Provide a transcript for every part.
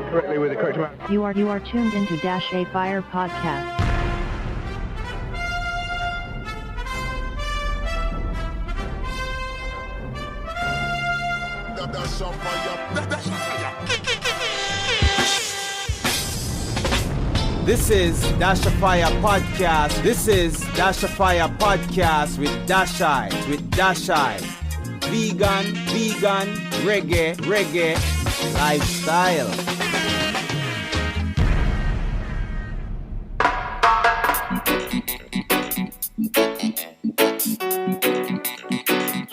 correctly with the correct amount. You are tuned into Dash A Fire Podcast. This is Dash A Fire Podcast. This is Dash A Fire Podcast with Dashai. Vegan, reggae lifestyle.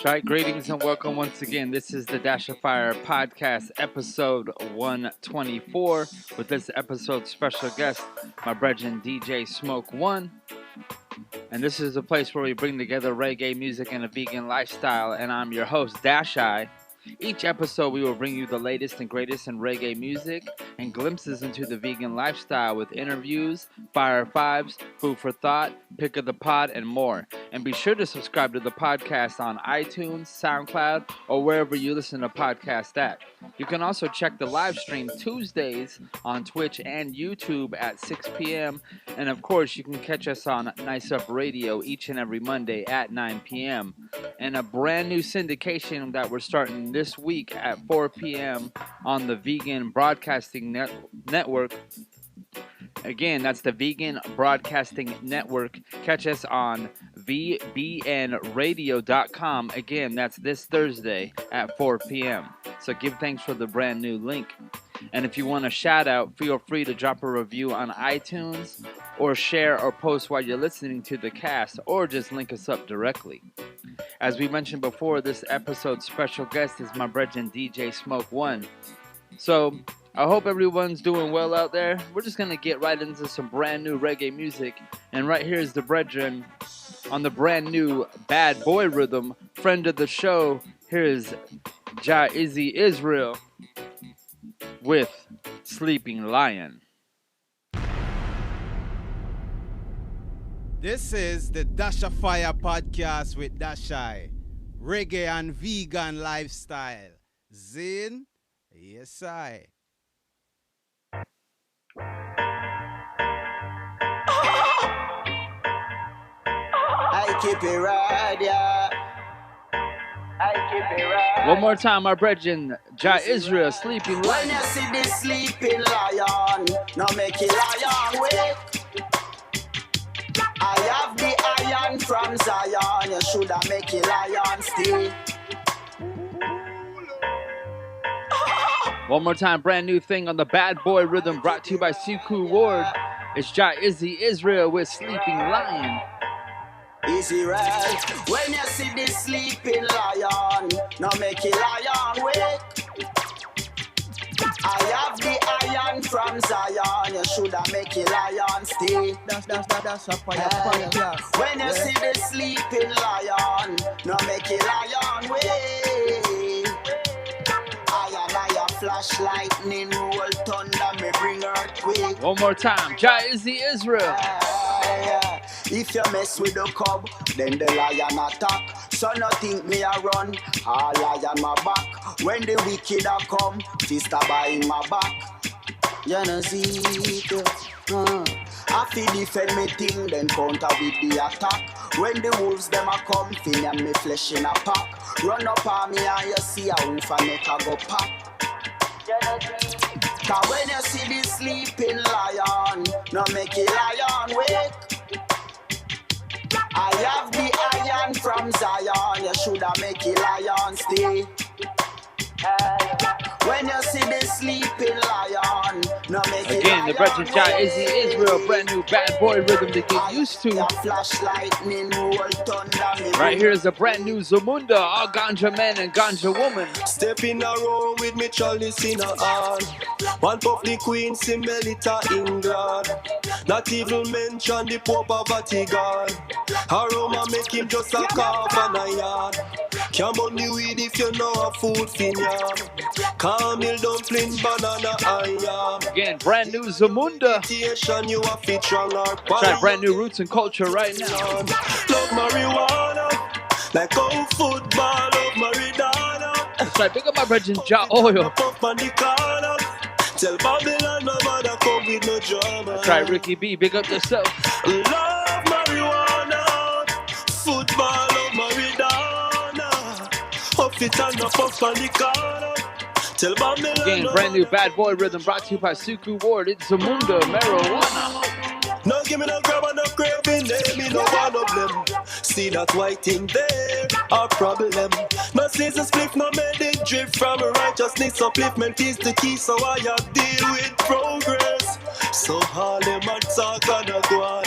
Right, greetings and welcome once again. This is the Dash of Fire Podcast, episode 124. With this episode's special guest, my brethren DJ Smoke One. And this is a place where we bring together reggae music and a vegan lifestyle. And I'm your host, Dashai. Each episode, we will bring you the latest and greatest in reggae music and glimpses into the vegan lifestyle with interviews, fire fives, food for thought, pick of the pod, and more. And be sure to subscribe to the podcast on iTunes, Soundcloud, or wherever you listen to podcasts at. You can also check the live stream Tuesdays on Twitch and YouTube at 6 p.m. And of course, you can catch us on Nice Up Radio each and every Monday at 9 p.m. And a brand new syndication that we're starting this week at 4 p.m. on the Vegan Broadcasting Network. Again, that's the Vegan Broadcasting Network. Catch us on vbnradio.com. Again, that's this Thursday at 4 p.m. So give thanks for the brand new link. And if you want a shout out, feel free to drop a review on iTunes or share or post while you're listening to the cast, or just link us up directly. As we mentioned before, this episode's special guest is my brethren DJ Smoke One. So I hope everyone's doing well out there. We're just going to get right into some brand new reggae music. And right here is the brethren on the brand new Bad Boy Rhythm. Friend of the show, here is Izzy Israel with Sleeping Lion. This is the Dash A Fire Podcast with Dashai. Reggae and vegan lifestyle. Zin? Yes, I keep it right, yeah. I keep it right. One more time, my brethren, Israel, Sleeping When Lion. you see the sleeping lion, now make it lion wake. I have the iron from Zion, you shoulda make it lion stay. One more time, brand new thing on the Bad Boy Rhythm, brought to you by Siku Ward. It's Izzy Israel with Sleeping Lion. Easy right. When you see the sleeping lion, now make it lion wake. I have the iron from Zion, you shoulda make it lion stay. That's a fire podcast. When you see the sleeping lion, now make it lion wake. I flash lightning, roll thunder, me bring earthquake. One more time, Izzy Israel. If you mess with the cub, then the lion attack. So no think me a run, all lion my back. When the wicked a come, fist a by in my back. You know see it, I feel defend me thing, then counter with the attack. When the wolves them a come, fin and me flesh in a pack. Run up on me and you see a wolf and make a go pop. Cause when you see the sleeping lion, now make it lion wake. I have the iron from Zion, you shoulda make it lion stay. When you see the sleeping lion, now make it Again, the brethren Izzy Israel, brand new Bad Boy Rhythm to get used to. Flash lightning, roll thunder. Right here is a brand new Zamunda, all ganja men and ganja woman. Step in a row with me chalice in a hand. One puff the Queen, Simelita, England. Not even mention the Pope of Vatican. Aroma make him just a cough and a yard. Come on the weed if you know a food finyard. Camel dumpling, banana, I am. Again, brand new Zamunda. You a fit stronger. Try brand new roots and culture right now. Love marijuana, like old football, love Maridana. That's right, big up my brethren Ja Oil. Puff on the corner, Tell Babylon no matter come with no drama. That's right, Ricky B, big up yourself. Love marijuana, football of Maridana. Huff it and no puff on the corner. Tell Babylon Again, no brand new Bad Boy rhythm brought to you by Suku Ward. It's Zamunda Marijuana. no give me no grab and no craving, name me no one of them. See that white thing there, a problem. No season split, no medic drift from righteousness. Upliftment is the key, so I have deal with progress. So all them and talk and a go on.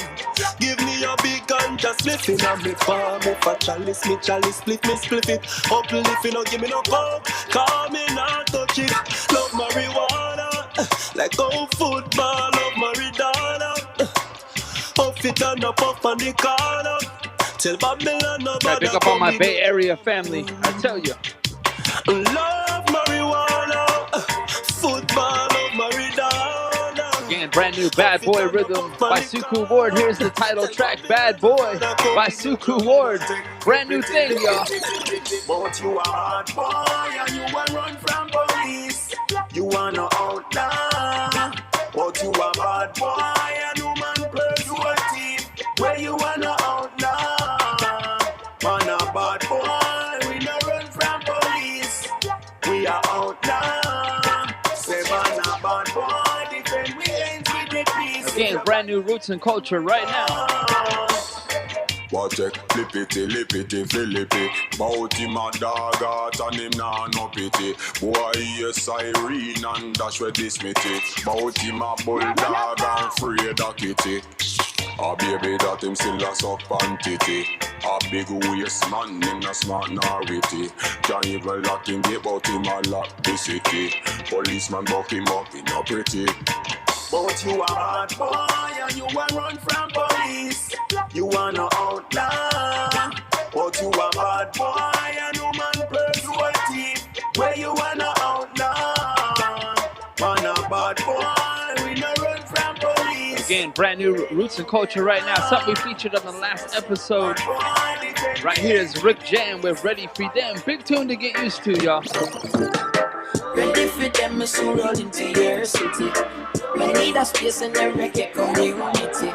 Give me a big gun, just lift it on me farm. If a chalice, me chalice, split me, split it. Uplift it, no give me no coke, call me not touch it. Love marijuana, like old football, love Maridana. Puff it and a puff on the corner. Tell Babylon no I pick up on my Bay Area family, I tell you. Love marijuana, football of Maridana. Again, brand new Bad Boy rhythm by Suku Ward. Here's the title track, Bad Boy by Suku Ward. Brand new thing, y'all. But you a hard boy and you a run from police. You wanna outlaw. But you a bad boy and you man play you a team. Where you wanna outlaw. Man a bad boy, we no run from police. We are outlaw. Say man a bad boy, defend we ain't with the peace. Again, brand new roots and culture right now. Watch it, lippity, filippy. Bout him a dog out and him nah no pity. Boy, yes, siren and dash with this mitty. Bout him a bulldog and afraid of kitty. A baby that him still a suck on titty. A big waist man, him not smart nor witty. Can't even lock him gate, but him a lock the city. Policeman buck him up, he not pretty. But you a hard boy and you a run from police. You wanna outlaw. But you a bad boy and you man play to a team. Where you wanna outlaw. Man a bad boy, we no run from police. Again, brand new roots and culture right now. Something we featured on the last episode. Right here is Rick Jam with Ready for Them. Big tune to get used to, y'all. Ready for them, so roll into your city. We need a space in the reggae community.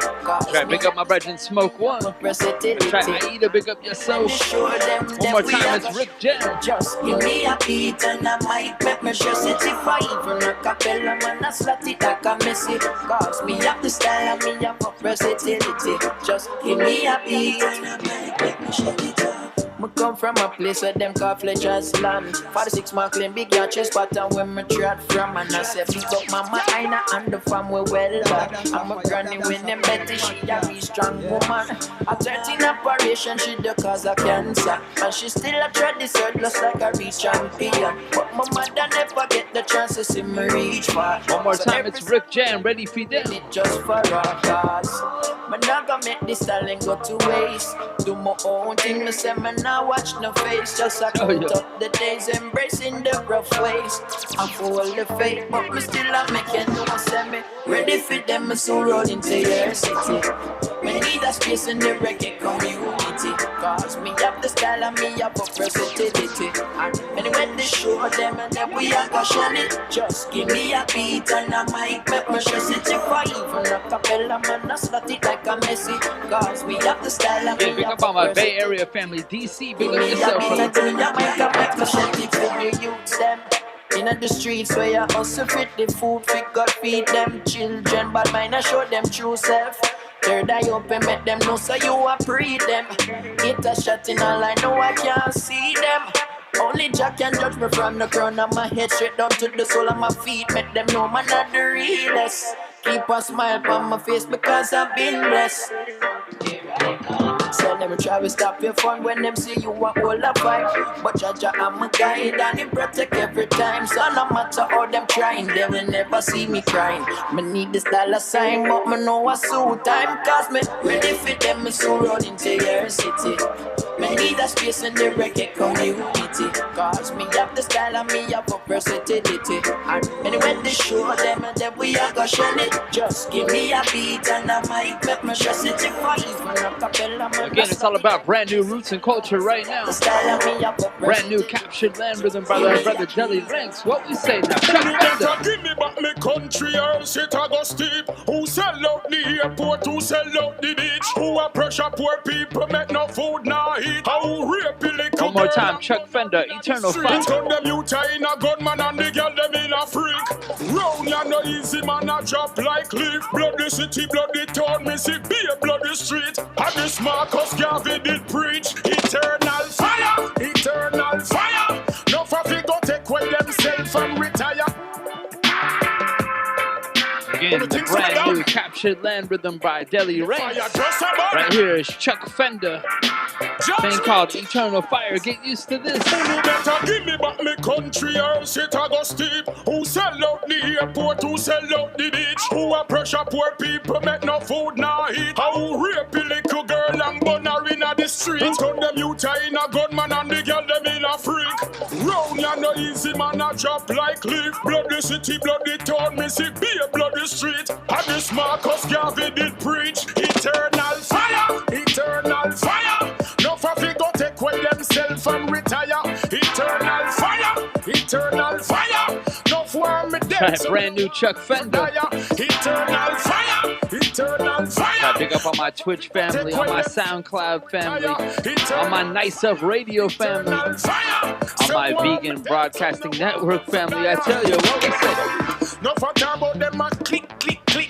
Try to big up my brethren Smoke One. Try Aida, big up yourself. One more time, it's Rick Jam. Just give me a beat and I might make me sure city for even a capella man a slot it like a messy. Cause me have the style and me have a versatility. Just give me a beat and I might make me shut it up. Me come from a place where them call Fletcher's land. 46 Marklin, big yard chest pattern where me trod from. And I say big up mama Aina and the fam we well back. I'm a granny when them Betty, she a be strong woman. At 13 operation, she the cause of cancer. And she still a try this earth just like a reach champion. But my mother never get the chance to see me reach far. One more time, it's Rick Jam, Ready for Them. Just for our cause. Me not gonna make this talent go to waste. Do my own thing, me say me now watch no face. Just I count up the days, embracing the rough ways. I full the faith, but me still a make it no say me ready for them, me so roll into your city. Me need a space in the reggae community. Cause me have the style and me have a versatility. And anyway they show them and then we are gonna shine it. Just give me a beat and I might make me sure city for even a capella man a slot it like a messy. Cause we have the style and Yeah, me big have up on my Bay Area family, DC, big up yourself, bro. In the streets where you hustle fit the food, fit God feed them children, but mine I show them true self. Third eye open, make them know so you are pre them. Hit a shot in a line, no I can't see them. Only Jack can judge me from the crown of my head straight down to the sole of my feet. Make them know man not the realest. Keep a smile on my face because I've been blessed. So never try to stop your fun when them see you want all the fight. But Jaja I'm a guide and he protect every time. So no matter how them trying, they will never see me crying. Me need this dollar sign, but me know a suit time. Cause me ready for them, me so roll into your city. Me need a space in the reggae community. Cause me have the style and me have a versatility. And anyway they show them and then we are gonna shine it. Just give me a beat and I might make me sure city for even Again, it's all about brand new roots and culture right now. Brand new captured land rhythm by our brother Jelly Ranks. What we say now? Chuck Fender. Give me back me country or else it a go steep. Who sell out the airport, who sell out the beach? Who a pressure poor people, make no food, no heat. How rape the little One more time, Chuck Fender, Eternal Fire. Turn them you in a gunman and the girl them in a freak. Round ya no easy man a drop like leaf. Bloody city, bloody town, me see be a bloody street. And this Marcus Garvey did preach. Eternal fire, eternal fire. No for go take away themself and retire. Again, the brand new captured land rhythm by Jelly Ranks. Right here is Chuck Fender. Thing called Eternal Fire. Get used to this. You better give me back me country or else it a go steep. Who sell out the airport, who sell out the beach? Who a pressure poor people, make no food, no heat? How rape a little girl and burn her in the street? Turn them you in a gunman and the girl them in a freak. Round ya no easy man a drop like leaf. Bloody city, bloody town, me see be a bloody street. And this Marcus Garvey did preach. Eternal fire, eternal fire. No for go take away themself and retire. Eternal fire, eternal fire. No for me dead. Brand new Chuck Fender. Eternal fire, eternal fire. Big up on my Twitch family, on my Soundcloud family, on my Nice Up Radio family, on my Vegan Broadcasting Network family. I tell you what we say. No for talk about them a click, click, click.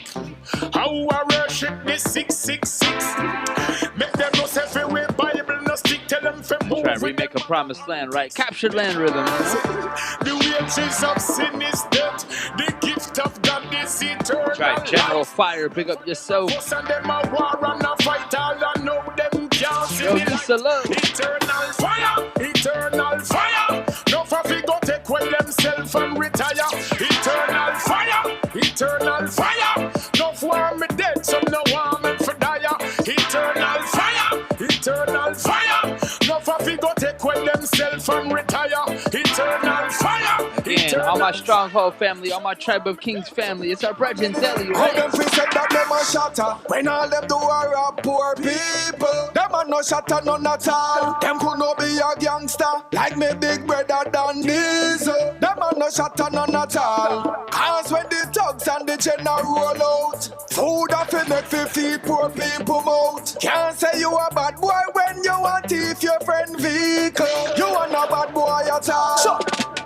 How I worship this 666. Make them no say fi way Bible no stick. Tell them fi move. Try and remake a promised land, right? Captured land rhythm. The wages of sin is death. The gift of God is eternal. Try General Fire. Big up yourself. Most of them a war and a fight. All I know them can't see Yo, the this a love. Eternal fire, eternal fire. No for fi go take away themself and retire. Eternal fire, eternal fire. No for me dead, some no want me for die. Eternal fire, eternal fire. No for fi go take away themself and retire. Eternal fire. Again, all my Stronghold family, all my Tribe of Kings family. It's our brethren Zelly, All them right? free said that them a shatter. When all them do are rob poor people. Them a no shatter none at all. Them could no be a gangster. Like me big brother than Diesel. Them a no shatter none at all. Cause when the thugs and the general roll out, food a fi make fi feed poor people mouth. Can't say you a bad boy when you want thief your friend vehicle. You a no bad boy at all. So,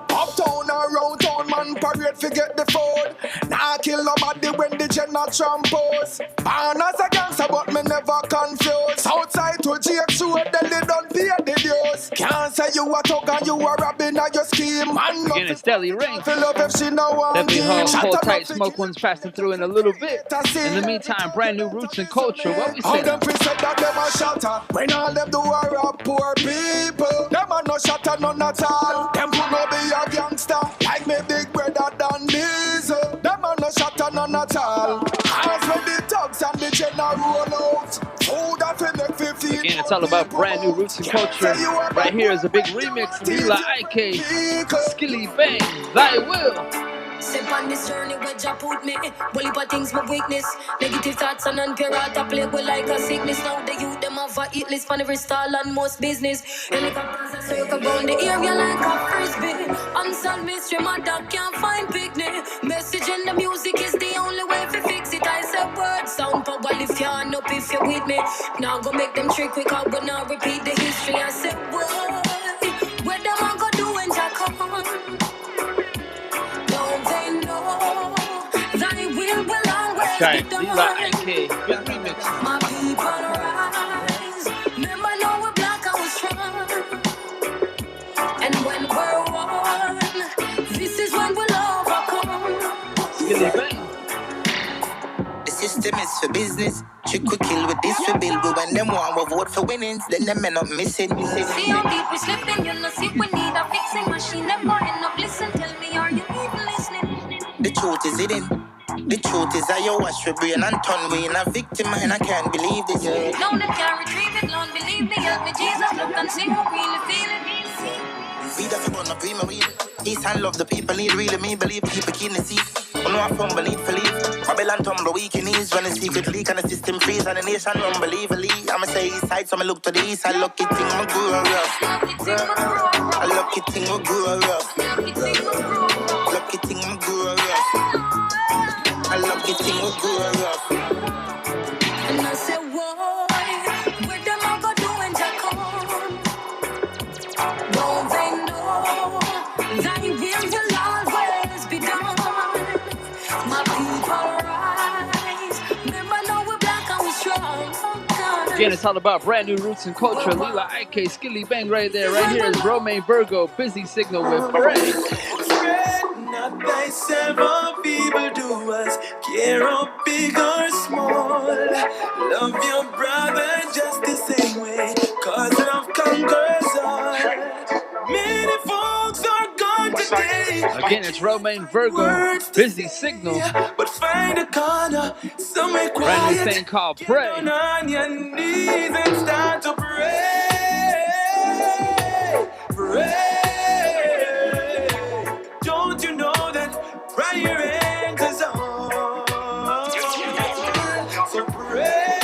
uptown around town, man, parade forget the food. Nah, kill nobody when the general tramples. Born as a gangster, but me never confused. Outside to GX road, then they don't pay the dues. Can't say you a thug and you a robbing at your scheme. Man, Again, it's Jelly Ranks. feel up if she no one Debbie Hall, Shut hold up, tight, no smoke one's passing through in a little bit. In the meantime, brand new roots and culture. What we All say? them free said that them a shatter. When all them do are rob poor people. Them a no shatter none at all. Them could no be a gangster. Like me big brother than Diesel. Them a no shatter none at all. As when the thugs and the general roll out, food a fi make fi feed. Again, it's all about brand new roots and culture. Right here is a big remix. Lila IK, Skilly Bang, Thy Will. Step on this journey where Jah put me. Well, if I things my weakness. Negative thoughts and unpurata play well like a sickness. Now the youth them have a hit list on every stall and most business. Helicopters so you can go in the area like a frisbee. Unsolved mystery, my dog can't find picnic. Message in the music is the only way to fix it. I said words sound power if you hand up if you're with me. Now go make them trick quick out but now repeat the history. I said word, where them I go do when Jah come? Try Lila IK, good remix. My people rise. Remember now we're black and we're strong. And when we're one, this is when we'll overcome. Skilly Bang. The system is for business. Trick we kill with this we build. But when them want we vote for winnings, then them men up missing. See how deep we slipping, you know see we need a fixing machine. Never end up listen, tell me are you even listening? The truth is hidden. The truth is I wash your brain and turn me in a victim and I can't believe this. No, them can't retrieve it, Lord, believe me, help me, Jesus, look and see who really feel it. We the fun of dream of Peace and love the people need really me believe people keen to see. You know I fumble, lead for leave. Babylon tumble, weak in knees. Run a secret leak and the system freeze. And the nation unbelievably. I'ma say east side, so I'ma look to the east side. Lucky thing, I'ma grow rough. A lucky thing, I'ma grow rough. Lucky thing, I'ma grow rough. A lucky thing, I'ma grow rough. And I said, whoa, where them I go do when Jack come? Don't they know thy will always be done? My people rise. Remember, now we're black and we're strong. Again, it's all about brand new roots and culture. Lila, IK, Skilly Bang right there. Right here is Romaine Virgo, Busy Signal with PERIL. Not thyself, all people do us. Care how big or small. Love your brother just the same way. Cause love conquers all. Many folks are gone today. Again, it's Romaine Virgo, Busy Signal. But find a corner, somewhere quiet. Brand new thing called Pray. Down on your knees and start to pray. Pray. Don't you know that prayer answers all? So pray,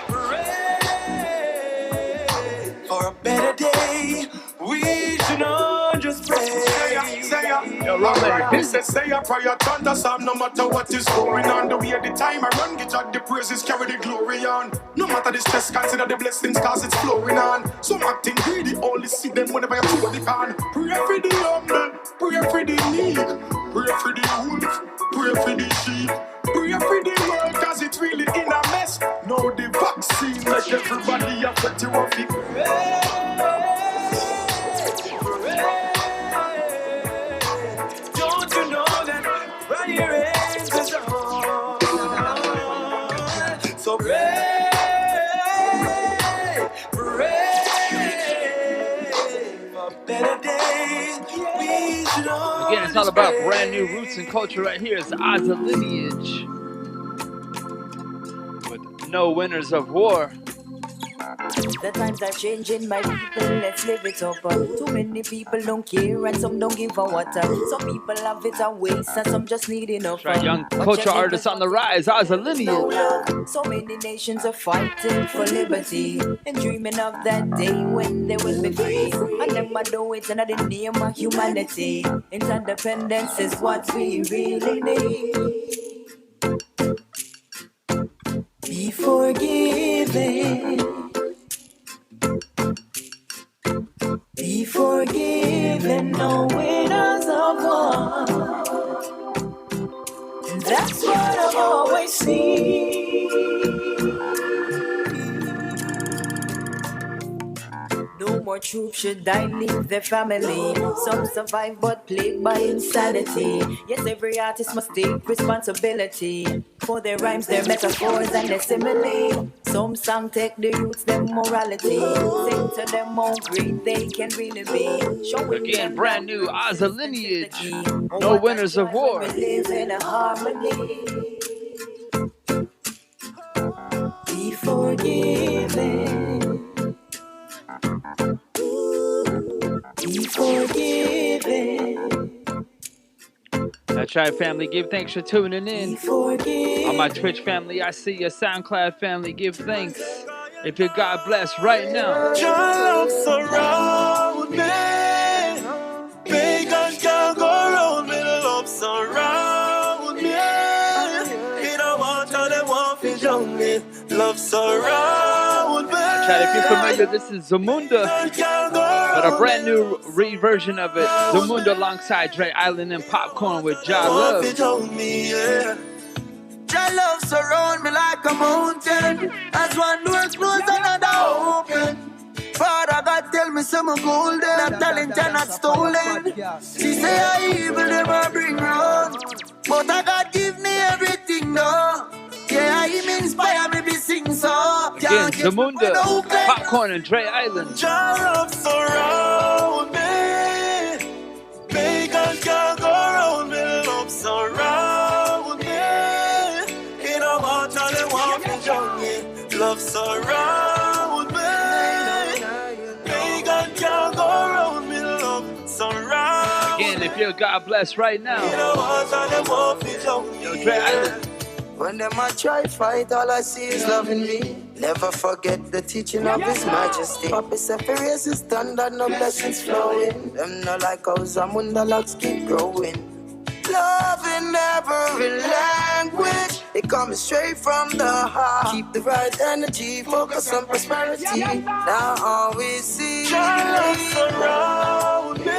pray for a better day. We should not just pray. Say a prayer, thunder psalm, no matter what is going on. The way the time I run, get out the praises, carry the glory on. No matter the stress, consider the blessings, cause it's flowing on. Some acting greedy, only see them whenever you throw the pan. Pray for the humble, pray for the meek, pray for the wolf, pray for the sheep. Pray for the world, cause it's really in a mess. Now the vaccine, like everybody affect you off it. Don't you know that prayer answers all? So pray, pray for better days. We should all Again, it's all about brand new roots and culture. Right here is Oza Lineage with No Winners of War. The times are changing, my people, let's live it up. Too many people don't care and some don't give a what. Some people have it a waste and some just need enough. Right, young culture artists on the rise, Oza Lineage. So many nations are fighting for liberty and dreaming of that day when they will be free. And them I do it under the name of humanity. Interdependence is what we really need. Be forgiving. Be forgiven, no winners of war. And that's what I've always seen. No more troops should die, leave their family. Some survive but plagued by insanity. Yes, every artist must take responsibility for their rhymes, their metaphors, and their simile. Some songs take the roots, their morality. Sing to them how great they can really be. Again, brand new Oza Lineage. No Winners of War. We live in a harmony. Be forgiven. Be forgiven. That's right, family. Give thanks for tuning in. On my Twitch family, I see your SoundCloud family. Give thanks. If you're God bless right now. Your love surround me. Pagans can't go round me. Love surround me. You don't want all them want to drown me. Love surround me. Chat, if you're familiar, this is Zamunda, but a brand new re-version of it. Zamunda alongside Dre Island and Popcorn with Ja Love. Ja Love surround me like a mountain. As one door closed, another open. Father God tell me some golden, that talent and not stolen. She say I evil never bring wrong, but I God give me everything now. Yeah, him inspire me to sing so. Again, Zamunda, Popcorn and Dre Island. Ja Love surround me. Pagans can't go round me. Love surround me. In a water they want to drown me. Love surround me. Pagan can't go round me. Love surround me. Again, me feel God bless right now. Yo, Dre Island. When them a try fight, all I see is loving me. Never forget the teaching of His Majesty. Papa said, for raise His standard, no blessings flowing. Them not like how Zamunda locks keep growing. Love in every language, it comes straight from the heart. Keep the right energy, focus on prosperity. Now all we see is love surround me.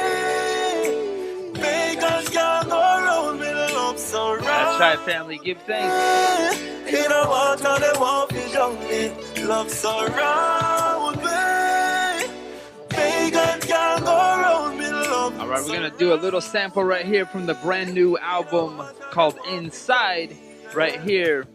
Pagans can't go around me, love surround me. That's right, family. Give thanks. You know what, how they want to show me. Love surround me. Pagans can't go around me, love. All right, we're going to do a little sample right here from the brand new album called Inside. Right here,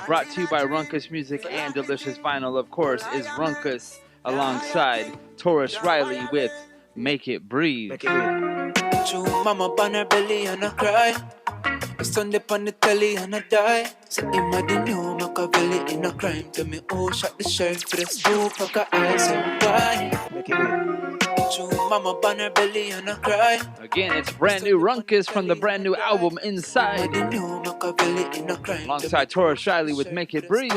brought to you by Runkus Music and Delicious Vinyl, of course, is Runkus alongside Taurus Riley with Make It Breathe. True mama on her belly and I cry. I stand up on the telly and I die. So imagine you Machiavelli in a crime. Tell me who shot the sheriff for the spook like a eyes and why. True mama on her belly and I cry. Again, it's brand new Runkus from the brand new album Inside. Alongside Taurus Riley with Make It Breathe.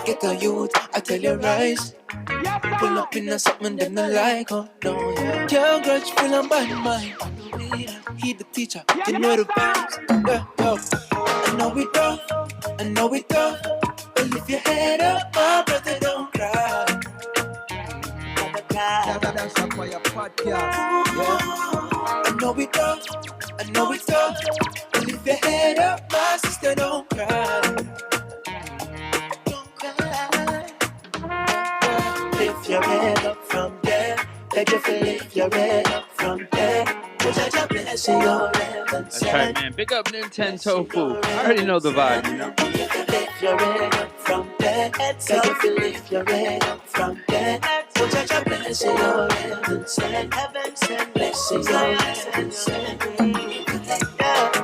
Get a youth, I tell you rise. Pull up in a something them not like, oh no. Can't grudge full and bad mind. He the teacher, you know the vibes. I know it tough, I know it tough. But lift your head up, my brother, don't cry. That's up for your podcast. I know it tough, I know it tough. But lift your head up, my sister, don't cry. Don't cry. Lift your head up from there. Beg you to lift your head up from there. That's right, man. Big up Nintendo Tofu. I already know the vibe, you know. Lift your head up from there. Beg you to lift your head up from there. Bless your heaven send. Heaven send blessings on heaven send.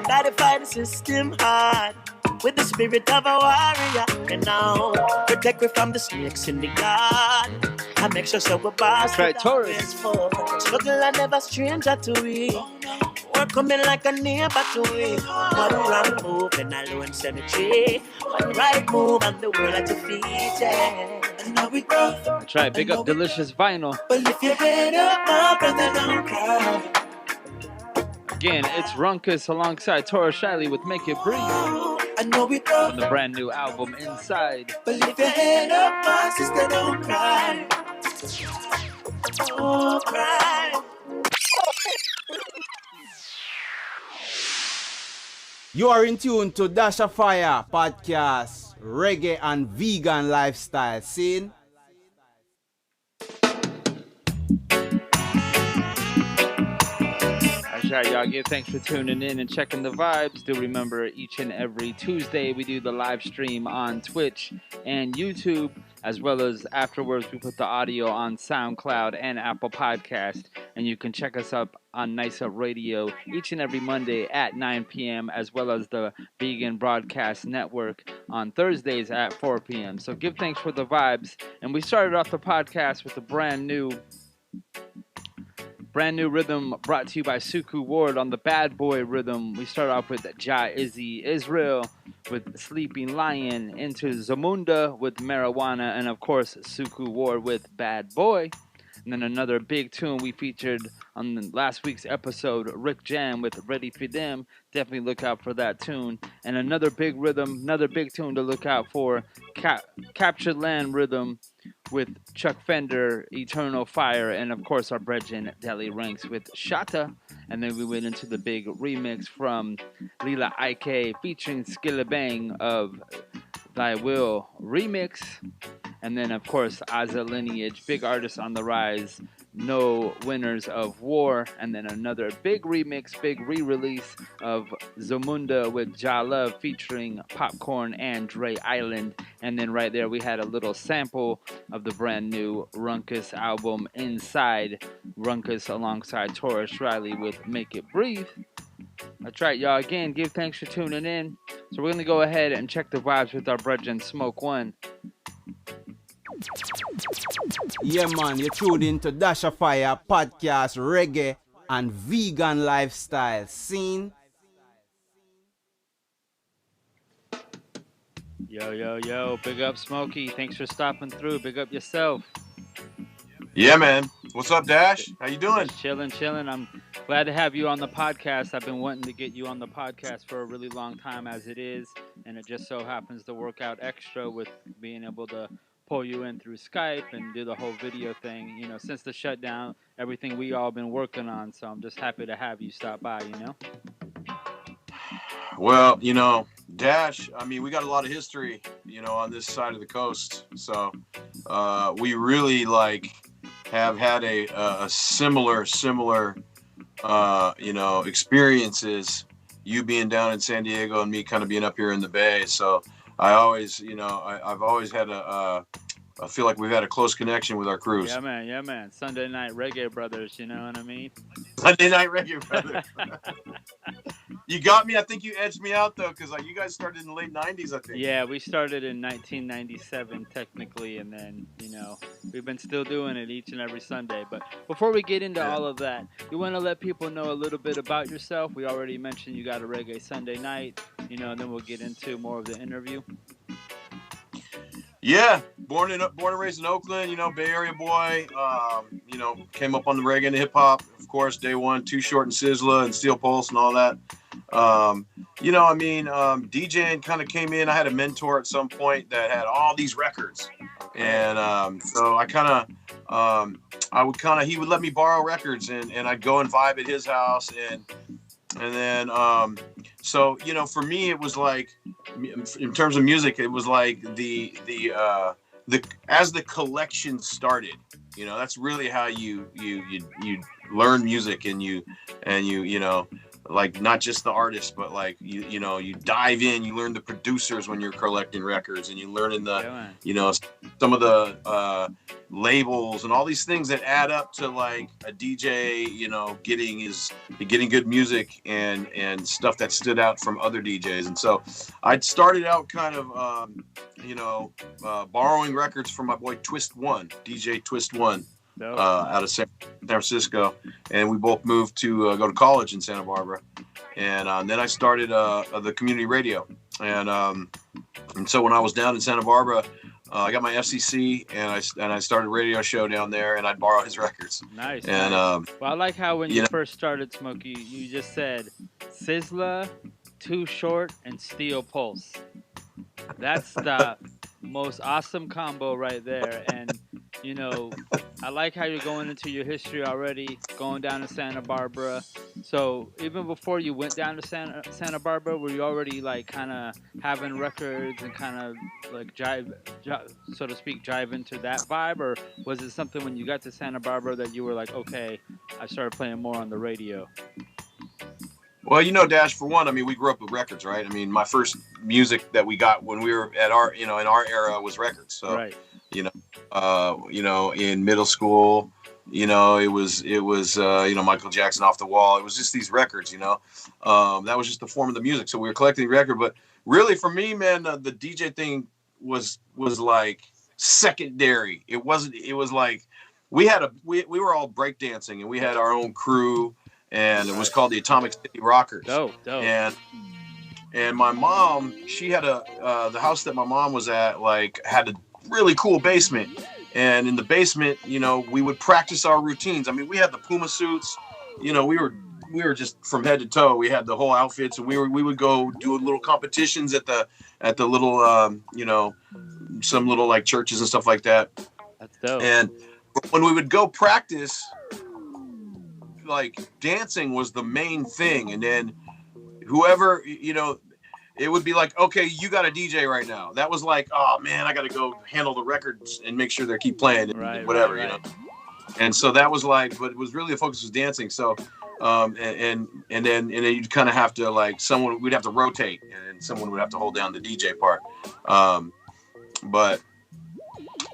Gotta fight the system hard with the spirit of a warrior. And now protect me from the snakes in the garden. I make sure so we're boss. That's right, Taurus. Struggle and never stranger to it. Work coming like a neighbor to it. One wrong move and alone cemetery. One right move and the world at your feet. And now we go. That's right, big up Delicious Vinyl. But lift your head up, my brother, don't cry. Again, it's Runkus alongside Taurus Riley with Make It Breathe. I know we go. From the brand new album Inside. But lift your head up, my sister, don't cry. Don't cry. You are in tune to Dash of Fire podcast, reggae and vegan lifestyle scene. That's right, y'all. Give thanks for tuning in and checking the vibes. Do remember each and every Tuesday we do the live stream on Twitch and YouTube, as well as afterwards we put the audio on Soundcloud and Apple Podcast. And you can check us up on Nice Up Radio each and every Monday at 9 p.m. as well as the Vegan Broadcast Network on Thursdays at 4 p.m. So give thanks for the vibes. And we started off the podcast with a brand new rhythm brought to you by Suku Ward on the Bad Boy rhythm. We start off with Jah Izzy Israel with Sleeping Lion, into Zamunda with Marijuana, and of course Suku Ward with Bad Boy. And then another big tune we featured on the last week's episode, Rick Jam with Ready For Them. Definitely look out for that tune. And another big rhythm, another big tune to look out for, Captured Land rhythm with Chuck Fender, Eternal Fire, and of course our brethren Deli Ranks with Shatta. And then we went into the big remix from Lila Ike featuring Skillabang of Thy Will remix. And then of course Azza Lineage, big artists on the rise, No Winners of War. And then another big remix, big re-release of Zamunda with Jah Love featuring Popcorn and Dre Island. And then right there we had a little sample of the brand new Runkus album Inside, Runkus alongside Taurus Riley with Make It Breathe. That's right, y'all. Again, give thanks for tuning in. So we're going to go ahead and check the vibes with our brethren Smoke One. Yeah, man, you tuned into Dash of Fire podcast, reggae and vegan lifestyle scene. Yo, big up Smokey. Thanks for stopping through. Big up yourself. Yeah, man. What's up, Dash? How you doing? Just chilling. I'm glad to have you on the podcast. I've been wanting to get you on the podcast for a really long time as it is, and it just so happens to work out extra with being able to pull you in through Skype and do the whole video thing. You know, since the shutdown, everything we all been working on. So I'm just happy to have you stop by, you know? Well, you know, Dash, I mean, we got a lot of history, you know, on this side of the coast. So we really, like, have had a similar, you know, experiences, you being down in San Diego and me kind of being up here in the Bay. So I always, you know, I've always had I feel like we've had a close connection with our crews. Yeah, man. Sunday night reggae brothers, you know what I mean? Sunday night reggae brothers. You got me. I think you edged me out, though, because like, you guys started in the late 90s, I think. Yeah, we started in 1997, technically, and then, you know, we've been still doing it each and every Sunday. But before we get into all of that, you want to let people know a little bit about yourself? We already mentioned you got a Reggae Sunday night, you know, and then we'll get into more of the interview. Yeah, born and raised in Oakland, you know, Bay Area boy. You know, came up on the reggae and hip hop, of course, day one, Too Short and Sizzla and Steel Pulse and all that. You know, I mean, DJing kind of came in. I had a mentor at some point that had all these records, and so I kind of, he would let me borrow records, and I'd go and vibe at his house, and then so, you know, for me, it was like, in terms of music, it was like the as the collection started, you know, that's really how you learn music, and you know, like, not just the artist, but like you know, you dive in, you learn the producers when you're collecting records, and you learn in the you know, some of the labels and all these things that add up to like a DJ, you know, getting good music and stuff that stood out from other DJs. And so I'd started out kind of you know, borrowing records from my boy Twist One, DJ Twist One. Out of San Francisco, and we both moved to go to college in Santa Barbara, and then I started the community radio, and so when I was down in Santa Barbara, I got my FCC, and I started a radio show down there, and I'd borrow his records. Nice. And well, I like how when you first started, Smokey, you just said Sizzla, Too Short, and Steel Pulse. That's the most awesome combo right there. And you know, I like how you're going into your history already, going down to Santa Barbara. So even before you went down to Santa Barbara, were you already like kind of having records and kind of like jive, so to speak, jive into that vibe? Or was it something when you got to Santa Barbara that you were like, okay, I started playing more on the radio? Well, you know, Dash, for one, I mean, we grew up with records, right? I mean, my first music that we got when we were at our, you know, in our era was records. So, right. You know, in middle school, you know, it was, you know, Michael Jackson, Off the Wall. It was just these records, you know, that was just the form of the music. So we were collecting record, but really for me, man, the DJ thing was like secondary. It was like, we were all breakdancing, and we had our own crew, and it was called the Atomic City Rockers. Dope. And my mom, she had the house that my mom was at, like, had a really cool basement, and in the basement, you know, we would practice our routines. I mean, we had the Puma suits, you know, we were just from head to toe. We had the whole outfits, and we would go do little competitions at the little you know, some little like churches and stuff like that. That's dope. And when we would go practice, like, dancing was the main thing, and then whoever, you know, it would be like, okay, you got a DJ right now. That was like, oh man, I got to go handle the records and make sure they keep playing, and whatever, you know. And so that was like, but it was really the focus was dancing. So, and then you'd kind of have to, like, we'd have to rotate, and someone would have to hold down the DJ part. But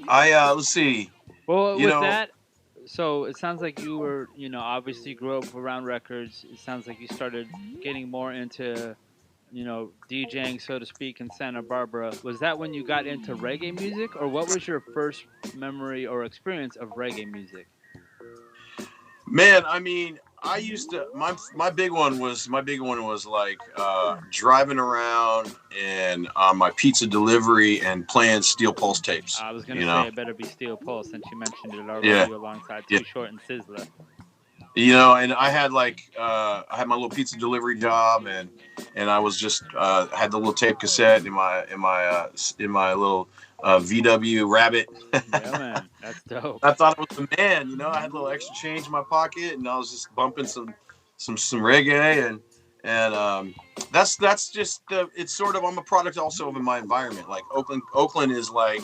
let's see. Well, with that, so it sounds like you were, you know, obviously grew up around records. It sounds like you started getting more into, you know, DJing, so to speak, in Santa Barbara. Was that when you got into reggae music, or what was your first memory or experience of reggae music? Man, I mean, I used to my big one was like driving around and on my pizza delivery and playing Steel Pulse tapes. I was gonna say it better be Steel Pulse since you mentioned it already alongside Too Short and Sizzla. You know, and I had like I had my little pizza delivery job, and I was just had the little tape cassette in my little VW Rabbit. Yeah, man, that's dope. I thought it was the man. You know, I had a little extra change in my pocket, and I was just bumping some reggae, and that's just it's sort of, I'm a product also of my environment. Like Oakland is like,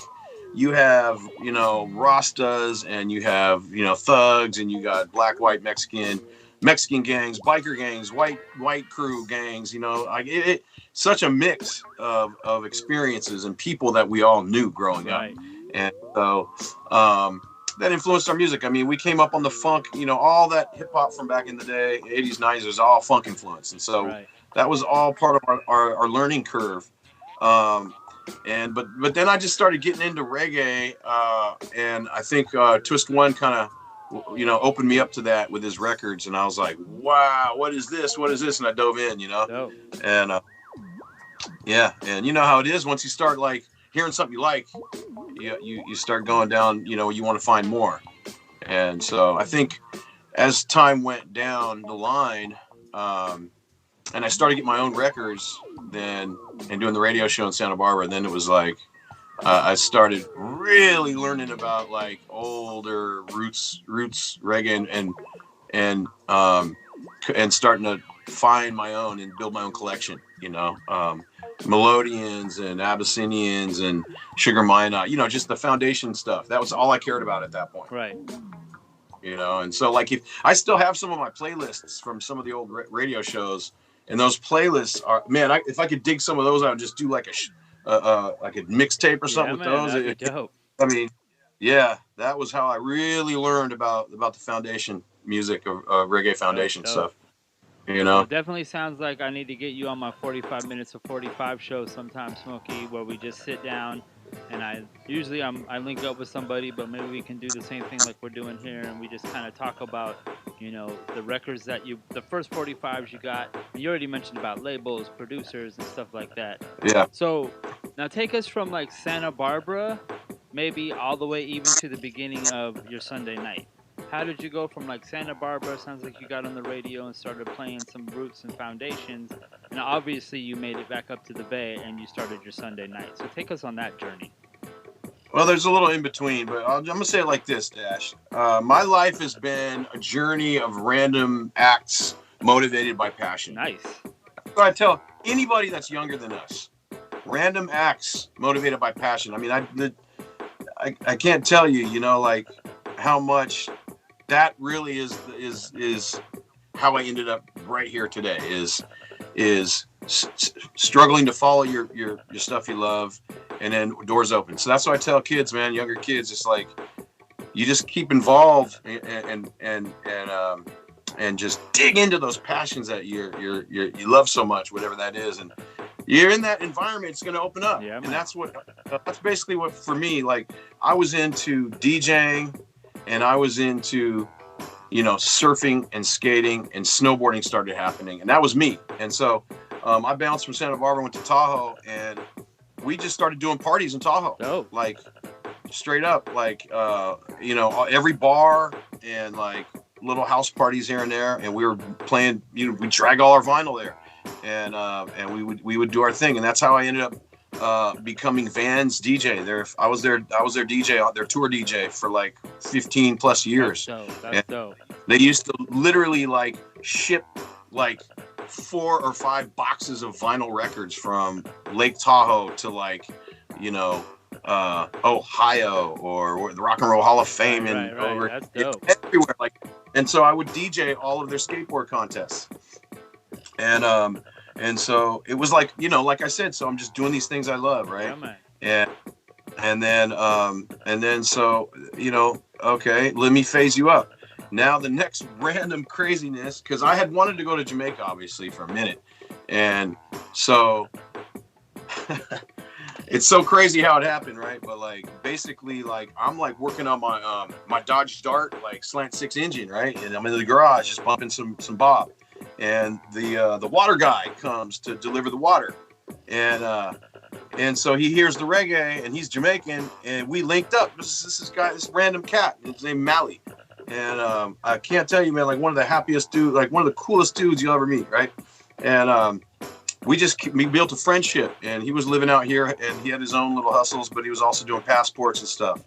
you have, you know, Rastas, and you have, you know, thugs, and you got black, white, Mexican gangs, biker gangs, white crew gangs, you know, like it such a mix of experiences and people that we all knew growing up. And so that influenced our music. I mean, we came up on the funk, you know, all that hip hop from back in the day, 80s, 90s, was all funk influence. And so that was all part of our learning curve. And but then I just started getting into reggae, and I think Twist One kind of, you know, opened me up to that with his records, and I was like, wow, what is this? And I dove in, you know. And and you know how it is, once you start like hearing something you like, you start going down, you know, you want to find more. And so I think as time went down the line, and I started getting my own records then, and doing the radio show in Santa Barbara, then it was like I started really learning about like older roots reggae, and starting to find my own and build my own collection, you know, Melodians and Abyssinians and Sugar Minot, you know, just the foundation stuff. That was all I cared about at that point. Right. You know, and so like, if I still have some of my playlists from some of the old radio shows, and those playlists are, man, if I could dig some of those out and just do like a mixtape or something with those. That'd be dope. I mean, yeah, that was how I really learned about the foundation music of reggae foundation stuff. You know, it definitely sounds like I need to get you on my 45 minutes of 45 show sometime, Smokey, where we just sit down, and I link up with somebody, but maybe we can do the same thing like we're doing here, and we just kind of talk about, you know, the records that the first 45s you got. You already mentioned about labels, producers, and stuff like that. Yeah. So now take us from like Santa Barbara, maybe all the way even to the beginning of your Sunday night. How did you go from like Santa Barbara? Sounds like you got on the radio and started playing some roots and foundations, and obviously you made it back up to the Bay and you started your Sunday night. So take us on that journey. Well, there's a little in between, but I'm gonna say it like this, Dash. My life has been a journey of random acts motivated by passion. Nice. So I tell anybody that's younger than us, random acts motivated by passion. I mean, I can't tell you, you know, like how much that really is how I ended up right here today. Is struggling to follow your stuff you love, and then doors open. So that's what I tell kids, man, younger kids. It's like you just keep involved and just dig into those passions that you love so much, whatever that is, and you're in that environment. It's going to open up, and that's basically what for me. Like I was into DJing, and I was into, you know, surfing and skating, and snowboarding started happening, and that was me. And so I bounced from Santa Barbara, went to Tahoe, and we just started doing parties in Tahoe. Like straight up, like, you know, every bar and like little house parties here and there. And we were playing, you know, we drag all our vinyl there, and we would do our thing. And that's how I ended up becoming Van's DJ. I was their DJ, their tour DJ for like 15 plus years. That's dope. They used to literally like ship like 4 or 5 boxes of vinyl records from Lake Tahoe to like, you know, Ohio or the Rock and Roll Hall of Fame and over That's dope. Everywhere. Like, and so I would DJ all of their skateboard contests. And so it was like, you know, like I said, so I'm just doing these things I love, right? And then so, you know, okay, let me phase you up. Now the next random craziness, because I had wanted to go to Jamaica, obviously, for a minute. And so it's so crazy how it happened, right? But like basically, like I'm like working on my my Dodge Dart like slant 6 engine, right? And I'm in the garage just bumping some bob, and the water guy comes to deliver the water, and so he hears the reggae, and he's Jamaican, and we linked up. This random cat, his name Mally, and I can't tell you, man, like one of the happiest dudes, like one of the coolest dudes you'll ever meet, right? And we built a friendship, and he was living out here, and he had his own little hustles, but he was also doing passports and stuff,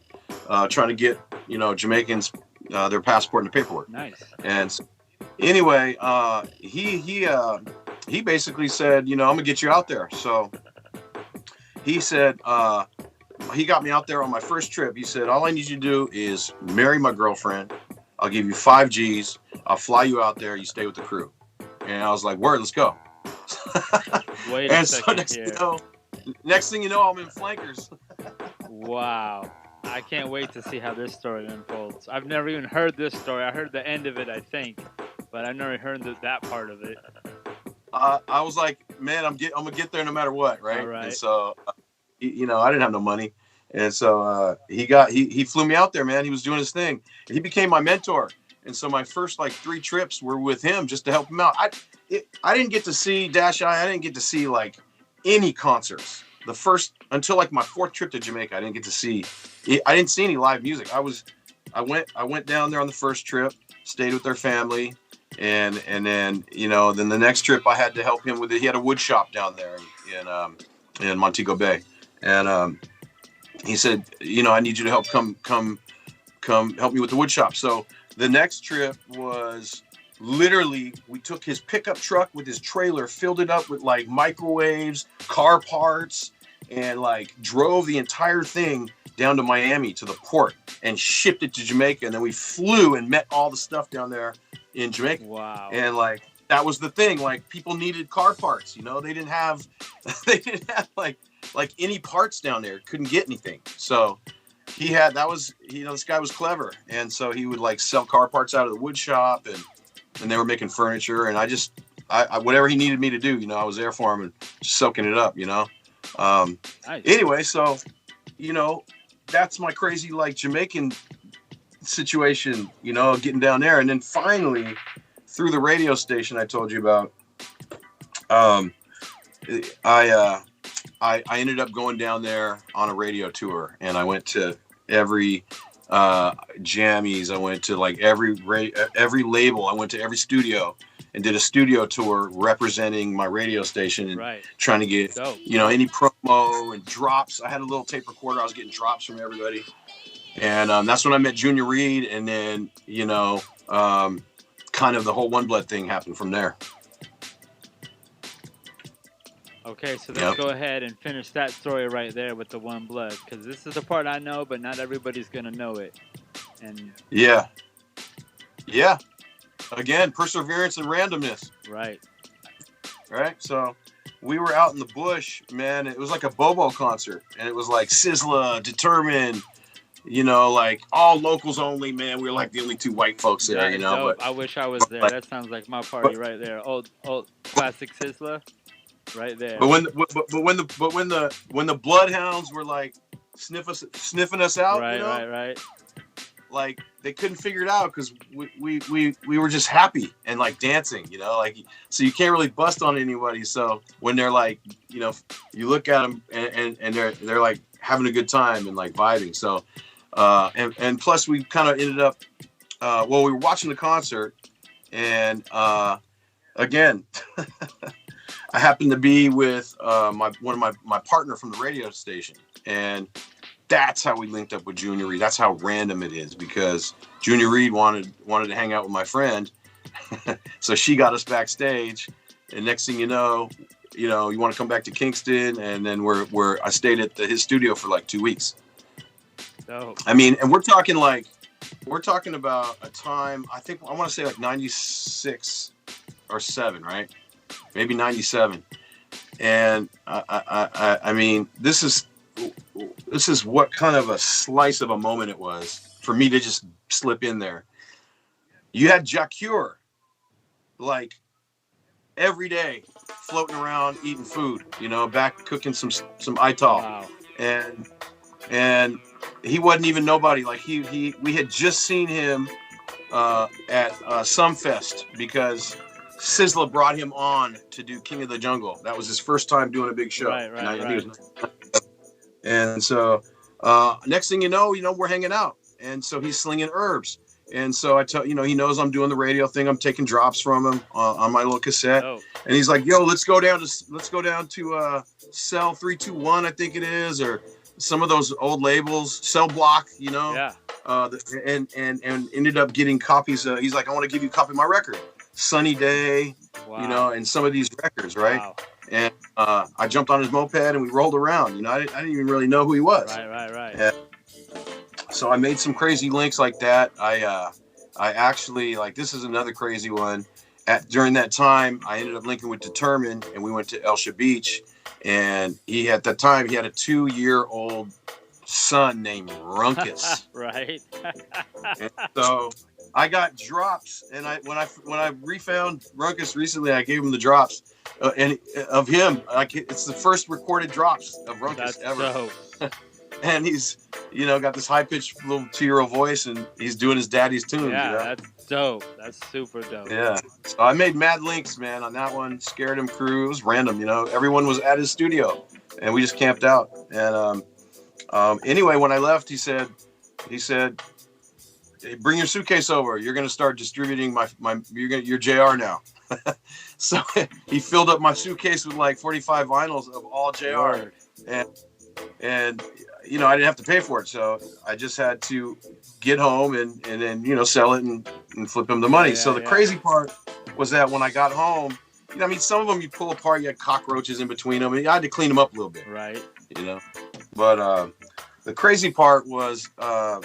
trying to get, Jamaicans their passport and the paperwork. Nice. And so, anyway, he basically said, I'm gonna get you out there. So he said, he got me out there on my first trip. He said, all I need you to do is marry my girlfriend. I'll give you 5 G's. I'll fly you out there. You stay with the crew. And I was like, word, let's go. Wait a second here. Next thing you know, I'm in flankers. Wow. I can't wait to see how this story unfolds. I've never even heard this story. I heard the end of it, I think, but I've never heard that part of it. I was like, man, I'm gonna get there no matter what, right? All right. And so, I didn't have no money, and so he flew me out there, man. He was doing his thing. He became my mentor, and so my first like 3 trips were with him just to help him out. I didn't get to see Dash I. I didn't get to see like any concerts. Until like my 4th trip to Jamaica, I didn't get to see. I didn't see any live music. I went down there on the first trip, stayed with their family, and then then the next trip I had to help him with it. He had a wood shop down there in Montego Bay, and he said, I need you to help come help me with the wood shop. So the next trip was literally, we took his pickup truck with his trailer, filled it up with like microwaves, car parts, and like drove the entire thing down to Miami to the port and shipped it to Jamaica. And then we flew and met all the stuff down there in Jamaica. Wow. And like, that was the thing. Like, people needed car parts, they didn't have like any parts down there. Couldn't get anything. So this guy was clever. And so he would like sell car parts out of the wood shop, and they were making furniture, and I whatever he needed me to do, I was there for him and just soaking it up, Nice. Anyway, so, that's my crazy, like, Jamaican situation, getting down there. And then finally, through the radio station I told you about, I ended up going down there on a radio tour, and I went to every jammies. I went to like every label. I went to every studio and did a studio tour representing my radio station and trying to get any promo and drops. I had a little tape recorder. I was getting drops from everybody, and that's when I met Junior Reid, and then kind of the whole One Blood thing happened from there. Okay, so let's go ahead and finish that story right there with the One Blood, because this is the part I know, but not everybody's gonna know it. And yeah. Again, perseverance and randomness. Right. So we were out in the bush, man. It was like a Bobo concert, and it was like Sizzla, Determined, like all locals only, man. We were like the only 2 white folks there, But I wish I was there. That sounds like my party right there. Old classic Sizzla. Right there. But when the bloodhounds were like sniffing us out, right. Like they couldn't figure it out because we were just happy and like dancing, like, so you can't really bust on anybody. So when they're like, you look at them and they're like having a good time and like vibing. So and plus we kind of ended up we were watching the concert, and again. I happened to be with one of my partner from the radio station, and that's how we linked up with Junior Reid. That's how random it is, because Junior Reid wanted to hang out with my friend, so she got us backstage. And next thing you know, you want to come back to Kingston, and then I stayed at his studio for like 2 weeks. Oh. I mean, and we're talking about a time, I want to say like 96 or 7, right? Maybe 97. And I mean, this is what kind of a slice of a moment it was for me to just slip in there. You had Jacure, like every day floating around eating food, back cooking some ital. Wow. And he wasn't even nobody. Like we had just seen him at Sumfest because Sizzla brought him on to do King of the Jungle. That was his first time doing a big show. Right. And so next thing you know, we're hanging out. And so he's slinging herbs. And so I tell, he knows I'm doing the radio thing. I'm taking drops from him on my little cassette. Oh. And he's like, yo, let's go down to Cell 321, I think it is, or some of those old labels, Cell Block, Yeah. And ended up getting copies. He's like, I want to give you a copy of my record, Sunny Day, Wow. and some of these records, right? Wow. And I jumped on his moped and we rolled around. I didn't even really know who he was. Right. And so I made some crazy links like that. I actually, like, this is another crazy one. During that time, I ended up linking with Determined, and we went to Elsha Beach. And at that time, he had a 2-year-old son named Runkus. Right. And so I got drops, and when I refound Runkus recently, I gave him the drops and of him. It's the first recorded drops of Runkus ever. Dope. And he's got this high-pitched little 2-year-old voice, and he's doing his daddy's tunes. Yeah, that's dope. That's super dope. Yeah. So I made mad links, man, on that one. Scared Him crew. It was random, Everyone was at his studio, and we just camped out. And anyway, when I left, he said, hey, bring your suitcase over. You're gonna start distributing your JR now. So he filled up my suitcase with like 45 vinyls of all JR. Word. And I didn't have to pay for it, so I just had to get home and then sell it and flip him the money. So the crazy part was that when I got home, some of them you pull apart, you had cockroaches in between them, and I had to clean them up a little bit. Right. But the crazy part was as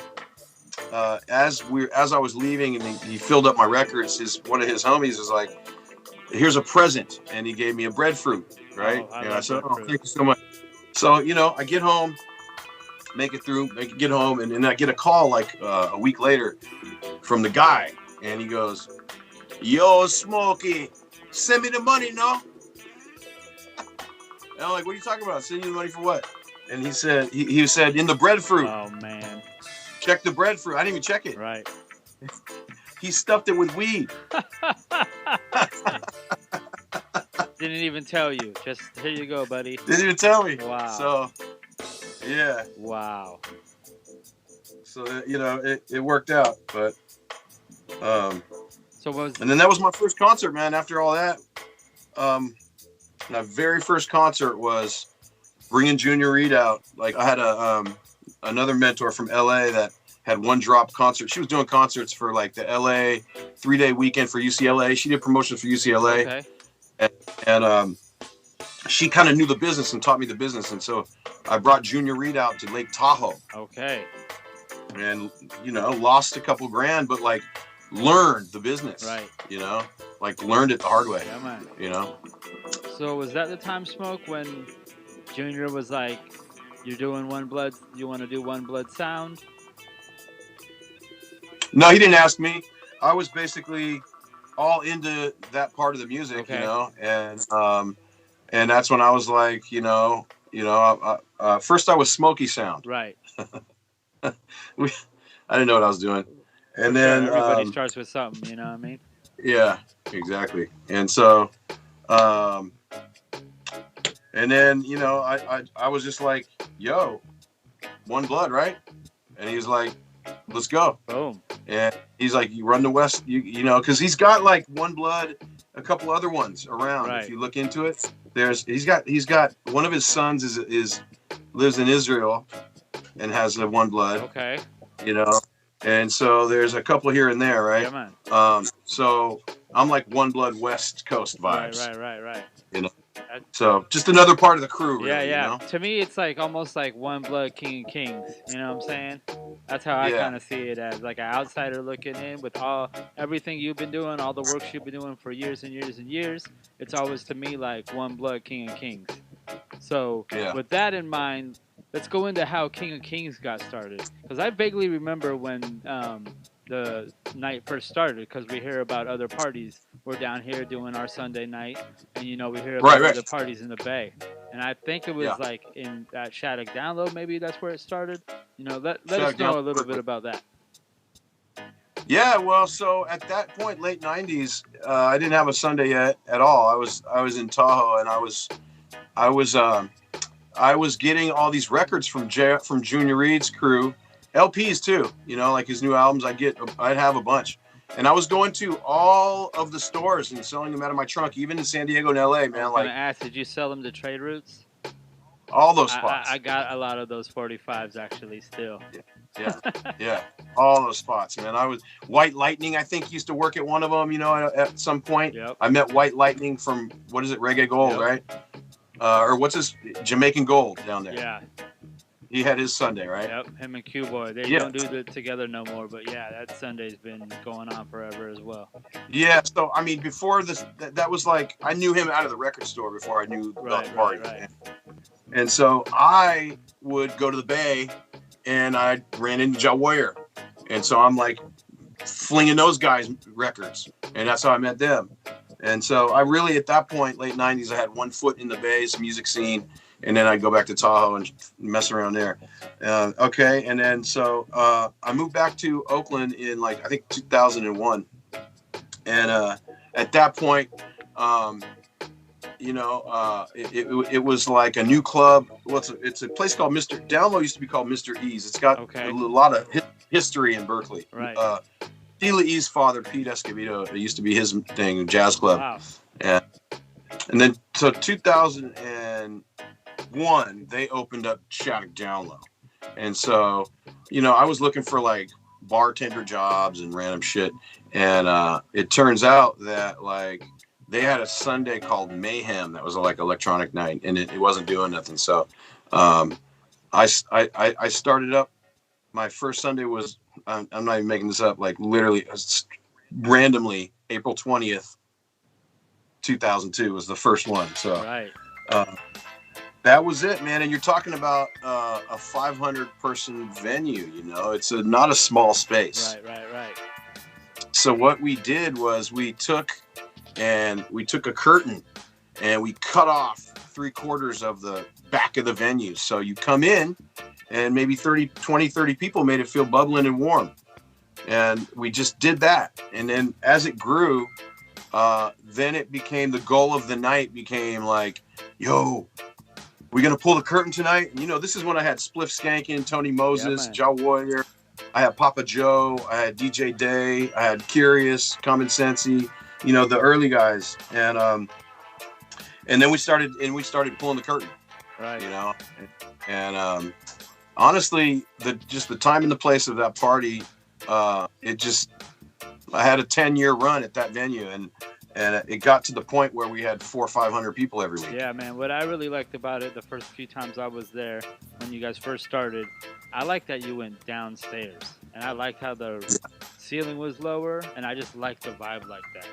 I was leaving and he filled up my records, one of his homies was like, here's a present, and he gave me a breadfruit, right? Oh, I said, oh, thank you so much. So, I get home, get home, and then I get a call like a week later from the guy, and he goes, yo, Smokey, send me the money, no? And I'm like, what are you talking about? Send you the money for what? And he said, he said, in the breadfruit. Oh, man. Check the breadfruit. I didn't even check it. Right. He stuffed it with weed. Didn't even tell you. Just, here you go, buddy. Didn't even tell me. Wow. So, yeah. Wow. So, it worked out. But, and then that was my first concert, man. After all that, my very first concert was bringing Junior Reed out. Like, I had another mentor from LA that had one drop concert. She was doing concerts for like the LA 3-day weekend for UCLA. She did promotions for UCLA. Okay. And she kind of knew the business and taught me the business. And so I brought Junior Reed out to Lake Tahoe. Okay. And, lost a couple grand, but like learned the business. Right. Like learned it the hard way. Yeah, man. So was that the time, Smoke, when Junior was like, you're doing One Blood, you want to do One Blood sound? No, he didn't ask me. I was basically all into that part of the music, and that's when I was like, first I was Smoky Sound. Right. I didn't know what I was doing. And then everybody starts with something, you know what I mean? Yeah, exactly. And so, and then, I was just like, yo, One Blood, right? And he was like, let's go. Boom. And he's like, you run the West, because he's got like One Blood, a couple other ones around. Right. If you look into it, he's got one of his sons lives in Israel and has the One Blood. Okay. And so there's a couple here and there, right? Yeah, man. So I'm like One Blood West Coast vibes. Right. So just another part of the crew. Really, yeah. To me, it's like almost like One Blood King of Kings. You know what I'm saying? That's how I kind of see it, as like an outsider looking in with everything you've been doing, all the work you've been doing for years and years and years. It's always to me like One Blood King of Kings. So with that in mind, let's go into how King of Kings got started. Because I vaguely remember when the night first started, because we hear about other parties we're down here doing our Sunday night, and you know we hear Right, about right. the parties in the Bay, and I think it was Yeah. like in that Shattuck Download, maybe that's where it started. You know, let us Shattuck know a Down- little bit about that. Yeah, well, so at that point, late '90s, I didn't have a Sunday yet at all. I was in Tahoe, and I was getting all these records from Junior Reed's crew, LPs too. You know, like his new albums. I'd have a bunch, and I was going to all of the stores and selling them out of my trunk, even in San Diego and LA. Man, I was like gonna ask, did you sell them to Trade Routes? all those spots. I got a lot of those 45s actually still. Yeah, all those spots, man. I was White Lightning. I think used to work at one of them. You know, at some point. Yep. I met White Lightning from what is it, Reggae Gold, right? Or what's his Jamaican Gold down there? Yeah. He had his Sunday, right? Yep, him and Q-Boy. They don't do it together no more, but yeah, that Sunday's been going on forever as well. Yeah, so I mean, before this, that was like I knew him out of the record store before I knew the party. Right. And so I would go to the Bay, and I ran into Jah Warrior, and so I'm like flinging those guys records, and that's how I met them. And so I really, at that point, late '90s, I had one foot in the Bay's music scene, and then I'd go back to Tahoe and mess around there. Okay, and then so I moved back to Oakland in like I think 2001, and at that point, it was like a new club. It's a place called Mr. Download used to be called Mr. E's. It's got a lot of history in Berkeley. Right. Sheila E's father, Pete Escovedo, it used to be his thing, jazz club. Wow. And then so 2001, they opened up Shattuck Download. And so, I was looking for like bartender jobs and random shit. And it turns out that like they had a Sunday called Mayhem that was like electronic night, and it wasn't doing nothing. So I started up. My first Sunday was, I'm not even making this up, like literally randomly April 20th, 2002 was the first one. So that was it, man. And you're talking about a 500 person venue, it's not a small space. Right. So what we did was we took a curtain and we cut off 3/4 of the back of the venue. So you come in and maybe 30 people made it feel bubbling and warm. And we just did that. And then as it grew, then it became the goal of the night became like, yo, we're going to pull the curtain tonight. And, this is when I had Spliff Skankin', Tony Moses, Jah Warrior. I had Papa Joe. I had DJ Day. I had Curious, Common Sensey, the early guys. And then we started pulling the curtain, right? And honestly, the time and the place of that party, I had a 10-year run at that venue, and it got to the point where we had 400 or 500 people every week. Yeah, man. What I really liked about it the first few times I was there, when you guys first started, I liked that you went downstairs, and I liked how the ceiling was lower, and I just liked the vibe like that,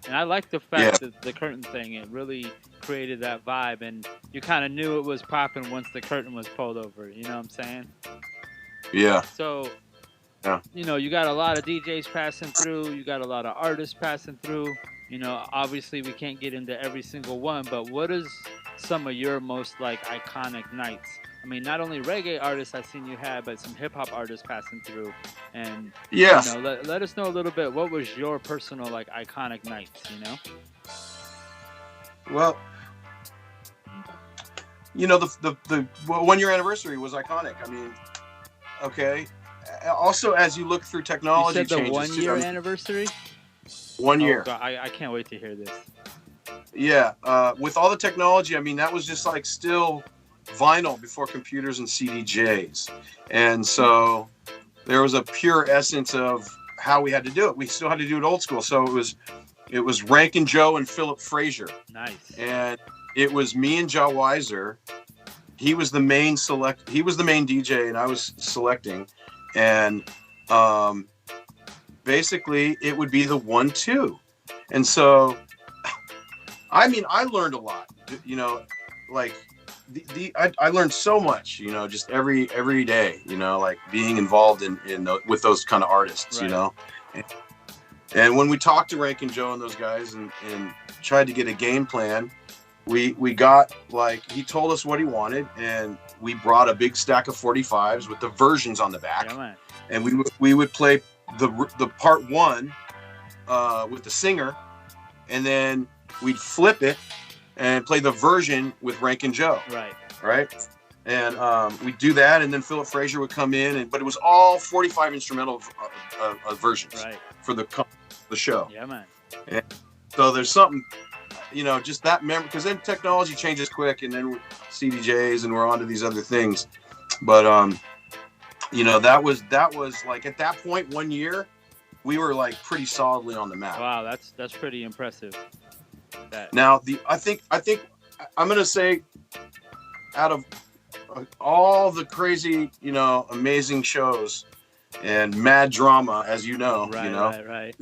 And I liked the fact that the curtain thing, it really created that vibe, and you kind of knew it was popping once the curtain was pulled over. You know what I'm saying? Yeah. So, you got a lot of DJs passing through. You got a lot of artists passing through. Obviously we can't get into every single one, but what is some of your most like iconic nights? I mean, not only reggae artists I've seen you have, but some hip hop artists passing through. And let us know a little bit. What was your personal like iconic nights? Well, the 1 year anniversary was iconic. I mean, okay. Also, as you look through technology, you said the changes 1 year anniversary. 1 year. God, I can't wait to hear this. Yeah, with all the technology, I mean, that was just like still vinyl before computers and CDJs. And so there was a pure essence of how we had to do it. We still had to do it old school. So it was Rankin Joe and Philip Frazier. Nice. And it was me and Jah Weiser. He was the main DJ, and I was selecting. And basically it would be the 1-2. And so, I mean, I learned a lot, like I learned so much, just every day, like being involved with those kind of artists, right. And when we talked to Rankin Joe and those guys and tried to get a game plan, we got, like, he told us what he wanted, and we brought a big stack of 45s with the versions on the back. Yeah, man. And we would play the part one with the singer, and then we'd flip it and play the version with Rankin Joe. Right. And we'd do that, and then Philip Frazier would come in, but it was all 45 instrumental versions for the show. Yeah, man. And so there's something, just that memory, because then technology changes quick, and then CDJs, and we're on to these other things. But that was like, at that point, 1 year, we were like pretty solidly on the map. Wow, that's pretty impressive. Now I think I'm gonna say, out of all the crazy, amazing shows and mad drama, as right.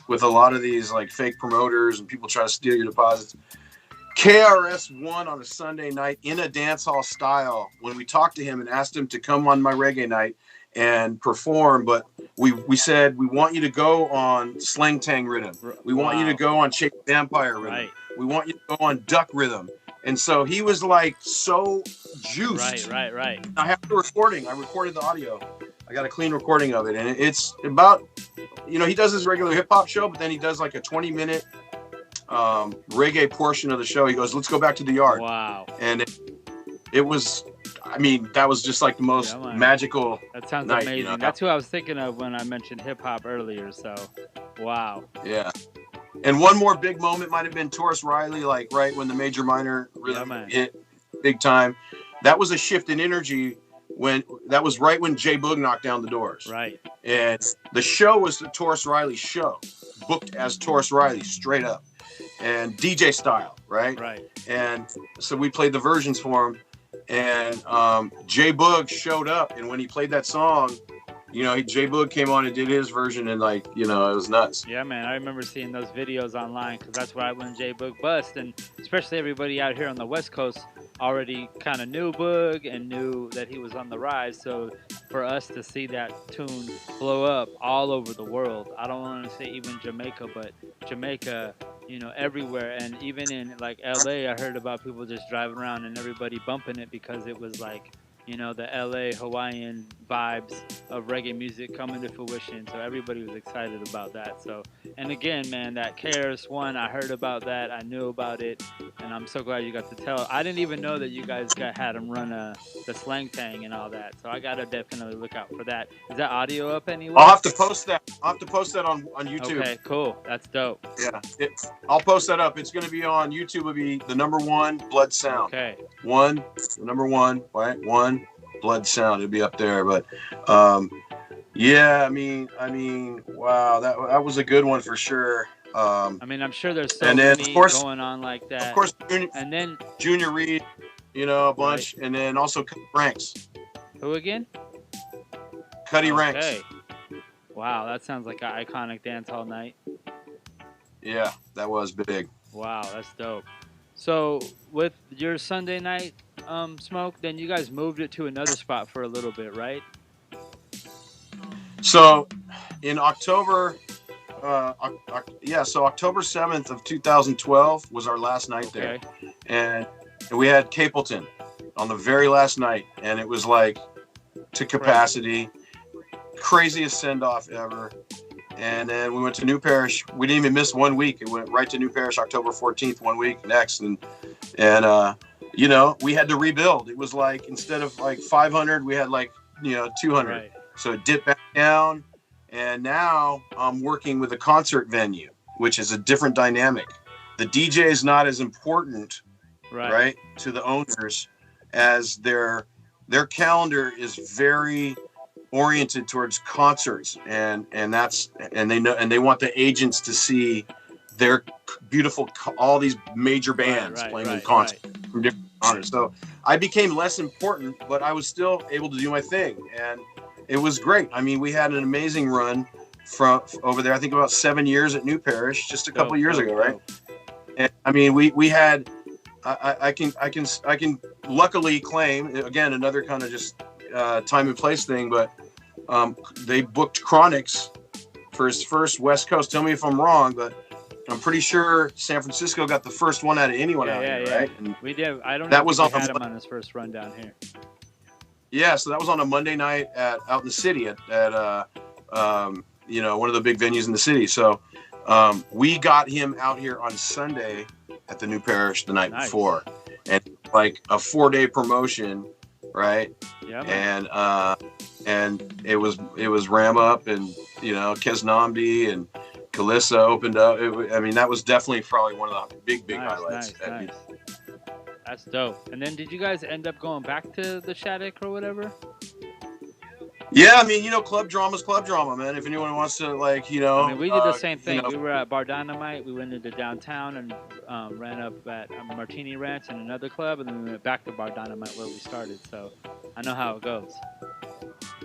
With a lot of these like fake promoters and people trying to steal your deposits, KRS won on a Sunday night in a dance hall style when we talked to him and asked him to come on my reggae night and perform, but we said, we want you to go on Slang Tang rhythm. We want you to go on Shake Vampire rhythm. Right. We want you to go on Duck rhythm. And so he was like so juiced. Right. I have the recording. I recorded the audio. I got a clean recording of it. And it's about, he does his regular hip hop show, but then he does like a 20-minute reggae portion of the show. He goes, let's go back to the yard. Wow. And it was, that was just like the most magical. That sounds night, amazing. That's who I was thinking of when I mentioned hip hop earlier. So, wow. Yeah. And one more big moment might have been Taurus Riley, like right when the Major Minor rhythm hit big time. That was a shift in energy that was right when J Boog knocked down the doors. Right. And the show was the Taurus Riley show, booked as Taurus Riley straight up, and DJ style, right? Right. And so we played the versions for him, and J Boog showed up, and when he played that song, J Boog came on and did his version, and it was nuts. Yeah, man, I remember seeing those videos online, because that's right when J Boog bust, and especially everybody out here on the West Coast already kind of knew Boog and knew that he was on the rise. So for us to see that tune blow up all over the world, I don't want to say even Jamaica, but Jamaica, everywhere, and even in like LA, I heard about people just driving around and everybody bumping it because it was like, the LA Hawaiian vibes of reggae music coming to fruition. So everybody was excited about that. So, and again, man, that KRS-One, I heard about that. I knew about it. And I'm so glad you got to tell. I didn't even know that you guys had him run the Slang Tang and all that. So I got to definitely look out for that. Is that audio up anywhere? I'll have to post that. on YouTube. Okay, cool. That's dope. Yeah. I'll post that up. It's going to be on YouTube. It'll be the number one Blood Sound. Okay. Number one, right? One Blood Sound. It'll be up there. But yeah, wow, that was a good one for sure. I'm sure there's so many going on like that. Of course, and then Junior Reed, a bunch, and then also Cuddy Ranks. Who again? Cuddy Ranks. Okay. Wow, that sounds like an iconic dance hall night. Yeah, that was big. Wow, that's dope. So with your Sunday night smoke, then you guys moved it to another spot for a little bit, right? So in October, October 7th of 2012 was our last night there. Okay. And we had Capleton on the very last night, and it was like to capacity, craziest send-off ever. And then we went to New Parish. We didn't even miss 1 week. It went right to New Parish October 14th, 1 week next. And we had to rebuild. It was like, instead of like 500, we had like, 200. Right. So it dipped back down. And now I'm working with a concert venue, which is a different dynamic. The DJ is not as important, right, to the owners, as their calendar is very oriented towards concerts, and they want the agents to see their beautiful, all these major bands playing in concerts from different genres. So I became less important, but I was still able to do my thing, and it was great. We had an amazing run from over there. I think about 7 years at New Parish, just a couple years ago, right? And we had. I can luckily claim, again, another kind of just time and place thing, but they booked Chronics for his first West Coast. Tell me if I'm wrong, but I'm pretty sure San Francisco got the first one out of anyone out here, right? And we did. I don't know that if was we on had him on his first run down here. Yeah, so that was on a Monday night out in the city at one of the big venues in the city. So we got him out here on Sunday at the New Parish the night before, and like a 4-day promotion, right? Yeah. And it was Ram Up and Kesnamdi and Kalissa opened up. That was definitely probably one of the big highlights. Nice. That's dope. And then did you guys end up going back to the Shattuck or whatever? Yeah, club drama's club drama, man. If anyone wants to, we did the same thing. We were at Bar Dynamite. We went into downtown and ran up at Martini Ranch and another club, and then we went back to Bar Dynamite where we started. So I know how it goes.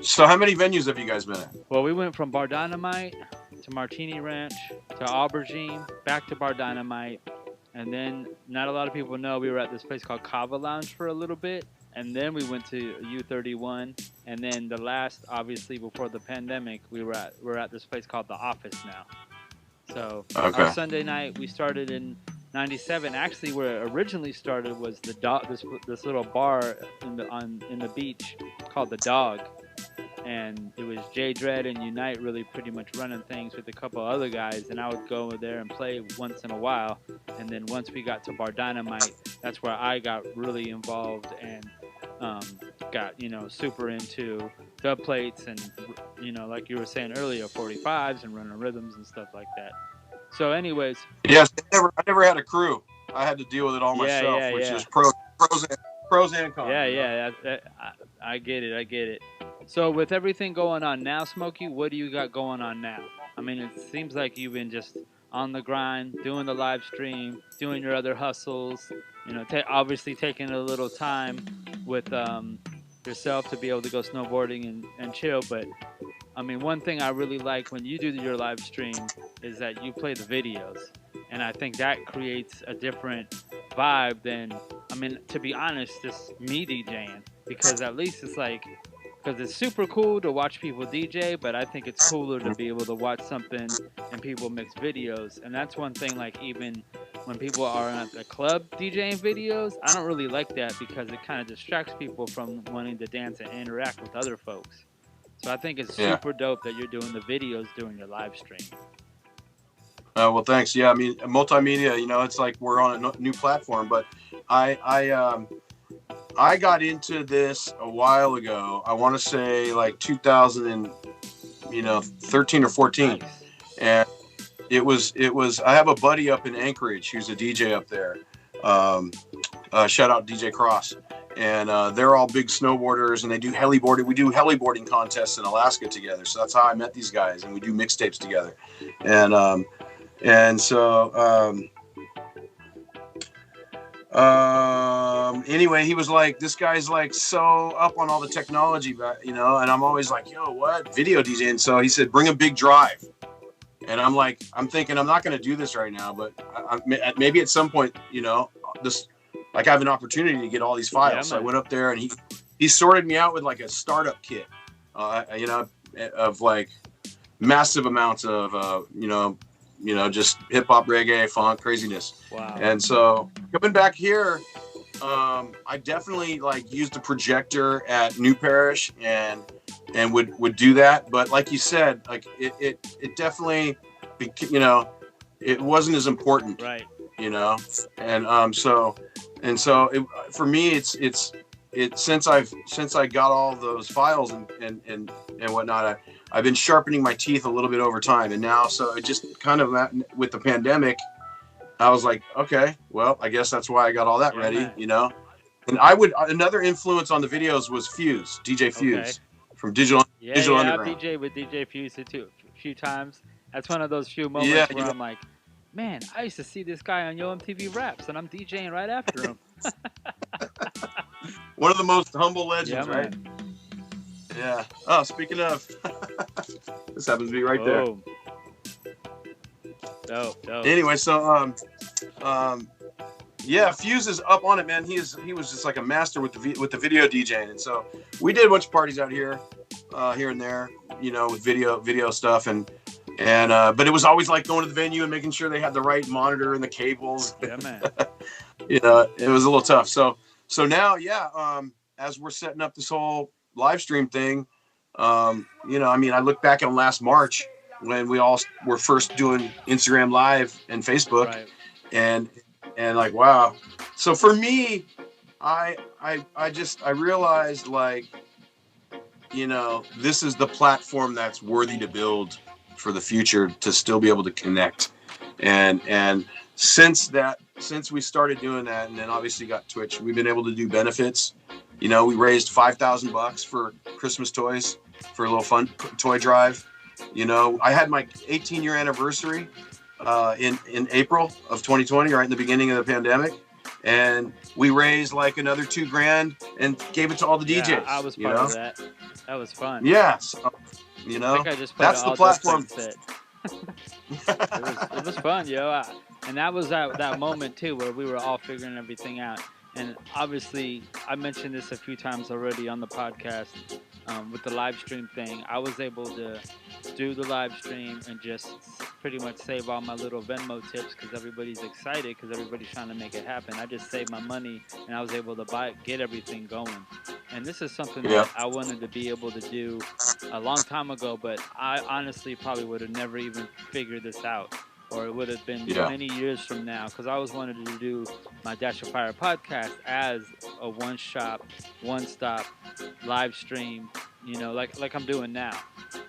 So how many venues have you guys been at? Well, we went from Bar Dynamite to Martini Ranch to Aubergine, back to Bar Dynamite, and then not a lot of people know we were at this place called Kava Lounge for a little bit. And then we went to U31, and then the last, obviously, before the pandemic, we're at this place called The Office now. So our Sunday night, we started in '97. Actually, where it originally started was the this little bar in the beach called The Dog, and it was J Dread and Unite really pretty much running things with a couple other guys, and I would go over there and play once in a while. And then once we got to Bar Dynamite, that's where I got really involved and got super into dub plates and like you were saying earlier, 45s and running rhythms and stuff like that. So anyways, yes, I never had a crew. I had to deal with it all myself, which is pros and cons. I get it. So with everything going on now, Smokey, what do you got going on now? It seems like you've been just on the grind, doing the live stream, doing your other hustles, obviously taking a little time with yourself to be able to go snowboarding and chill. But one thing I really like when you do your live stream is that you play the videos, and I think that creates a different vibe than to be honest, just me DJing, because at least it's because it's super cool to watch people DJ, but I think it's cooler to be able to watch something and people mix videos. And that's one thing, even when people are at the club DJing videos, I don't really like that because it kind of distracts people from wanting to dance and interact with other folks. So I think it's super dope that you're doing the videos during your live stream. Well, thanks. Yeah, multimedia, it's like we're on a new platform, but I got into this a while ago. I want to say 2013 or 14. Nice. And it was I have a buddy up in Anchorage who's a DJ up there. Shout out DJ Cross. And they're all big snowboarders, and they do heliboarding. We do heliboarding contests in Alaska together. So that's how I met these guys, and we do mixtapes together. Anyway, he was like, this guy's so up on all the technology, and I'm always like, yo, what? Video DJing. So he said, bring a big drive. And I'm thinking, I'm not going to do this right now, but maybe at some point, this, I have an opportunity to get all these files. Yeah, so I went up there and he sorted me out with a startup kit, of massive amounts of, just hip hop, reggae, funk, craziness. Wow. And so coming back here, I definitely used a projector at New Parish and would do that. But like you said, it definitely, it wasn't as important, right? And so for me, it's since I got all those files and whatnot, I've been sharpening my teeth a little bit over time, and now so it just kind of with the pandemic, I was like, okay, well, I guess that's why I got all that ready, And another influence on the videos was Fuse, DJ Fuse from Digital Underground. I've DJed with DJ Fuse a few times. That's one of those few moments where I'm like, man, I used to see this guy on Yo MTV Raps, and I'm DJing right after him. One of the most humble legends, right? Yeah. Oh, speaking of, this happens to be right there. Dope. Anyway, so Fuse is up on it, man. He was just like a master with the video DJing, and so we did a bunch of parties out here, here and there, with video stuff, and And but it was always like going to the venue and making sure they had the right monitor and the cables. Yeah, man. You know, it was a little tough. So now, yeah, as we're setting up this whole live stream thing, you know, I mean, I look back on last March when we all were first doing Instagram Live and Facebook, Right. and like, wow. So for me, I realized, like, you know, this is the platform that's worthy to build for the future, to still be able to connect. And since we started doing that, and then obviously got Twitch, we've been able to do benefits. You know, we raised $5,000 for Christmas toys for a little fun toy drive. You know, I had my 18-year anniversary in April of 2020, right in the beginning of the pandemic, and we raised like another $2,000 and gave it to all the DJs. Yeah, I was part of that. That was fun. Yeah, so, you know, I think I just that's the platform. It was fun, yo. And that was that moment too, where we were all figuring everything out. And obviously, I mentioned this a few times already on the podcast with the live stream thing. I was able to do the live stream and just pretty much save all my little Venmo tips because everybody's excited because everybody's trying to make it happen. I just saved my money and I was able to get everything going. And this is something that I wanted to be able to do a long time ago, but I honestly probably would have never even figured this out. Or it would have been many years from now, because I always wanted to do my Dash of Fire podcast as a one-stop live stream, you know, like I'm doing now.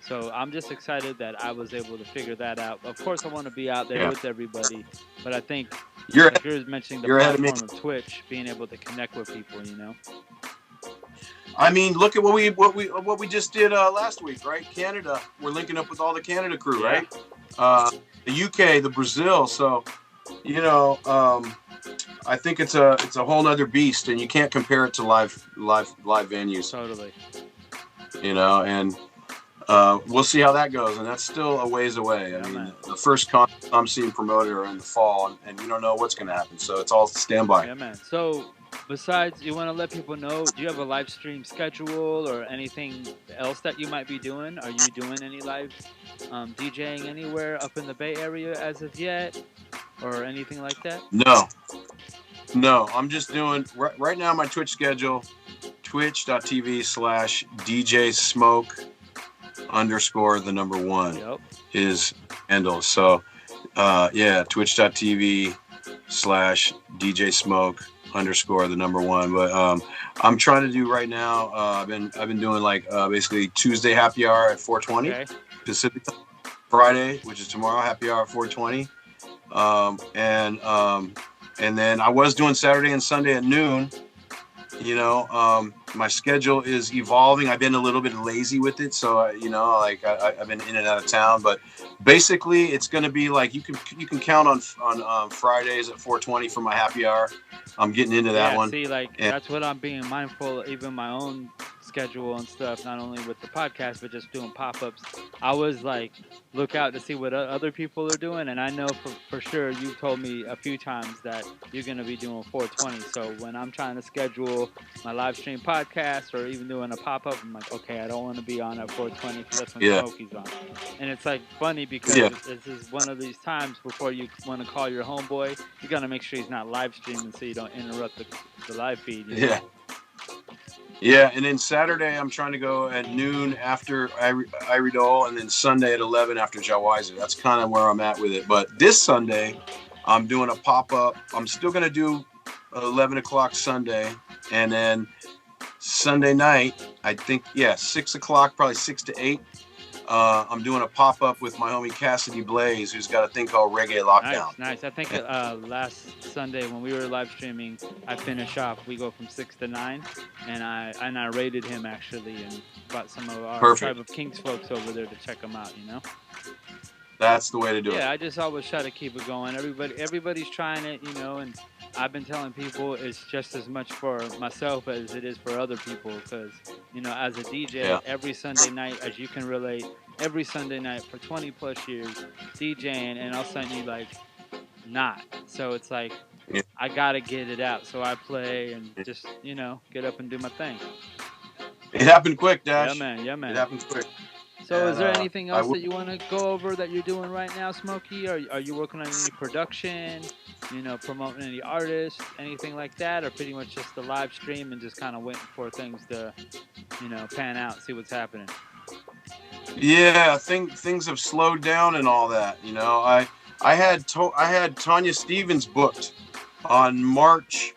So I'm just excited that I was able to figure that out. Of course, I want to be out there with everybody, but I think you're mentioning the platform of Twitch, being able to connect with people, you know. I mean, look at what we just did last week, right? Canada, we're linking up with all the Canada crew, right? The UK, the Brazil. So, you know, I think it's a whole nother beast, and you can't compare it to live venues. Totally. You know, and we'll see how that goes, and that's still a ways away. I mean, the first con I'm seeing promoted are in the fall, and you don't know what's going to happen. So it's all standby. Yeah, man. So, besides, you want to let people know, do you have a live stream schedule or anything else that you might be doing? Are you doing any live DJing anywhere up in the Bay Area as of yet, or anything like that? No, I'm just doing right now. My Twitch schedule, twitch.tv/DJ Smoke _1 is handle. So twitch.tv/DJ Smoke _1. But I'm trying to do right now. I've been doing like basically Tuesday happy hour at 4:20 Pacific time, Friday, which is tomorrow, happy hour at 4:20, and then I was doing Saturday and Sunday at noon. You know, my schedule is evolving. I've been a little bit lazy with it, so you know, like I've been in and out of town. But basically, it's going to be like you can count on Fridays at 4:20 for my happy hour. I'm getting into that one. See, like that's what I'm being mindful of, even my own schedule and stuff. Not only with the podcast, but just doing pop-ups. I was like, look out to see what other people are doing, and I know for sure you've told me a few times that you're going to be doing 4:20. So when I'm trying to schedule my live stream podcast or even doing a pop-up, I'm like, okay, I don't want to be on at 4:20 because that's when Smokey's on. And it's like funny because this is one of these times before you want to call your homeboy, you got to make sure he's not live streaming so you don't interrupt the live feed. You know? Yeah, and then Saturday I'm trying to go at noon after Iridol, and then Sunday at 11 after Jawizer. That's kind of where I'm at with it. But this Sunday, I'm doing a pop-up. I'm still going to do 11 o'clock Sunday, and then Sunday night, I think, 6 o'clock, probably 6 to 8. I'm doing a pop-up with my homie Cassidy Blaze, who's got a thing called Reggae Lockdown. Nice. I think last Sunday when we were live streaming, I finish off. We go from 6 to 9, and I rated him actually, and brought some of our Tribe of Kings folks over there to check him out. You know. That's the way to do it. Yeah, I just always try to keep it going. Everybody's trying it, you know, and I've been telling people it's just as much for myself as it is for other people because, you know, as a DJ, every Sunday night, as you can relate, every Sunday night for 20 plus years DJing, and all of a sudden you like not. So it's like, I got to get it out. So I play and just, you know, get up and do my thing. It happened quick, Dash. Yeah, man. It happened quick. So, is there And, anything else that you want to go over that you're doing right now, Smokey? Are you working on any production? You know, promoting any artists, anything like that, or pretty much just the live stream and just kind of waiting for things to, you know, pan out, see what's happening? Yeah, I think things have slowed down and all that. You know, I had Tanya Stevens booked on March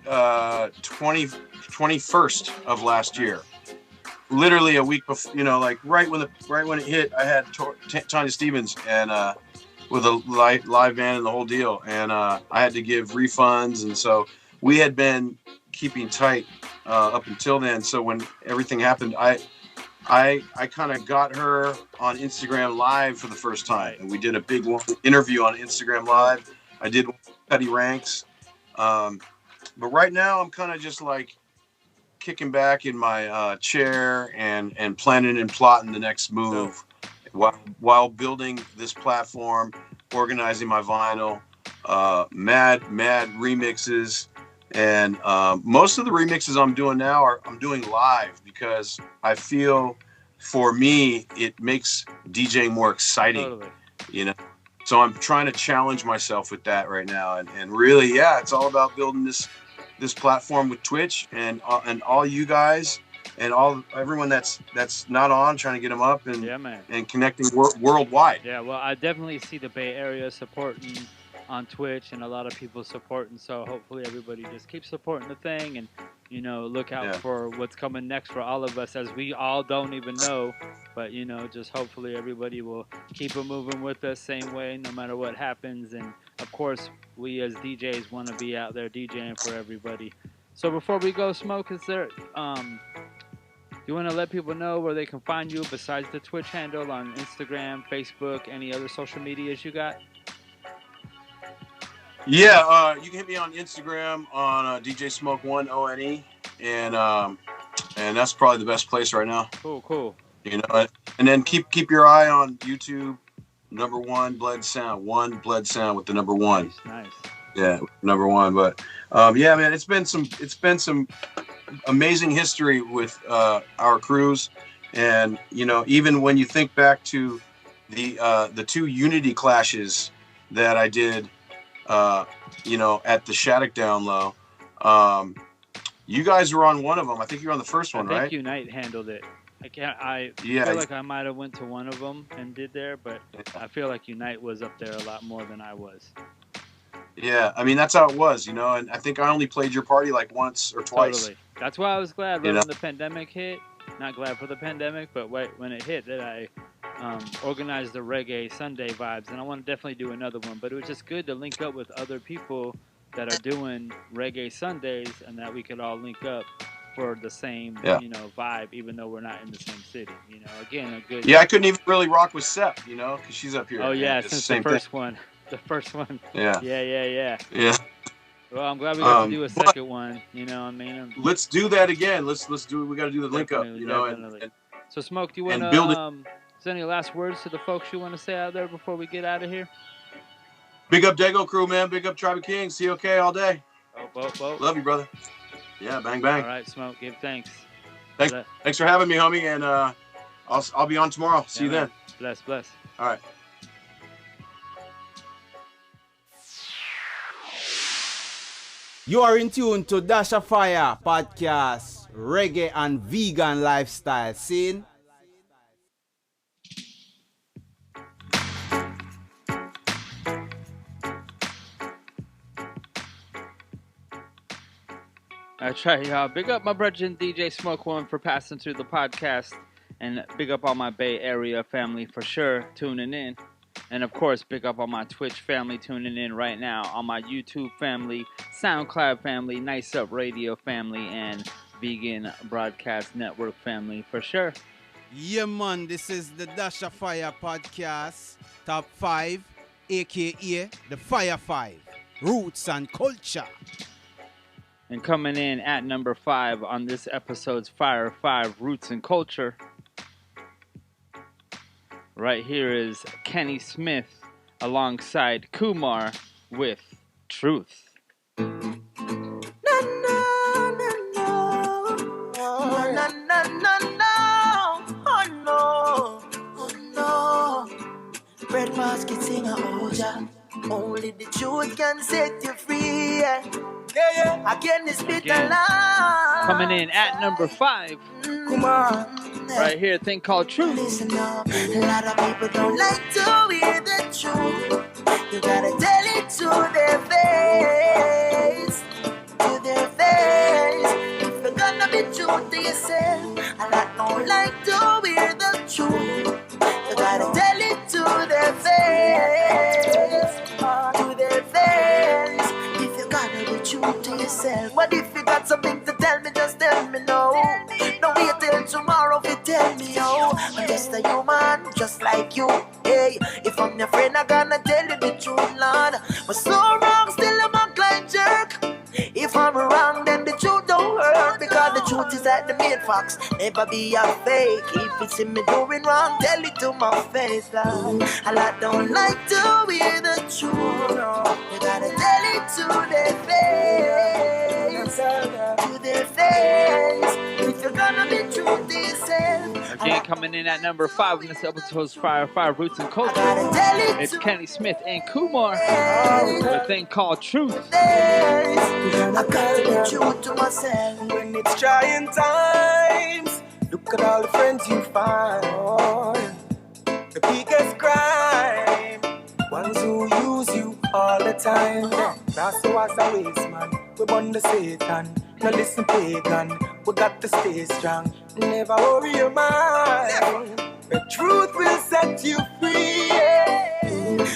21st of last year. Literally a week before, you know, like right when it hit, I had Tanya Stevens and with a live band and the whole deal, and I had to give refunds, and so we had been keeping tight up until then. So when everything happened, I kind of got her on Instagram Live for the first time, and we did a big long interview on Instagram Live. I did Cuddy Ranks, but right now I'm kind of just like kicking back in my chair and planning and plotting the next move while building this platform, organizing my vinyl, mad remixes, and most of the remixes I'm doing now I'm doing live because I feel for me it makes DJing more exciting. Totally. You know, so I'm trying to challenge myself with that right now, and really, yeah, it's all about building this platform with Twitch and all you guys and everyone that's not on, trying to get them up and connecting worldwide. Yeah, well, I definitely see the Bay Area supporting on Twitch and a lot of people supporting. So hopefully everybody just keeps supporting the thing and, you know, look out for what's coming next for all of us, as we all don't even know. But, you know, just hopefully everybody will keep it moving with us same way no matter what happens. And, of course, we as DJs want to be out there DJing for everybody. So before we go, Smoke, is there you want to let people know where they can find you besides the Twitch handle on Instagram, Facebook, any other social medias you got? Yeah, you can hit me on Instagram on DJ Smoke 1 ONE, and that's probably the best place right now. Cool. You know, and then keep your eye on YouTube. Number one Bled Sound with the number one. Nice. Yeah, number one. But yeah, man, it's been some amazing history with our crews, and you know, even when you think back to the two Unity clashes that I did, you know, at the Shattuck Down Low, you guys were on one of them. I think you were on the first one, right? I think Unite handled it. I feel like I might have went to one of them and did there, but I feel like Unite was up there a lot more than I was. Yeah, I mean, that's how it was, you know, and I think I only played your party like once or twice. Totally. That's why I was glad when the pandemic hit. Not glad for the pandemic, but when it hit that I organized the Reggae Sunday vibes, and I want to definitely do another one. But it was just good to link up with other people that are doing Reggae Sundays, and that we could all link up for the same, you know, vibe, even though we're not in the same city. You know, again, a good. Yeah, I couldn't even really rock with Sep, you know, because she's up here. Oh yeah, since the first one. The first one. Yeah. Yeah. Well, I'm glad we got to do a second one. You know what I mean? Let's do that again. Let's do it. We got to do the link up. You know. And so, Smoke, do you want to? Is there any last words to the folks you want to say out there before we get out of here? Big up Dago crew, man. Big up Tribe of Kings. COK all day. Both. Love you, brother. Yeah, bang bang. All right, Smoke. Give thanks. Thanks for having me, homie. And I'll be on tomorrow. See you then. Bless. All right. You are in tune to Dash of Fire podcast, reggae and vegan lifestyle scene. That's right, y'all. Big up my brother DJ Smoke One for passing through the podcast, and big up all my Bay Area family for sure tuning in. And of course, big up on my Twitch family tuning in right now, on my YouTube family, Soundcloud family, Nice Up Radio family, and Vegan Broadcast Network family for sure. Yeah, man, this is the Dash of Fire podcast, top 5, aka the Fire 5, Roots and Culture. And coming in at number 5 on this episode's Fire 5, Roots and Culture. Right here is Kenny Smith alongside Kumar with Truth. Red mask it sing a Oja. Only the truth can set you free. Yeah, yeah. Again, this bit alive. Coming in at number 5. Come on. Right here, a thing called Truth. Listen up. A lot of people don't like to hear the truth. You gotta tell it to their face. To their face. If you're gonna be true to yourself, a lot don't like to hear the truth. You gotta tell it to their face. To their face. If you gotta be true to yourself. What if you got something to tell me, just tell me no. Don't wait till tomorrow if you tell me yo. I'm just a human, just like you. Hey, if I'm your friend, I'm gonna tell you the truth, Lord. But so wrong, still I'm a blind jerk. If I'm wrong, then the truth don't hurt. Because the truth is at the main facts. Never be a fake. If you see me doing wrong, tell it to my face, Lord. A lot don't like to hear the truth. You gotta tell it to their face. To their face. If you're gonna be true to yourself. Again, coming in at number 5 in this episode's Fire Roots and Culture. It's Kenny Smith and Kumar with a thing called Truth. I got to be true to myself. When it's trying times, look at all the friends you find. The biggest crime, ones who use you all the time. That's the was a waste, man. We born the Satan. Now listen, pagan, we got to stay strong. Never worry your mind. The truth will set you free.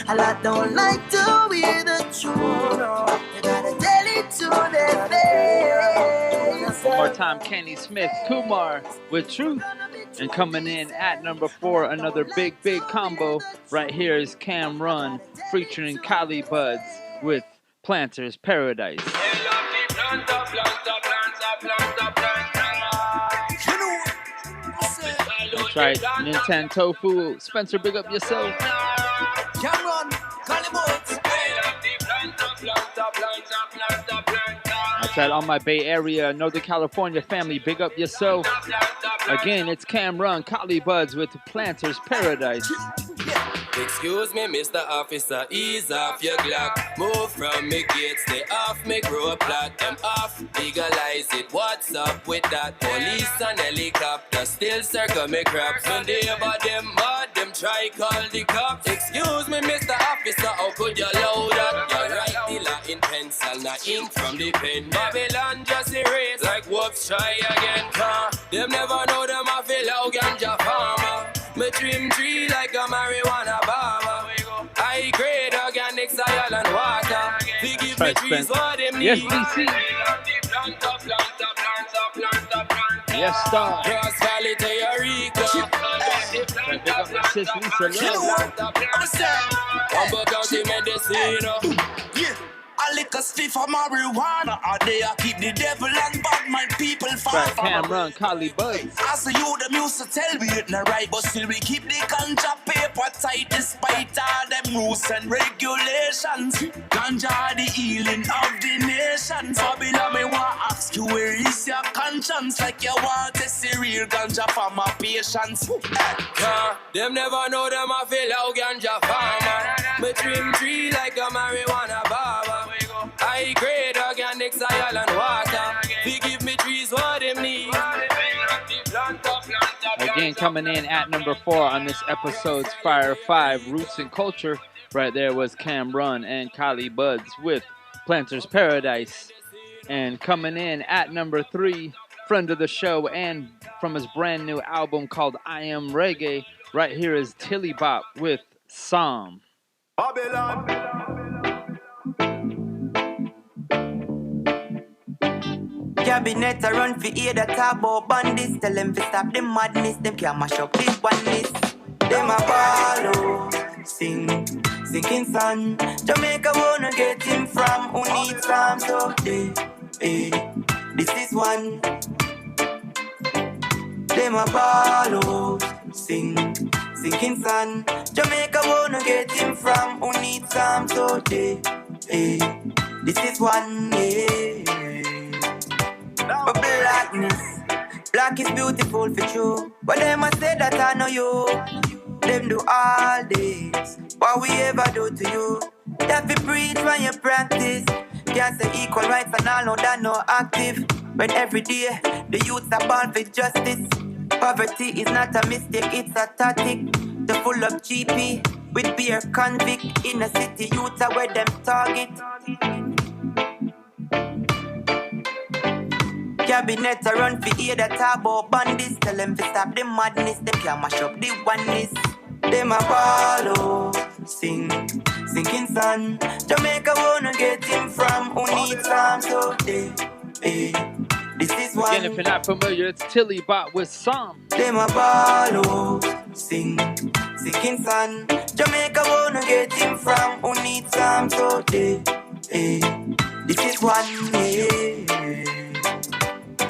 A lot don't like to hear the truth. You gotta tell it to their face. One more time, Kenny Smith, Kumar with Truth. And coming in at number 4, another big combo. Right here is Cam Run featuring Kali Buds with Planter's Paradise. That's right, Nintendo Tofu. Spencer, big up yourself. Cameron, That's right, all my Bay Area, Northern California family, big up yourself. Again, it's Cam Run, Kali Buds with Planter's Paradise. Excuse me, Mr. Officer, ease off your Glock. Move from me gate, stay off me roadblock. Them off, legalize it. What's up with that? Police and helicopter still circle me crops. When they about them mad, them try call the cops. Excuse me, Mr. Officer, how could you allow that? You write the law in pencil, not ink from the pen. Babylon just erase like whoops, try again. Them never know them a feel out ganja farmer. Me trim tree like a marijuana barber. I grade organic soil and water. They give me trees what them need. Yes, DC. Yes, star. Cross Valley to Eureka. Big up my sis Lisa Love. Humble County Mendocino. A lick a stiff of marijuana. Or they keep the devil and bad mind people far Right, from Cam Run, Kali Buds. As a youth, them used to tell me it not right, but still we keep the ganja paper tight despite all them rules and regulations. Ganja the healing of the nations. Babylon, me want ask you, where is your conscience? Like you want to see real ganja for my patients. Them never know them a feel out ganja farmer. Me trim tree like a marijuana barber. I grade organic soil and water. They give me trees what them need. Again, coming in at number 4 on this episode's Fire 5 Roots and Culture. Right there was Cam Run and Kali Buds with Planter's Paradise. And coming in at number 3, friend of the show and from his brand new album called I Am Reggae. Right here is Tilly Bop with Psalm. Babylon. Cabinet a run for ear that talk about bandits. Tell them to stop the madness. Them can't mash up this oneness. Them a follow, sinking sun. Jamaica wanna get him from who needs some. So this is one. Them a follow, sinking sun. Jamaica wanna get him from who needs some. So this is one. But blackness, black is beautiful for true. But them a say that I know you. them do all this. What we ever do to you? You have to preach when you practice. Can't say equal rights and all, no that no active. When every day the youths are born for justice. Poverty is not a mistake, it's a tactic. The full of GP with beer convict. In a city, youths are where them target. Cabinet a run for ear that talk about bandits. Tell them to stop the madness. Them can't mash up the oneness. Them a follow, sinking sun. Jamaica wanna get him from who needs some. So this is one. Again, if you're not familiar, it's Tilly Bot with Psalm. Them a follow, sinking sun. Jamaica wanna get him from who needs some. So this is one.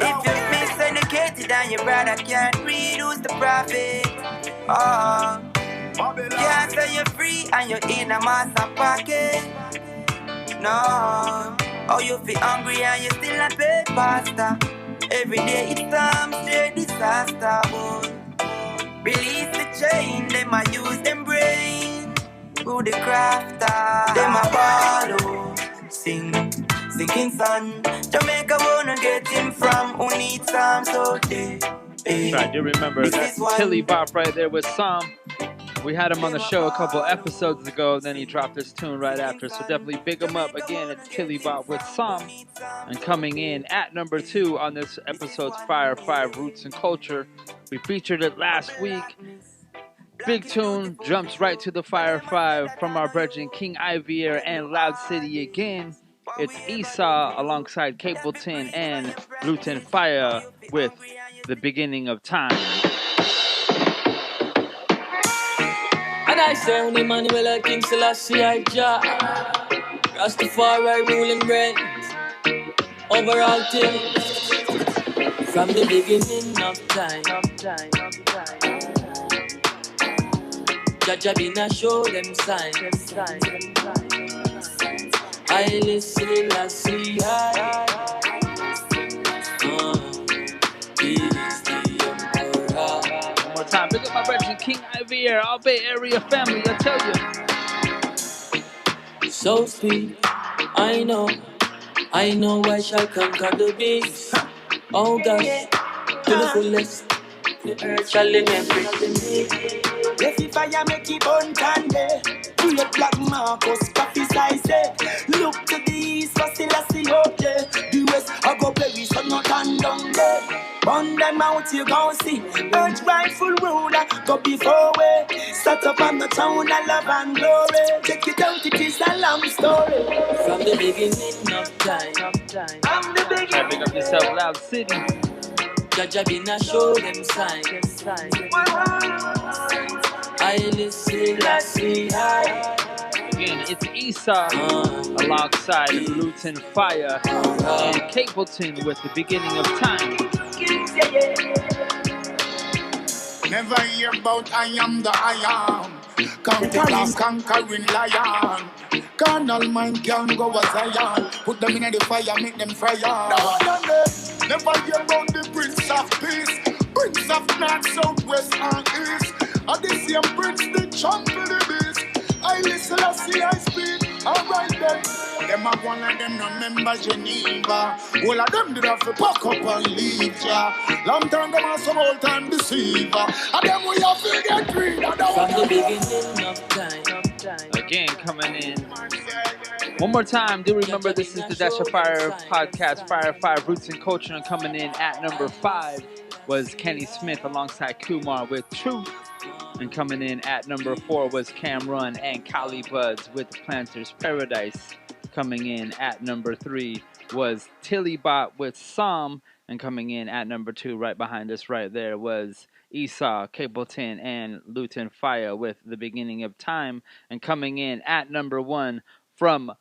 If you're miseducated and your brother can't read, who's the prophet? Can't say you're free and you're in a master pocket. No, oh you feel hungry and you still not pay pasta. Every day it's time, straight disaster. Boy. Release the chain, them a use them brain. Who the crafter? Them a follow, sinking sun. Jamaica wanna get him from who needs some. So I do remember that's Tilly Bop right there with Psalm. We had him on the show a couple episodes ago, then he dropped this tune right after, so definitely big him up. Again, it's Tilly Bop with Psalm. And coming in at number 2 on this episode's Fire 5 Roots and Culture. We featured it last week. Big tune, jumps right to the Fire 5 from our brethren King Ivier and Loud City again. It's Esau alongside Capleton and Lieutenant Fire with The Beginning of Time. And I say only Manuel King Selassie I Jah Rastafari ruling reigns over all things from the beginning of time. Jah been a show them signs. I listen, I see, I one more time, big up my brethren King Ivier, all Bay Area family, I tell you. So speak, I know I shall conquer the beast. Oh gosh, to the fullest, the earth shall remember. If you fire make it burn candy. Pull up Black Marcus, prophesize it. Look to the east, for Selassie up there. The west, I go Paris, so not down there. Burn them out, you gon' see. Earth rightful ruler, go before we. Start up on the town, I love and glory. Check it out, it is a long story. From the beginning of time. From the beginning. Try to pick up yourself, Loud City. Jah been a show them signs. I listen, I see, Again, it's Esau alongside Lieutenant Fire and Capleton with The Beginning of Time. Never hear about I am the I am. Conquering, conquering lion. Carnal mind can go as Zion. Put them in the fire, make them fire. Never hear about the Prince of Peace. Prince of North, South, West and East. And the same Prince, the champ of the beast. I listen, I see, I speak. Alright then. Them a one of them remember Geneva. All of them did have to pack up and leave ya. Long time them are some old time deceiver. And them we have to get rid of them. From the beginning of time. Again, coming in. One more time, do remember this is the Dash of Fire podcast, Fire 5 Roots and Culture, and coming in at number 5 was Kenny Smith alongside Kumar with Truth. And coming in at number 4 was Cameron and Kali Buds with Planter's Paradise. Coming in at number 3 was Tilly Bot with Psalm. And coming in at number 2, right behind us right there, was Esau, Capleton, and Lieutenant Fire with The Beginning of Time. And coming in at number 1 from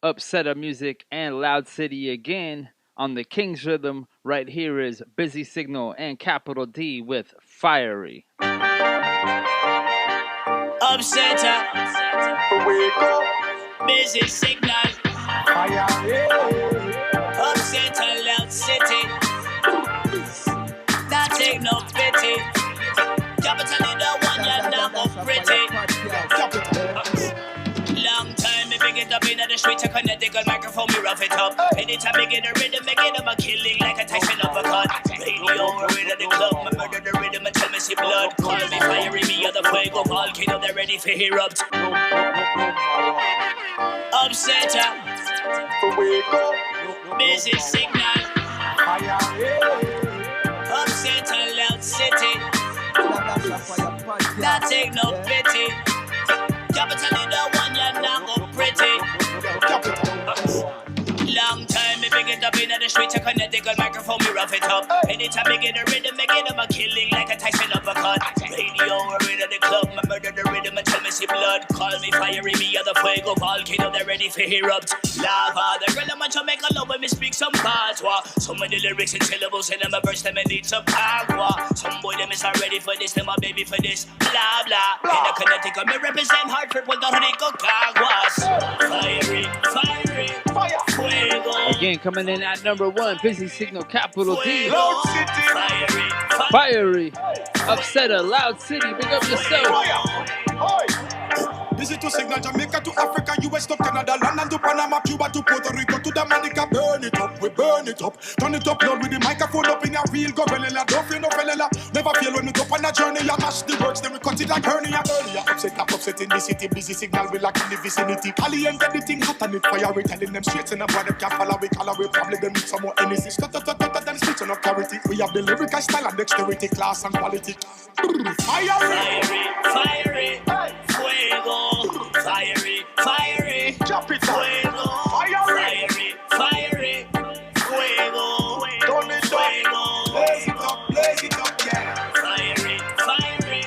Upsetter Music and Loud City again on the King's Rhythm, right here is Busy Signal and Capital D with Fiery. Upsetter, Busy Signal, Upsetter, Loud City, not take no pity. Capital in the one you're not. not go pretty. Long time, me big it up in the streets of Connecticut, microphone, me rough it up. Anytime me get a rhythm, me get 'em a killing like a Tyson uppercut. Radio, we're in the club, me murder the rhythm and tell me see blood. Call me fiery, me other fuego, volcano, they're ready for erupt. Upsetter, busy signal. Upsetter, loud city. Not take no pity. Capital in the one, you're not go pretty. Long time, me big it up in the streets of Connecticut, microphone, me rough it up. Anytime me get a rhythm, me get 'em a killing like a Tyson uppercut. Radio, we're in the club, me murder the rhythm and tell me see blood. Call me fiery, me other fuego, volcano, they're ready for erupt. Lava, the girl I'm a Jamaica love when me speak some patois. So many lyrics and syllables in them, a verse, them and need some agua. Some boy, them is not ready for this, them my baby for this. Blah, blah. In the Connecticut, me represent Hartford, Puerto Rico, Caguas. Fiery, fiery, fire, fuego. Again, coming in at number 1, Busy Signal, Capital D. Loud City. Fiery, Fiery. Upsetter, Loud City, big up yourself. Busy to Signal, Jamaica to Africa, US to Canada, London to Panama, Cuba to Puerto Rico to Dominica. Burn it up, we burn it up. Turn it up loud with the microphone up in a real gorilla. Don't feel no fella. Never feel when we go on a journey. I mash the words, then we cut it like hernia. Earlier, upset in the city. Busy Signal, we like in the vicinity. Alien get the thing hot and it fire. We telling them straight in a boy, them can't follow. We call we probably them need some more energy. Then switch on clarity. We have the lyrical style and dexterity, class and quality. Fiery, fiery, fuego. Fiery, fiery, drop it, fuego. Fiery, fiery, fuego. Turn it fuego. Blaze it up, yeah. Fiery, fiery,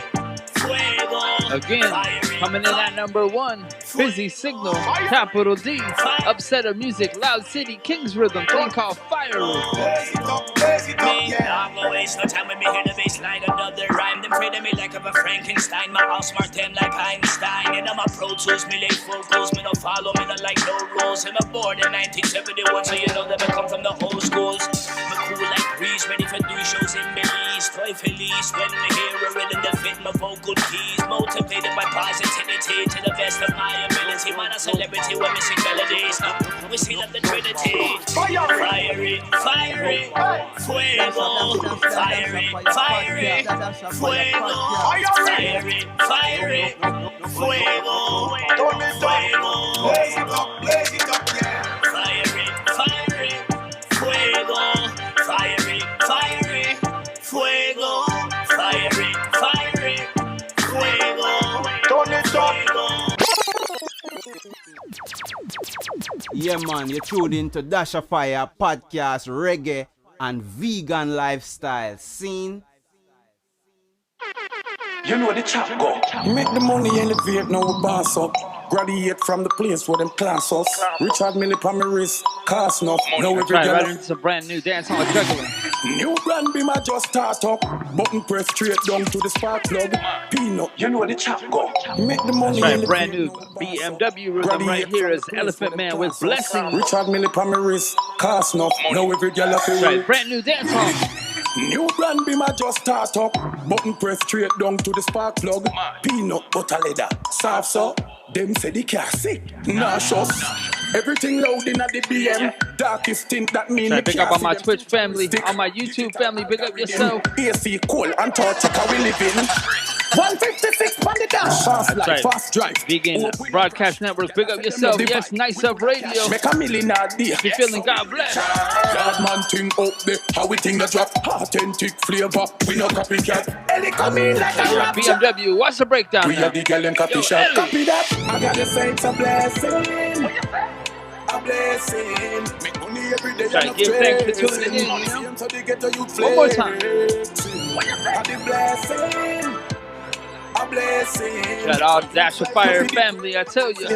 fuego. Again, coming in at number 1, Busy Signal, Capital D. Upsetter Music, Loud City, King's Rhythm, thing called Fiery. Me, I'm gonna waste no time when me hear the bass line. Another rhyme, them afraid of me like of a Frankenstein. My house mark them like Einstein. And I'm a Pro Tools, me late focus. Me no follow, me no like no rules. I'm born in 1971, so you know that I come from the old schools. Me cool like breeze, ready for new shows in Belize. Toy Felice, when me hear a rhythm that fit my vocal keys. Motivated by positivity to the best of my ability. Man, a celebrity when we sing melodies. We sing up the Trinity. Fiery, fiery, fuego. Fiery, fiery, fuego. Fiery, fiery, fuego. Fuego. Blaze it up, yeah. Fiery, fiery, fuego. Fiery, fiery, fuego. Fiery, fiery, fuego. Turn it up. Yeah, man, you're tuned into Dash of Fire podcast, reggae, and vegan lifestyle scene. You know the chap go. Make the money elevate, now we boss up. Graduate from the place where them class us. Richard Millie on my wrist, cast enough. Now every Right, girl. right into some brand new dance on juggling. New brand be my just start up. Button press straight down to the spark plug. Peanut, you know the chap go. Make the money Right, elevate. brand new BMW rhythm right here is Elephant Man with Blessing. Richard Millie on my wrist, cast enough. Now every girl up here. Right, brand new dance song. New brand be my just start up. Button press straight down to the spark plug. Peanut butter leather, soft so. Them say the car sick, nauseous. Everything loud in at the BM. Darkest tint that mean Right, big up on my Twitch family, on my YouTube family, big up yourself. AC cool and Antarctica we live in. 156 on the dash. Fast life, Right. fast drive. Vegan Broadcast Network, big up yourself. Yes, Nice Up Radio. Make a million a day. If you're feeling God bless. Yard man thing up there, how we think the drop. Authentic flavor, we no copycat. Ellie come in like a rap. BMW, what's the breakdown We now? are the girl and copy shop. Ellie. Copy that. I gotta say it's a blessing. A blessing. Make money every day. Right, give thanks for tuning in, you know? One more time. A blessing. A blessing. Shout out Dash of Fire family, I tell you.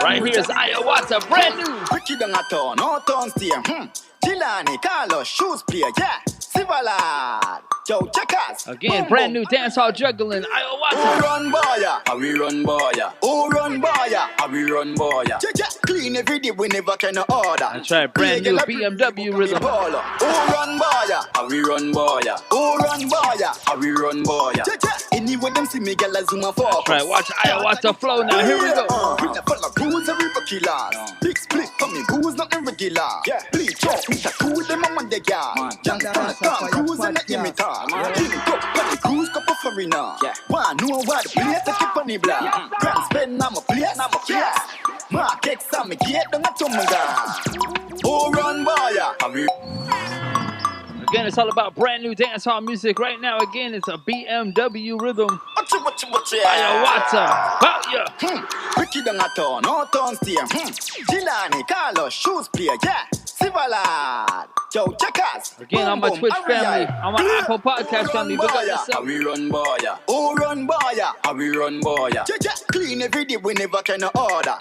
Right here is Iowata, brand new. Ricky down a town, no town stay. Chilani, Carlos, shoes player, yeah. Sivalad, yo, checkers. Again, brand new dancehall juggling, Who Iowata. run boya? How we run boya? Who run boya? How we run boya? Clean every day, we never can order. That's right, brand new BMW rhythm. Who run boya? How we run boya? Who run boya? How we run boya? Any Anyway, them see me, girl, I zoom and focus. Right, watch the flow now. Here we go. With a full of booze, every killers. Big split for me, booze not irregular. Bleach up, me tattoo with them on the yard. Young on the tongue, cruise and the imitar. Link up, when the cruise cup of foreigner. One know what the place to keep on the block. Grand spend, I'm a place. Mark X, I'm a gate, don't have to move. Oh, run, boy. Again, it's all about brand new dancehall music right now. Again, it's a BMW rhythm. Water, about ya. Ricky down a town, no town steer. Gilani, Carlos, shoes player, Sivalad, Joe Checkers. Again, on my Twitch family, on my Apple Podcast family. Look at yourself. We run boy, oh run boy, we run boy. Clean every day, we never can order.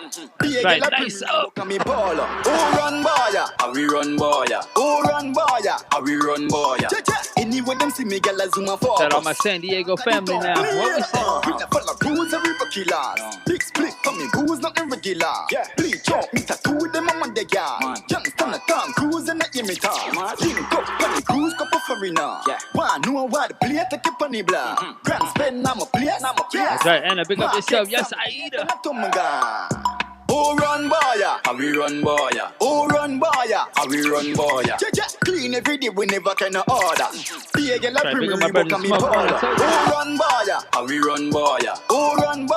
Right, nice up. Oh run boy, we run boy. Oh run boy, we run boy. Anyway, them see me, girl, I zoom and focus. Shout out my San Diego family now. What we say? With a full of booze, every killers. Big split for me, booze not irregular. Bleach up, me tattoo with them on the yard. Youngster the tongue, cruise and the imitar. Link up, when the cruise cup of foreigner. One know what the plate to keep on the block. Grand spend, I'm a place. That's right, Anna, big up yourself. Yes, Aida. Oh run boy, we run boy. Oh run boy, we run boy. Clean every day, we never can order. Be a girl, I bring me book and me ball. Oh run boy, we run boy. Oh run boy,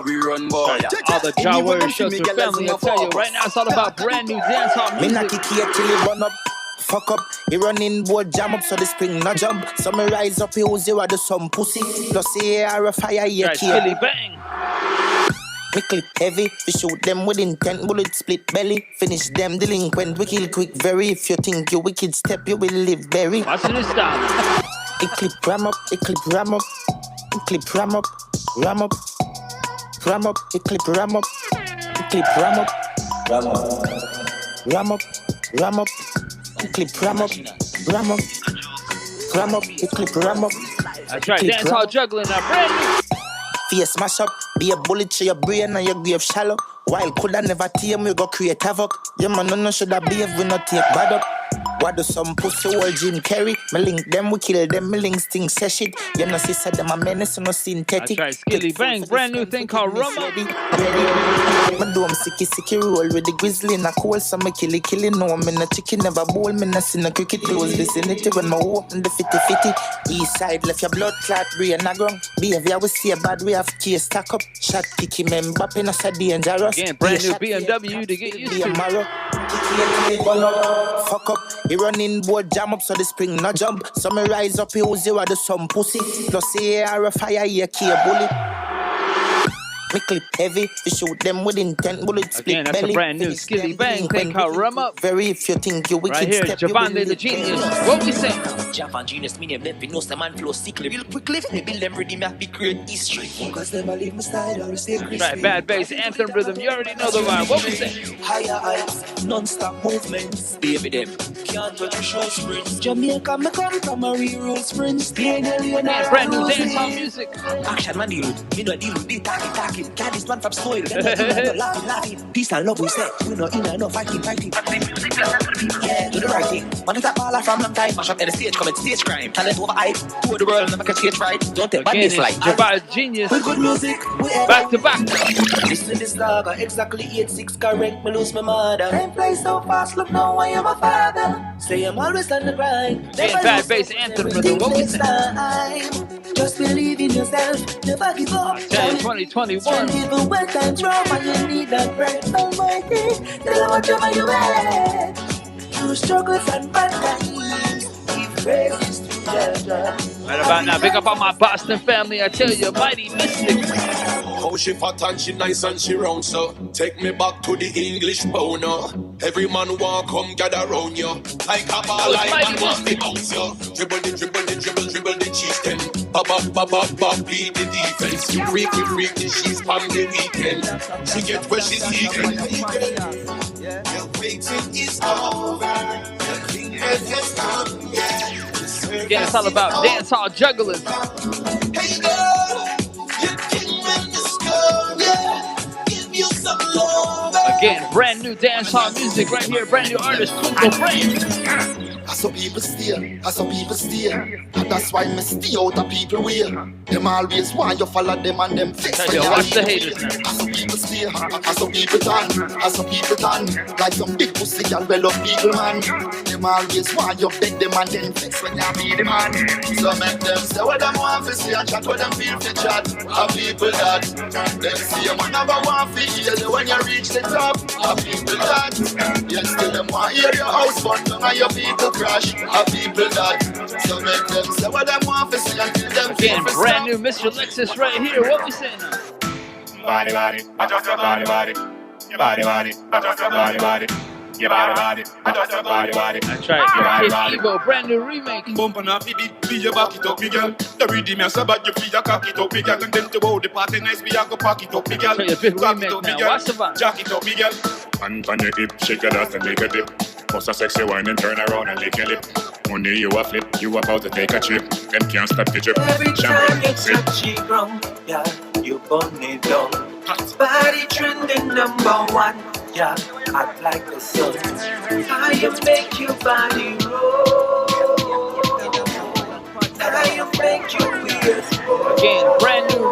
we run boy. All the Jaw Warrior Shelter family, I tell you, right now it's all about brand new dancehall music. Me not kick here till it run up. Fuck up, he running board jam up so the spring no jump. So me rise up, he use you do some pussy. Plus the air a fire here. Right, Skilly Bang. Me clip heavy, we shoot them with intent, bullet split belly. Finish them delinquent, we kill quick very. If you think you wicked step, you will live very. Watching this style. It clip ram up, it clip ram up. It clip ram up, ram up. Ram up, it clip ram up. It clip ram up. Ram up. Ram up, ram up. It clip ram up. Ram up. Ram up, it clip ram up. That's right, dancehall juggling now, brand new. Face smash up, be a bullet to your brain and your grave shallow. While coulda never tame, we go create havoc. Your man no shoulda behave, we not take bad up. What do some pussy old Jim Carrey? Me link them, we kill them, me links thing say shit. You know see said them a menace, no synthetic. That's right, Skilly Bang, brand new thing called Rum Up. Me do sicky roll with the grizzly in a coal, so me killy. No, me no chicken, never bowl, me no see no cricket close vicinity when me open the 50-50. East side left your blood clot, brain a ground. Behavior we see a bad, we have case stack up. Shot kicky, men bapping us a dangerous. Again, brand new BMW to get used to. Fuck up, he running board jam up so the spring no jump. So me rise up, he use you do some pussy. Plus the air a fire, here key a bullet. Me clip heavy, we shoot them with intent, bullet split Again, that's belly. a brand new Skilly Bang thing called Rum Up. Very if you think you wicked right here, step, Javante the Genius. What we say? Javan Genius, me name them, we know some man flow sickly. Real quickly, they build them ready, me have to create history. Focus never leave my style, or stay crispy. Right, bad bass, anthem rhythm, you already know the vibe. What we say? Higher heights, non-stop movements. Baby them, can't touch a short sprints. Jamaica, me come from a real sprints. Brand new dancehall music. Action man deal with, me no deal with the talking. Can't this one from spoil. Laughing. Peace and love we say, we no in and no fighting. Yeah, do the right thing. Man is a baller from long time. Mash up at the stage, commit stage crime. Talent over hype, tour the world, never can skate right. Don't tell bad this like. Javante Genius. With good music, back to back. Listen to this saga, exactly 8-6 correct, me lose my mother. Time flies so fast, look now I am a father. Say I'm always on the grind. Again, bad bass, anthem rhythm. What we say? Just believe in yourself, never give up. 2021. Even when times rough and you need that breath, almighty, tell them whatever you had. Through struggles and bad times, give praises to Jah. Right about now, big up on my Boston family. I tell you, mighty mystic. Oh, she fat and she nice and she round, so take me back to the English boner. Every man want come gather round you. Like a ball, like man want me bounce you. Dribble the cheese then. Bop, beat the defense. Freak the she's from the weekend. She get where she's seeking. The waiting is over. The thing has just come, yeah. Again, it's all about dancehall jugglers. Hey girl, you can run the score, yeah. Give you some love. Again, brand new dancehall music right here, brand new artist, Twinkle Brain. I so people stay, I so people stay. And that's why me stay out of people way. Them always want you follow them and them fix when you watch the haters now. I so people stay, I so people done, I so people done. Like some big pussy and well up people man. Them always want you beg them and then fix when you be the man. So make them say what them want to see and chat what them feel to chat. Have people that them see you never want to hear you when you reach the top. Have people that yes still them want hear your house burn down and your vehicle crash. Have people that so make them say what them want to see until them feel again, brand new Mr. Lexus right here. What we saying now? Body, body, I just your body, body. Your body, body, I just your body, body. Your body, body, I just your body, body. That's right, Kid Evo, brand new remake. Bump on a beat, be your back it up, me girl. The rhythm is so bad, you feel your cock it up, me girl. And then to go the party nice, me a go pack it up, me girl. So your big remake now, what's the vibe? Jack it up, me girl. Hand on your hip, shake your ass and make a dip. Bust a sexy wine and turn around and lick your lip. Money you a flip, you about to take a trip. Them can't stop the trip. Every time you touch it wrong, yeah, you burn it down. Body trending #1, yeah, act like the sun. How you make your body roll? How you make your wheels roll? Again, brand new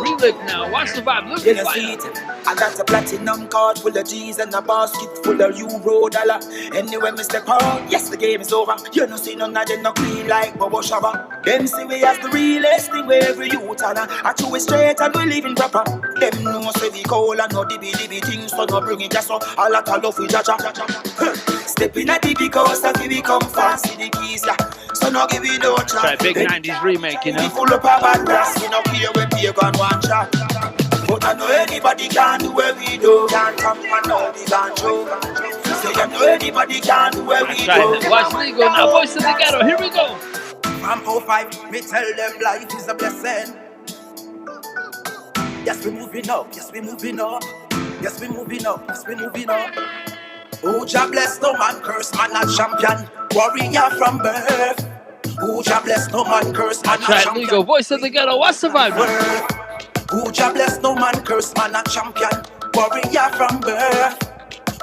relic now. Watch the vibe. Look at it. I got a platinum card full of G's and a basket full of euro dollar. Anyway, me step out, yes, the game is over. You no see none of them no clean like Bobo Shabba. Them see we as the realest thing where every youth and I chew it straight and we living proper. Them know say we cold and no dibby things, so no bring it just so a lot of love we jaja. Stepping at the big house that we come fast see the keys, yeah. So no give it no chance. Try big 90s remake, you know. We full up of bad brass, we no care when we gun one shot. But I know anybody can do what we do. Can't come and know we can't show. Say I know anybody can do what we do. Watch legal now, voice of the ghetto. Here we go. From 05, me tell them life is a blessing. Yes, we moving up. Yes, we moving up. Yes, we moving up. Yes, we moving up. Oh, Jah bless no man, curse man, not champion. Warrior from birth. Oh, Jah bless no man, curse man, not champion. Try legal, voice of the ghetto. What's the vibe? Oh, Jah bless no man, curse man, not champion. Warrior from birth.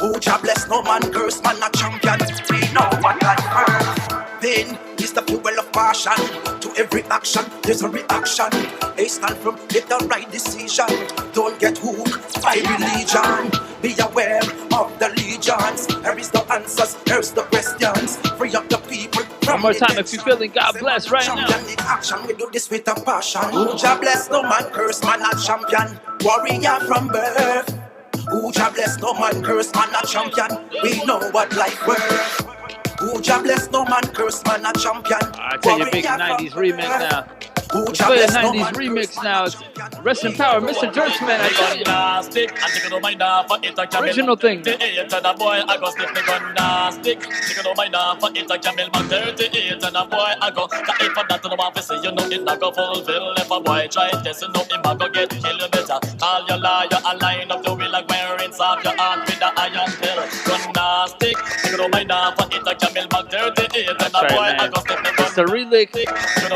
Oh, Jah bless no man, curse man, not champion. We know what life earth. Pain is the fuel of passion. To every action, there's a reaction. A stand from make the right decision. Don't get hooked by religion. Be aware of the legions. Here is the answers, here's the questions. Free up the people. One more time if you're feeling God bless right now. Action, we do this with a passion. Oh, Jah bless no man, curse man, not champion. Warrior from birth. Oh, Jah bless no man, curse man, not champion. We know what life worth. Oh, Jah bless no man, curse man, not champion. I tell you, big 90s remix now. Let's play a 90s remix now. Rest in power, Mr. Dirtsman. Original thing. It's a relic.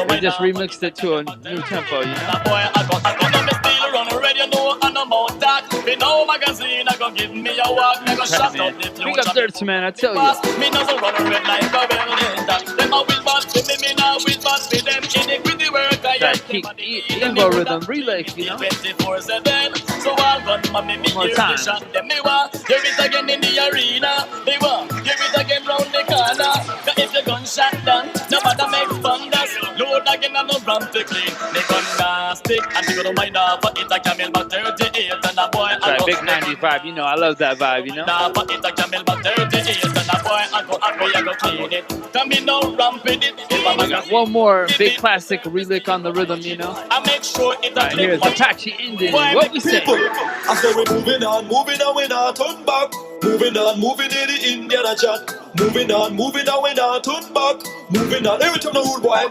We just remixed it to a new tempo, you know? Big up Dirtsman, I tell you. That kick limbo rhythm relay, you know? One more time. Hear it again in the arena. They want hear it again round the corner. If your gunshot done, no matter make thunders. Load again and no ramp to clean. They gun nasty and they gonna mind off. It a camel back 38 and a boy. Right, big 90s vibe, you know, I love that vibe, you know? It a camel back 38 and a boy. I go clean it. Tell me no ramp with it. I got one more big classic relic on the rhythm, you know? I make sure it right, here's Apache Indian. What we say? I say we moving on, we not turn back. Moving on, moving in the Indiana chat. Moving on, we not turn back. Moving on, every time the rude boy.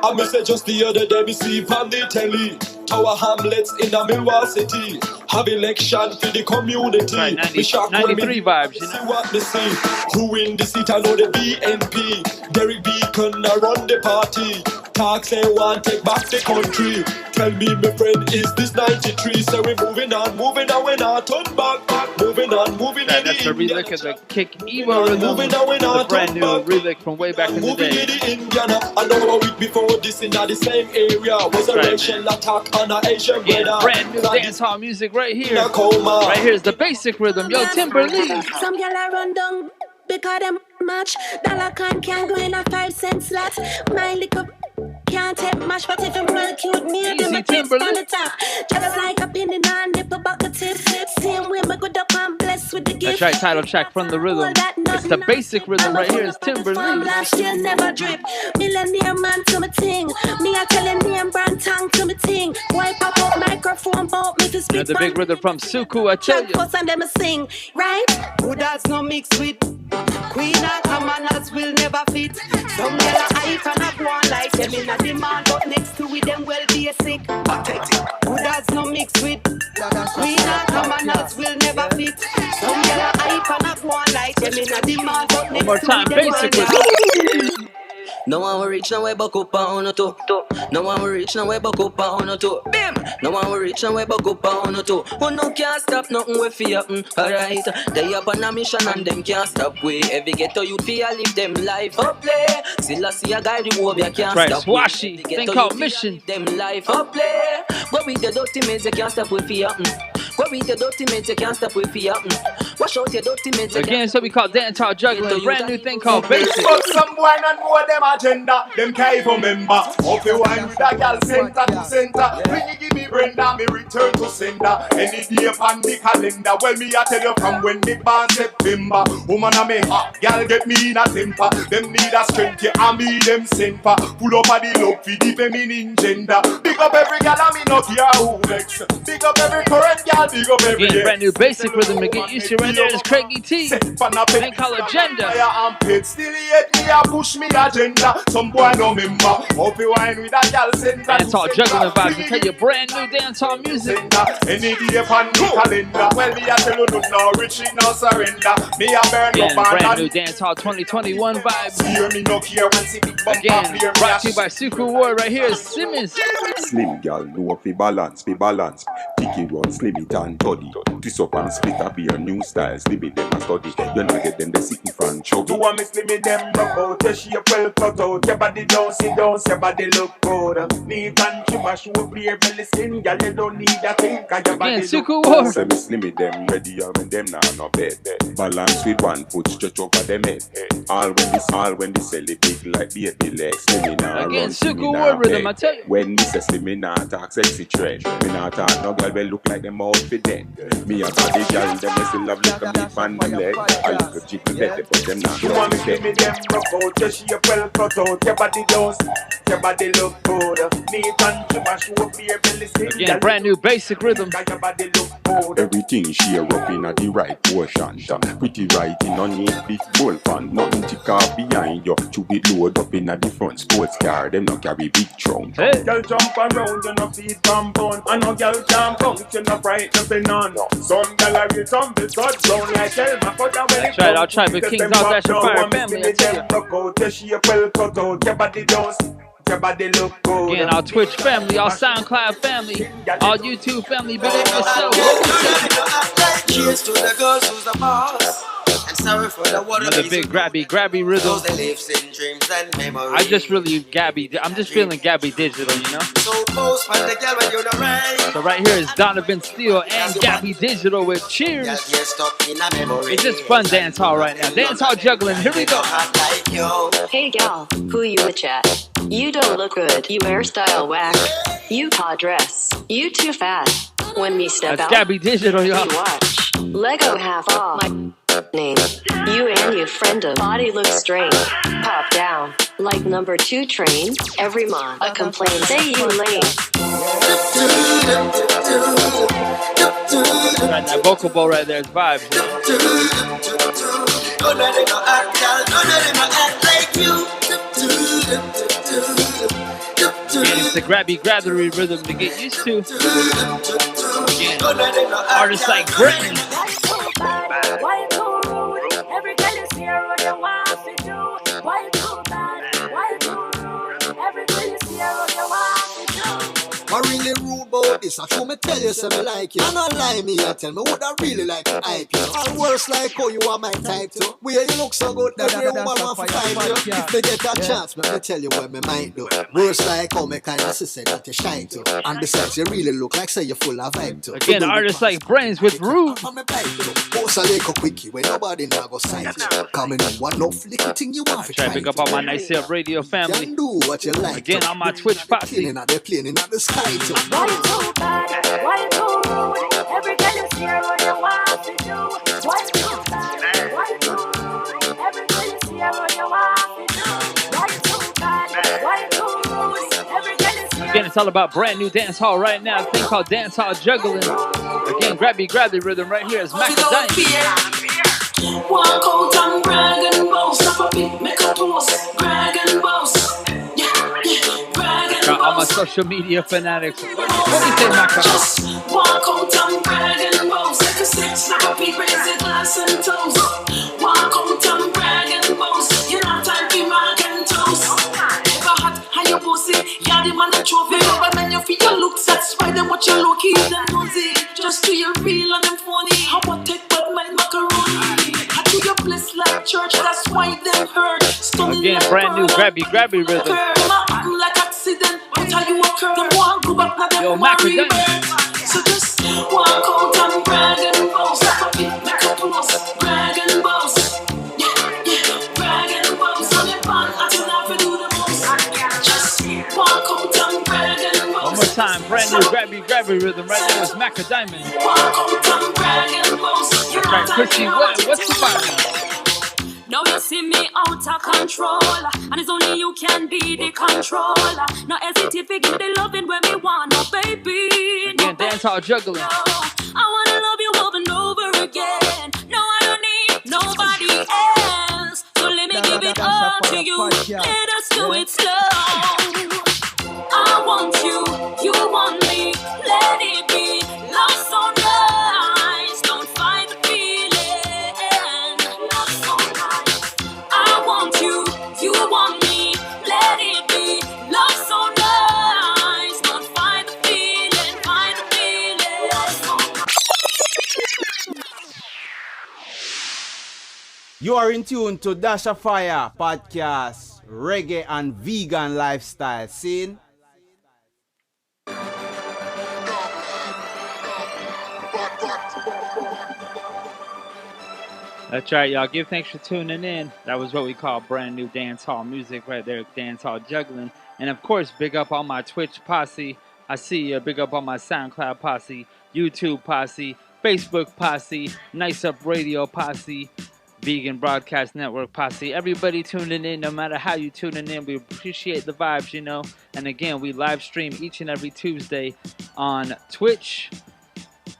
I message just the other day, me see on the telly. Tower Hamlets in the Milwaukee City. Have election for the community. Right, 93 vibes, you know? See what they see. Who in the seat, I know the BNP. Derek Beacon, I run the party. Talk say want take back the country. Tell me my friend, is this 93? Say we moving on, we not turn back. Moving on, moving That's That's a relic of the Kick Emo rhythm. The brand new relic from way back in the day. I know it before this in the same area. Was a racial attack on a Asian brother. Brand new dancehall music right here. Right here is the basic rhythm. Yo, Timberlee. Some gyal a run down because them match. Dollar can't go in a 5-cent slot. My little can't take mash, but if I'm well cute, me and them a tips on the top. Just like a pin in a nip about the tip. Same way, my good up and blessed with the gift. That's right, title track from the rhythm. It's the basic rhythm right here. It's Timberlee. Last year never drip. Millionaire man to my ting. Me a telling name brand tongue to my ting. Wipe up up microphone, bout me to speak. The big rhythm from Suku, I tell you. And them a sing, right? Who does not mix with Queen and commoners will never fit. Some get a hype and a go on like them in a demand, but next to it them well basic. Who does not mix with Queen and commoners will never fit. Some get a hype and a go on like them in a demand, but next to it them well basic. No one will reach, no way back up on no two. No one will reach, no way back up on no two. Bim! No one will reach, no way back up on no two. Who no can't stop nothing we fear. Alright, they up on a mission and them can't stop we. Every ghetto youth fear live them life up play. Still I see a guy the war you can't right, stop. Swashy, think called Mission. Them life up play. Go with the dirty mates you can't stop we fear. Go with the dirty mates you can't stop we fear. Wash out your dirty mates. Again, so we call dancehall juggling. Brand new thing called basic. But some boy not know them agenda. Them can't even remember. Up the wine with a girl center to center. When you give me Brenda, me return to sender. Any day upon the calendar. Well, me I tell you from when me born September. Woman a me hot, girl get me in a temper. Them need a strength, yeah, I me them semper. Pull up a the love for the feminine gender. Big up every girl, I me no care who vex. Big up every current girl, big up every Again, brand new basic rhythm to get used to. Right there is Craigie T. They call agenda. Still yet me a push me agenda. Some boy no member. Hope you wine with a girl center. Dancehall juggling vibes. I tell you, brand new dancehall music. Any day upon the calendar. Well, me a tell you no rich no surrender. Me a burn Again, up brand new dancehall 2021 vibes. Hear me no care when see big bump. Again, brought to you by Suku War. Right here is Simmons. Slim girl, know fi balance. Picky run, slim it and toddy. Twist up and split up your new styles. Slim it them and study. You not get them, they sit in front chubby. You want me slim it them rock out. Your shape well cut out. Your body don't sit down, your body look good. Neat and trim, show clear belly skin. Girl, you don't need a thing, cause your body look good. Say me slim it them ready, when them now no bed. Balance with one foot, stretch over them head. All when this sell it big like baby legs. Slim it now again, run, Suku War rhyth, I tell you. When me say slim it now talk sexy trend. Me not talk no girl will look like them outfit then. Me a body girl, them still have little bit on them leg. I little jiggle better, but them not. You want me slim it them rock out. Your shape well cut out. Your body don't, your body look good. Neat and trim, show clear belly skin. Again, brand new basic rhythm. Everything share up in the right portion. Pretty writing on it, big bull fan. Nothing to car behind you. To be load up in the front sports car. Them not carry big trunk. Hey. Girl jump around, you no feet compound. And no girl jump out, you no fright nothing none. Some girl are real tumble, cut down like hell. That's right, I'll try with Kings Out Dash and Fire family. I tell you. Your shape well cut out, your body don't. Your body look good. Again, our Twitch family, our Soundcloud family, our YouTube family, big up yourself. Cheers to the girls who's the boss. And sorry for the water. Another big grabby rhythm. I just really I'm just feeling Gabby Digital, you know? So right here is Donovan Steele and Gabby Digital with Cheers. It's just fun dancehall right now. Dancehall juggling, here we go. Hey gal, who you a chat? You don't look good, you hairstyle whack. You hot dress, you too fat. When me step That's out, Gabby Digital, y'all. you watch. Lego half off. My name. You and your friend of body looks strange. Pop down like number 2 train. Every month a complaint say you lame. Right, that vocal bowl right there is vibes. Again, it's the grabby rhythm to get used to. Again, artists like Brennan. Why you too rude? Every girl you see her on your wife to do. Why you too bad? Why you too rude? Every girl you see her on your wife to do. I really rude about But this a true, me tell you, say me like you. And not lie me, you tell me what I really like to hype you. And worse like how you are my type too. Where you look so good, every woman want to fight you. If me get a chance, me tell you what me might do. Worse like how me kinda say that you shine too. And besides, you really look like say you're full of vibe too. Again, artists like Brains with Rude. Post a little quickie when nobody now go sight you. Coming in one off little thing you want to try to pick up on my Nice Up Radio family. Do what you like. Again, on my Twitch posse. They're playing at the sky too. Why you too bad? Why you too rude? Every girl you see her on your want to do. Why you too bad? Why you too rude? Every girl you see her on your want to do. Why you too bad? Why you too rude? Every girl you see her. Again, it's all about brand new dance hall right now. A thing called dance hall juggling. Again, grabby rhythm right here is Macadine. Walk out and brag and boast. Up a bit, make a toast. Brag and boast. Brag and boast. All my social media fanatics. What do you say, Maca? Just walk out and brag and boast. Take a sip, snap a peek, raise a glass and toast. Walk out and brag and boast. You not time to mark and toast. Ever hot and you pussy, yeah the man a trophy. But when you feel your looks, that's why them watch your look, keep them nosy. Just to your real and them phony. How about take but my macaroni? I do your bliss like church, that's why them hurt. Again, brand new grabby rhythm. Like accident, but how you occur? Them one go back, now them one revert. So just walk out and brag and boast. Up a bit, make a post. Brag and boast. Brag and boast. On your pan, I do not do the most. Just walk out and brag and boast. One more time, brand new grabby rhythm right there is Macadine. Walk out and brag and boast. That's right, Chrissy, what's the vibe? Now you see me out of control, and it's only you can be the controller. No hesitate to give me the loving when me want, no baby. Again, dance hall juggling. I wanna love you over and over again. No, I don't need nobody else. So let me give it all to you. Let us do it slow. I want you, you want me. Let it be love so nice. Don't fight the feeling. Love so nice. I want you, you want me. Let it be love so nice. Don't fight the feeling, fight the feeling. Love so nice. You are in tune to Dasha Fire podcast, reggae and vegan lifestyle scene. That's right, y'all. Give thanks for tuning in. That was what we call brand new dance hall music right there, dance hall juggling. And of course, big up on my Twitch posse. I see you. Big up on my Soundcloud posse, YouTube posse, Facebook posse, Nice Up Radio posse, Vegan Broadcast Network posse. Everybody tuning in, no matter how you tuning in, we appreciate the vibes, you know. And again, we live stream each and every Tuesday on Twitch.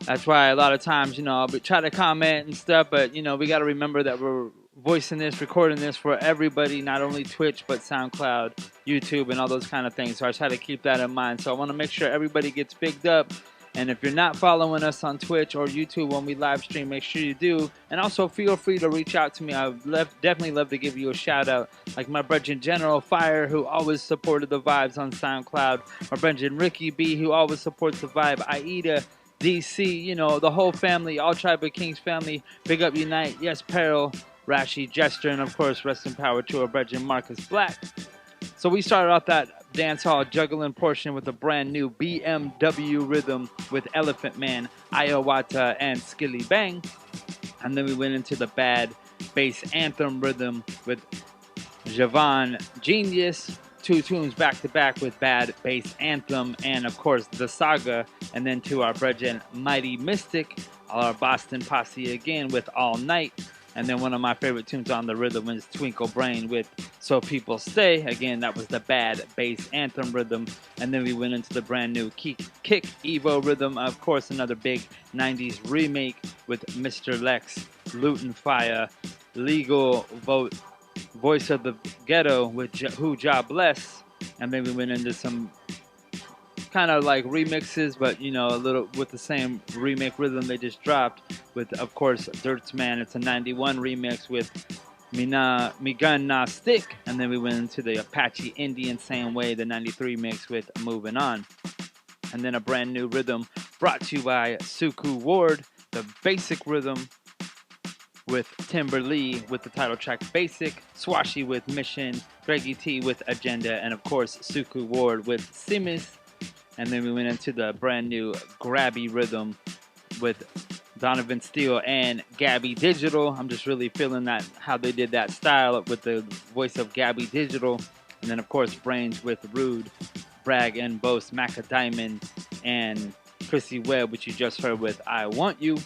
That's why a lot of times, you know, I'll try to comment and stuff, but, you know, we got to remember that we're voicing this, recording this for everybody, not only Twitch, but SoundCloud, YouTube, and all those kind of things. So I try to keep that in mind. So I want to make sure everybody gets picked up. And if you're not following us on Twitch or YouTube when we live stream, make sure you do. And also feel free to reach out to me. I would definitely love to give you a shout out. Like my brethren General Fire, who always supported the vibes on SoundCloud. My brethren Ricky B, who always supports the vibe. Aida, DC, you know, the whole family, all Tribe of Kings family. Big up Unite. Yes, Peril, Rashi, Jester, and of course, rest in power to our brethren Marcus Black. So we started off that dancehall juggling portion with a brand new BMW rhythm with Elephant Man, Iowata, and Skilly Bang. And then we went into the bad bass anthem rhythm with Javon Genius. Two tunes back to back with bad bass anthem, and of course the saga. And then to our brethren Mighty Mystic, our Boston posse again with All Night. And then one of my favorite tunes on the rhythm is Twinkle Brain with So People Stay. Again, that was the bad bass anthem rhythm. And then we went into the brand new Kick Evo rhythm. Of course, another big 90s remake with Mr. Lex, Luton Fire, Legal Vote, Voice of the Ghetto with Who Ja Bless. And then we went into some kind of like remixes, but you know, a little with the same remake rhythm they just dropped with, of course, Dirt's Man. It's a 91 remix with Me Gun Na Stick. And then we went into the Apache Indian same way, the 93 mix with Moving On. And then a brand new rhythm brought to you by Suku Ward, the basic rhythm with Timber Lee with the title track Basic, Swashi with Mission, Greggy T with Agenda, and of course Suku Ward with Simis. And then we went into the brand new grabby rhythm with Donovan Steele and Gabby Digital. I'm just really feeling that how they did that style with the voice of Gabby Digital. And then of course Brains with Rude, Bragg and Boast, Maca Diamond, and Chrissy Webb, which you just heard with I Want You.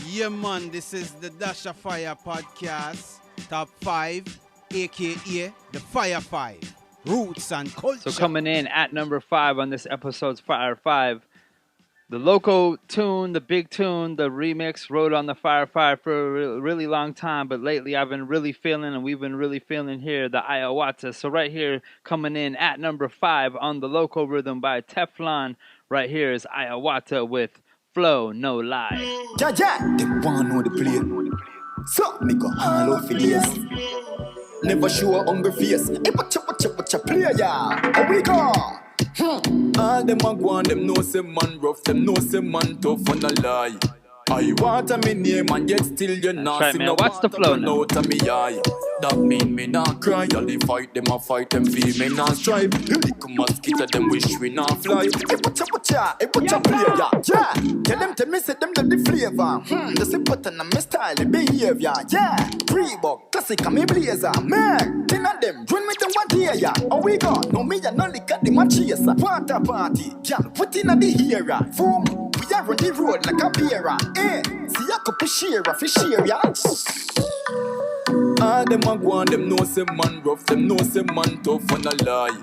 Yeah, man, this is the Dash of Fire podcast, top 5, aka the Fire 5, Roots and Culture. So coming in at number 5 on this episode's Fire 5, the local tune, the big tune, the remix, rode on the Fire 5 for a really long time, but lately I've been really feeling, and we've been really feeling here, the Iowata. So right here, coming in at number 5 on the local rhythm by Teflon, right here is Iowata with Flow, No Lie. Jaja, they want know the play. So, me go all out for this. Never show a hungry face. Hey, watcha, play, yeah. How we go? All them a go on, them know say man rough, them know say man tough on a lie. I want a me name and yet still you're not. Right, man, what's the flow now? Out of me eye. That mean me not cry. All they fight them, I fight them, feel me not strive. Little mosquito, them wish we not fly. Hey, watcha, play, yeah. Tell them to me, say them love the flavor. Just a pattern of my style, the behavior, yeah. Pre-book, classic, and me blazer, man. Ten of them, join me to one here, yeah. Oh, we go, no me, I no lick at the matches. Water party, jam, put in at the era. Boom, we are on the road like a bearer. See a couple share, fish share, yeah. All them a go on, them know say man rough, them know say man tough on a lie.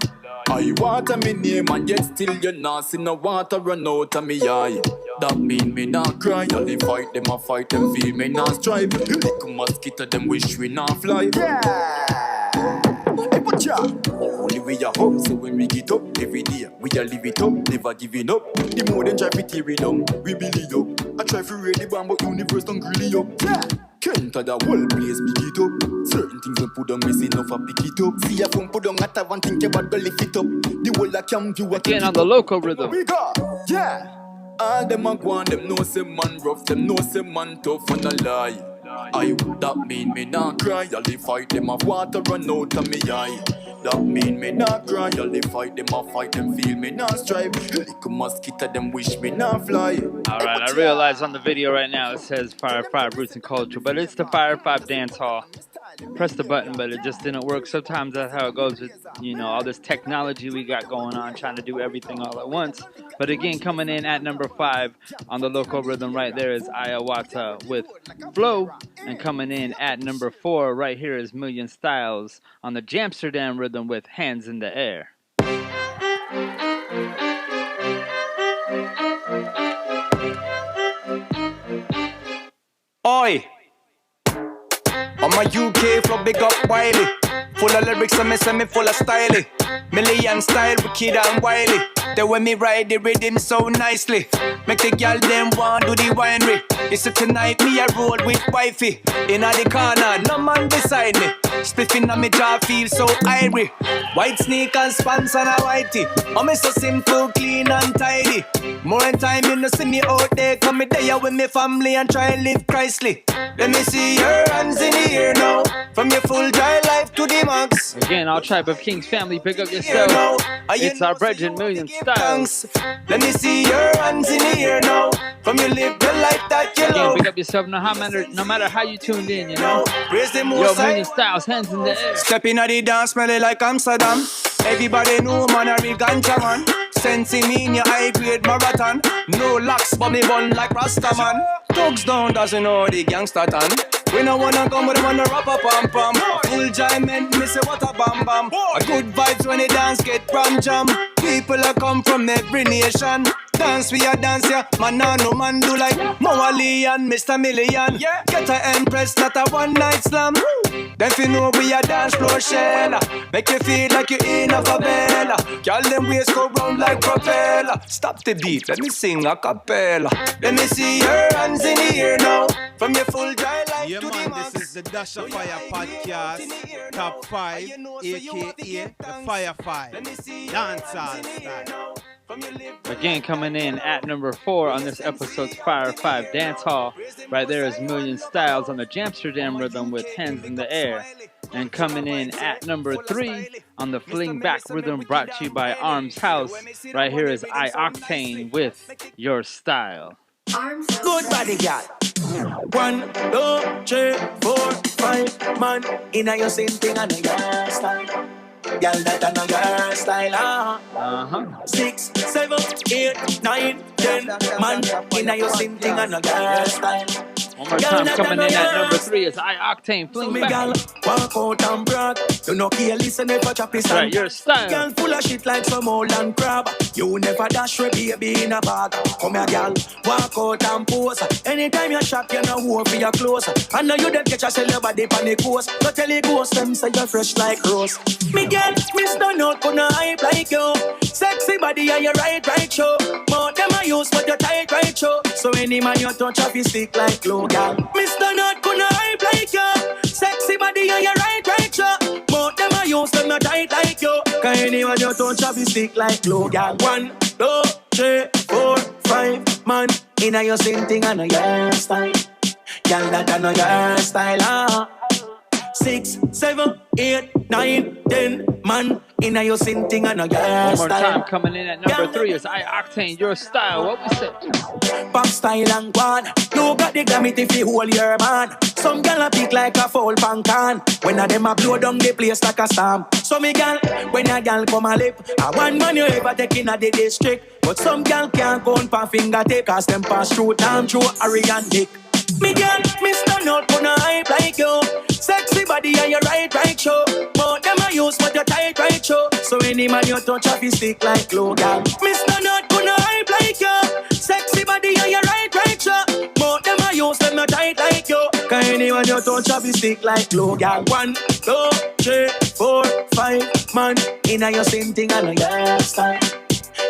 I want a me name and yet still you not see no water run out of me eye. That mean me not cry, all they fight them, I fight them, feel me not strive. Little mosquito, them wish we not fly. Yeah. Hey, watcha. Only we are home, so when we get up every day, we are live it up, never giving up. The more than try to tear it down, we build it up. I try to read the bomb, but universe don't really up. Yeah. Can't the whole place pick it up. Certain things we put on missing enough, I pick it up. See a phone put on at one think about the lift it up. The whole I can do again on the local rhythm. We got, yeah. All them a go on, them know say man rough, them know say man tough on a lie. I that mean me not cry, all they fight them a water run out of me eye. That mean me not cry, all they fight them a fight them, feel me not strive. Little mosquito, them wish me not fly. Alright, I realize on the video right now it says Fire 5 Roots and Culture, but it's the Fire 5 Dance Hall. Press the button, but it just didn't work. Sometimes that's how it goes with, you know, all this technology we got going on, trying to do everything all at once. But again, coming in at number 5 on the local rhythm right there is Iowata with Flow. And coming in at number 4 right here is Million Styles on the Jamsterdam rhythm with Hands in the Air. Oi! I'm a UK flow, big up Wiley. Full of lyrics, and me full of style. Million style, wicked and wily. The way me ride the rhythm so nicely. Make the girl them want do the winery. It's a tonight me a roll with wifey. Inna the corner, no man beside me. Spiffing on me jaw feel so irie. White sneakers, pants and a whitey. I'm so simple, clean and tidy. More in time you no see me out there. Come me there with me family and try and live Christly. Let me see your hands in the air now. From your full dry life to the max. Again, all Tribe of Kings family, pick up yourself. It's our brethren, Million Styles. Let me see your hands in the air now. From you live the life that you love. Again, pick up yourself no matter how you tuned in, you know. Raise the Yo, Million Styles, hands in the air. Stepping at the dance, smelling like Amsterdam. Everybody know man a real ganja man. Sensing me in your high grade marathon. No locks but me bun like Rasta man. Thugs down doesn't know the gangster tan. We no wanna come with wanna rap a pam pam. Full enjoyment, me say what a bam bam. A good vibes when the dance get ram jam. People a come from every nation. Dance we a dance, yeah. Man, no man do like Moali and Mr. Million. Get a empress, not a one night slam. Then you know we a dance floor shell. Make you feel like you're in a favela. Girl, them waist go round like propeller. Stop the beat, let me sing a cappella. Let me see your hands in the air now. From your full dry life to the max. This is the Dash of Fire podcast, top 5, aka the Fire 5, dancehall style. Again, coming in at number 4 on this episode's Fire 5 Dance Hall. Right there is Million Styles on the Jamsterdam rhythm with Hands in the Air. And coming in at number 3 on the Fling Back rhythm brought to you by Arms House. Right here is I-Octane with Your Style. Good body, girl. 1, 2, 3, 4, 5 man in a your same thing and a your style. Girl, that and a your style. 6, 7, 8, 9, 10 man in a your same thing and a your style. One more time, coming in at number 3 is I-Octane, Fling Back. Walk out and brag. You know, care listen if I chop his hand. Right, Your Style. Girl full of shit like some old and crab. You never dash with baby in a bag. Come here, girl, walk out and pose. Anytime you shop, you know who for your clothes. I know you don't catch a sell your body on the coast. But tell the ghost them say you're fresh like rose. Me girl, Mr. Not gonna hype like you. Sexy body and you right show. More them I use but you tight right show. So any man you touch up you stick like glue, girl. Mr. Not gonna hype like you. Sexy body and you right show. More them I use them not tight like you. Cause any man you touch up you stick like glue, girl. 1, 2, 3, 4, 5 man in a your same thing and a your style. Girl that and a your style. 6, 7, 8, 9, 10 man in a your same thing and a your One more style. time, coming in at number 3 is I-Octane, Your Style. What we say? Pop style and guan. You got the glamity if you hold your man. Some gal a pick like a foul pan can. When a them a blow down the place like a storm. So me gal, when a gal come a lip, a one man you ever take in a the district. But some gal can't go on pa finger take, cause them pass through time through Harry and Dick. Me girl, Mr. Not gonna hype like you. Sexy body and you right show. More them I use but you tight right show. So any man you touch up you stick like glue, girl. Mr. Not gonna hype like you. Sexy body and you right show. More them I use them not tight like you. Cause any man you touch up you stick like glue, girl. 1, 2, 3, 4, 5 man in a your same thing and a your style.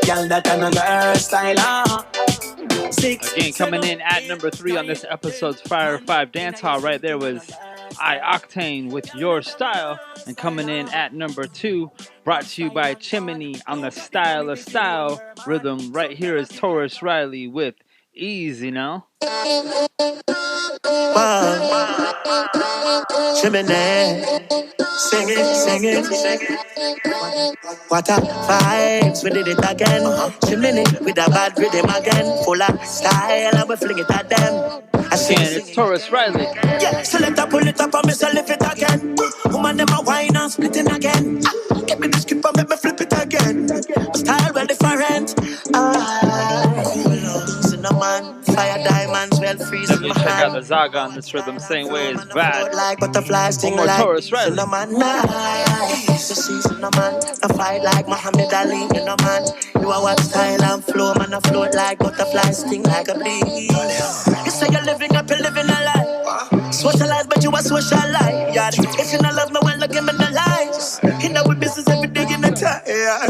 Girl that and a your style. 6. Again, coming in at number 3 on this episode's Fire 5 Dance Hall. Right there was I-Octane with Your Style. And coming in at number 2, brought to you by Chimney on the Style of Style rhythm. Right here is Taurus Riley with Easy Now. Chimney, sing it. What a vibes, we did it again. Chimney with a bad rhythm again. Full of style, and we fling it at them. Again, it's Taurus Riley. Yeah, so let her pull it up and me say lift it again. Woman, them a wine and splitting again. Give me the skip and make me flip it again. Style well different. Cinnamon, fire diamonds, well freezing my Check out hand. the Zaga on this rhythm, same way as Bad. Like butterflies, sting One more like Taurus Riley. cinnamon. Nice to see cinnamon. I fight like Muhammad Ali, you know man. You are what style and flow, man. I float like butterflies, sting like a bee. You say you're living up, you're living a life. Socialize, but you are socialize. Yeah. If you not love me, well, look give me the lies. In our business every day in the time. Yeah.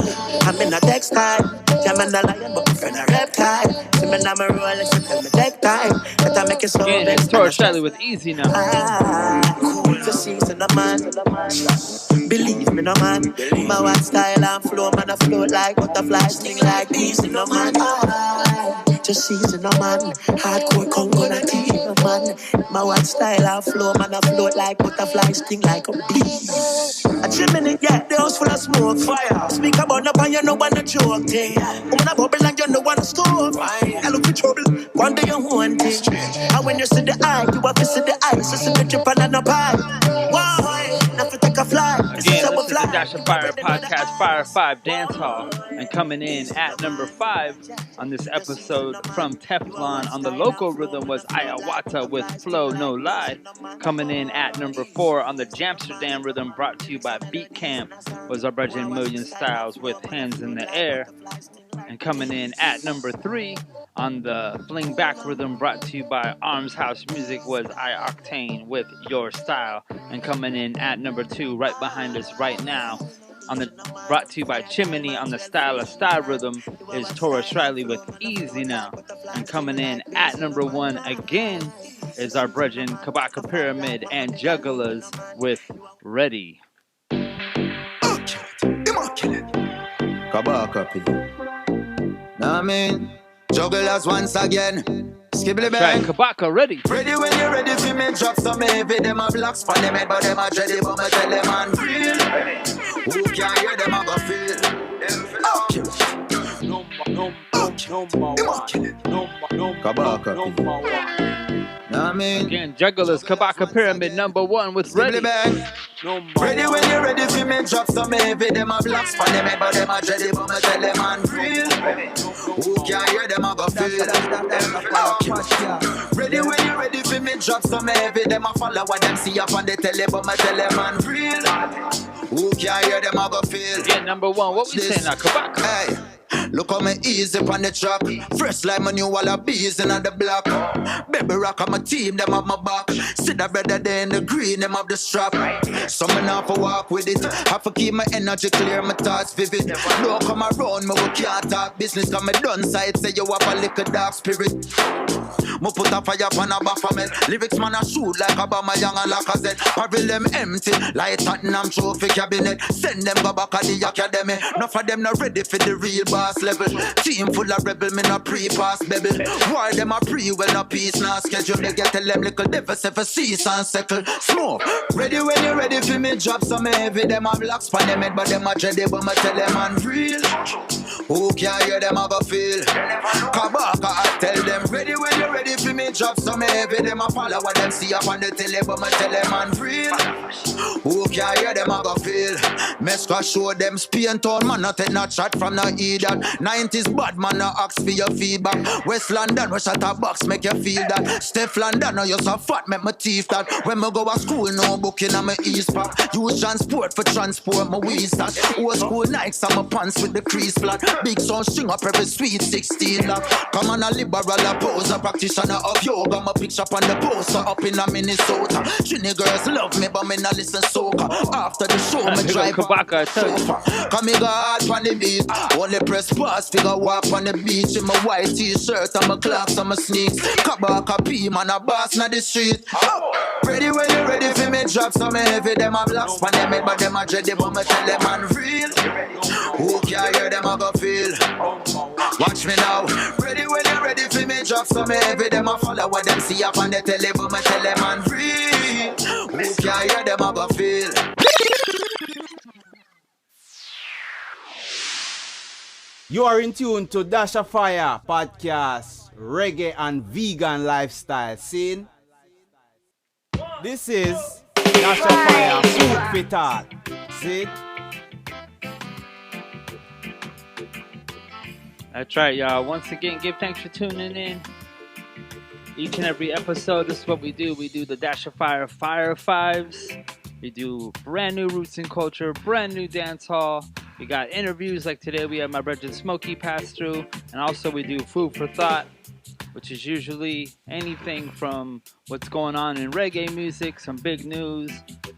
I'm in a textile. I'm in a lion, but my friend a reptile. See me now, my Rolex, so tell me take time. That I make it so Again, it's Taurus Riley with Easy Now. Cool to see, so no man. Believe me, no man. My white style and flow, man, I float like butterflies, sting like bees, no man. Just see, no man. Hardcore Congo, na tea, no man. My white style and flow, man, I float like butterflies, sting like a bee. A chimney, yeah, the house full of smoke, fire. Speak about no pan, you know one a joke, thing. Woman a bubble and you know one a stove. I look for trouble, one day you want it. And when you see the eye, you have to see the eyes. So see the trip and a pie. Wow, nothing take a fly. Again, this is the Dash of Fire podcast, Fire 5 Dance Hall. And coming in at number 5 on this episode from Teflon on the local rhythm was Iawata with Flow No Lie. Coming in at number 4 on the Jamsterdam rhythm brought to you by Beat Camp was our Bridget Million Styles with Hands in the Air. And coming in at number 3 on the Fling Back Rhythm, brought to you by Arms House Music, was iOctane with Your Style. And coming in at number 2, right behind us right now, on the brought to you by Chimney on the Style of Style Rhythm, is Taurus Riley with Easy Now. And coming in at number 1 again is our brethren Kabaka Pyramid and Jugglers with Ready. Immaculate. Kabaka P. Now I mean, Jugglers once again. Skibbly bang. Kabaka ready. Ready when you're ready for me. Drop some heavy. Them a blocks for them head, but them a dready. But me tell them man real. Who can hear them a go feel? Kabaka I mean, again, Jugglers, Kabaka Pyramid, number 1 with Ready. Ready when you're ready for me. Drop some heavy. Them a blocks for them head, but them a dready. But me tell them man real. Who can hear them a go feel? Ready when you're ready for me. Drop some heavy. Them a follow what them see up on the telly, but me tell them man real. Who can hear them a go feel? Again, number 1. What we saying now, Kabaka? Hey. Look how me easy on the track. Fresh like my new wallabies in the block. Baby rock on my team, them have my back. See that brother there in the green, them have the strap. So me now for walk with it. Have to keep my energy clear, my thoughts vivid. No come around, me we can't talk business. Cause me done side, say you have a little dark spirit. Me put a fire on a Baphomet. Lyrics man a shoot like Obama Young and Lacazette. Paril them empty, like Tottenham trophy cabinet. Send them go back at the academy. Enough of them not ready for the real boss level. Team full of rebel, me not pre-pass baby. Why them a pre, well no peace, no schedule. They get tell them little devils if a cease and settle. Smoke, ready when you ready for me. Drop some heavy, them a blocks for them head, but them a dready, but me tell them man real. Who can hear them a go feel? Kabaka, I tell them ready when you ready for me. Drop some heavy, them a follow what them see up on the tele, but me tell them man real. Who can hear them a go feel? Mesca show them Spain town, man not take no chat from no idiot. 90s bad man no ask for your feedback. West London we shut a box make you feel that. Steph London no you so fat make my teeth that. When me go to school no booking on my East Park. Use transport for transport my weed stash. Old school Nikes on my pants with the crease flat. Big sound string up every sweet 16 lock. Come on a liberal a poser practitioner of yoga. My picture on the poster up in a Minnesota. Trini girls love me but me not listen soca. After the show me drive Kabaka, sofa. Come me go hard on the beat. Only press pause figure walk on the beach. In my white t-shirt and my clocks and my sneaks. Kabaka P man a boss na the street. Ready when you ready for me. Drop some heavy. Them a blocks for them head but them a dready. But me tell them man real. Who can hear them a go feel? Watch me now. Ready when you ready for me. Drop some heavy. Them a follow what them see up on the tele. But me tell them man real. Who can hear them a go feel? You are in tune to Dash of Fire podcast, reggae and vegan lifestyle scene. This is Dash of Fire food for thought. See? That's right, y'all. Once again, give thanks for tuning in. Each and every episode, this is what we do. We do the Dash of Fire Fire Fives. We do brand new roots and culture, brand new dance hall. We got interviews like today. We have my brother Smokey pass through. And also we do food for thought, which is usually anything from what's going on in reggae music, some big news,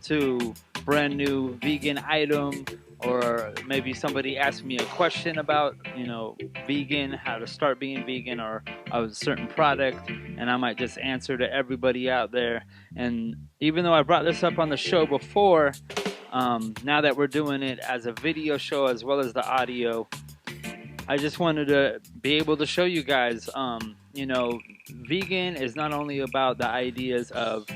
to brand new vegan item, or maybe somebody asked me a question about, vegan, how to start being vegan, or a certain product, and I might just answer to everybody out there. And even though I brought this up on the show before, now that we're doing it as a video show as well as the audio, I just wanted to be able to show you guys, vegan is not only about the ideas of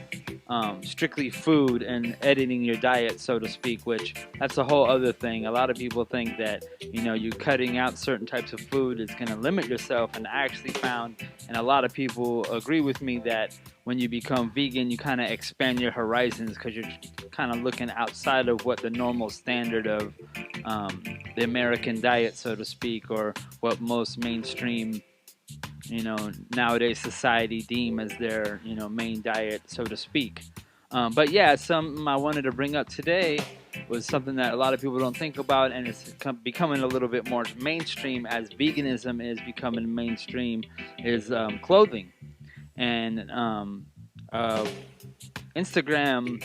strictly food and editing your diet, so to speak, which that's a whole other thing. A lot of people think that, you cutting out certain types of food is going to limit yourself. And I actually found, and a lot of people agree with me, that when you become vegan, you kind of expand your horizons because you're kind of looking outside of what the normal standard of the American diet, so to speak, or what most mainstream nowadays society deem as their, main diet, so to speak. But yeah, something I wanted to bring up today was something that a lot of people don't think about, and it's becoming a little bit more mainstream as veganism is becoming mainstream, is clothing. And Instagram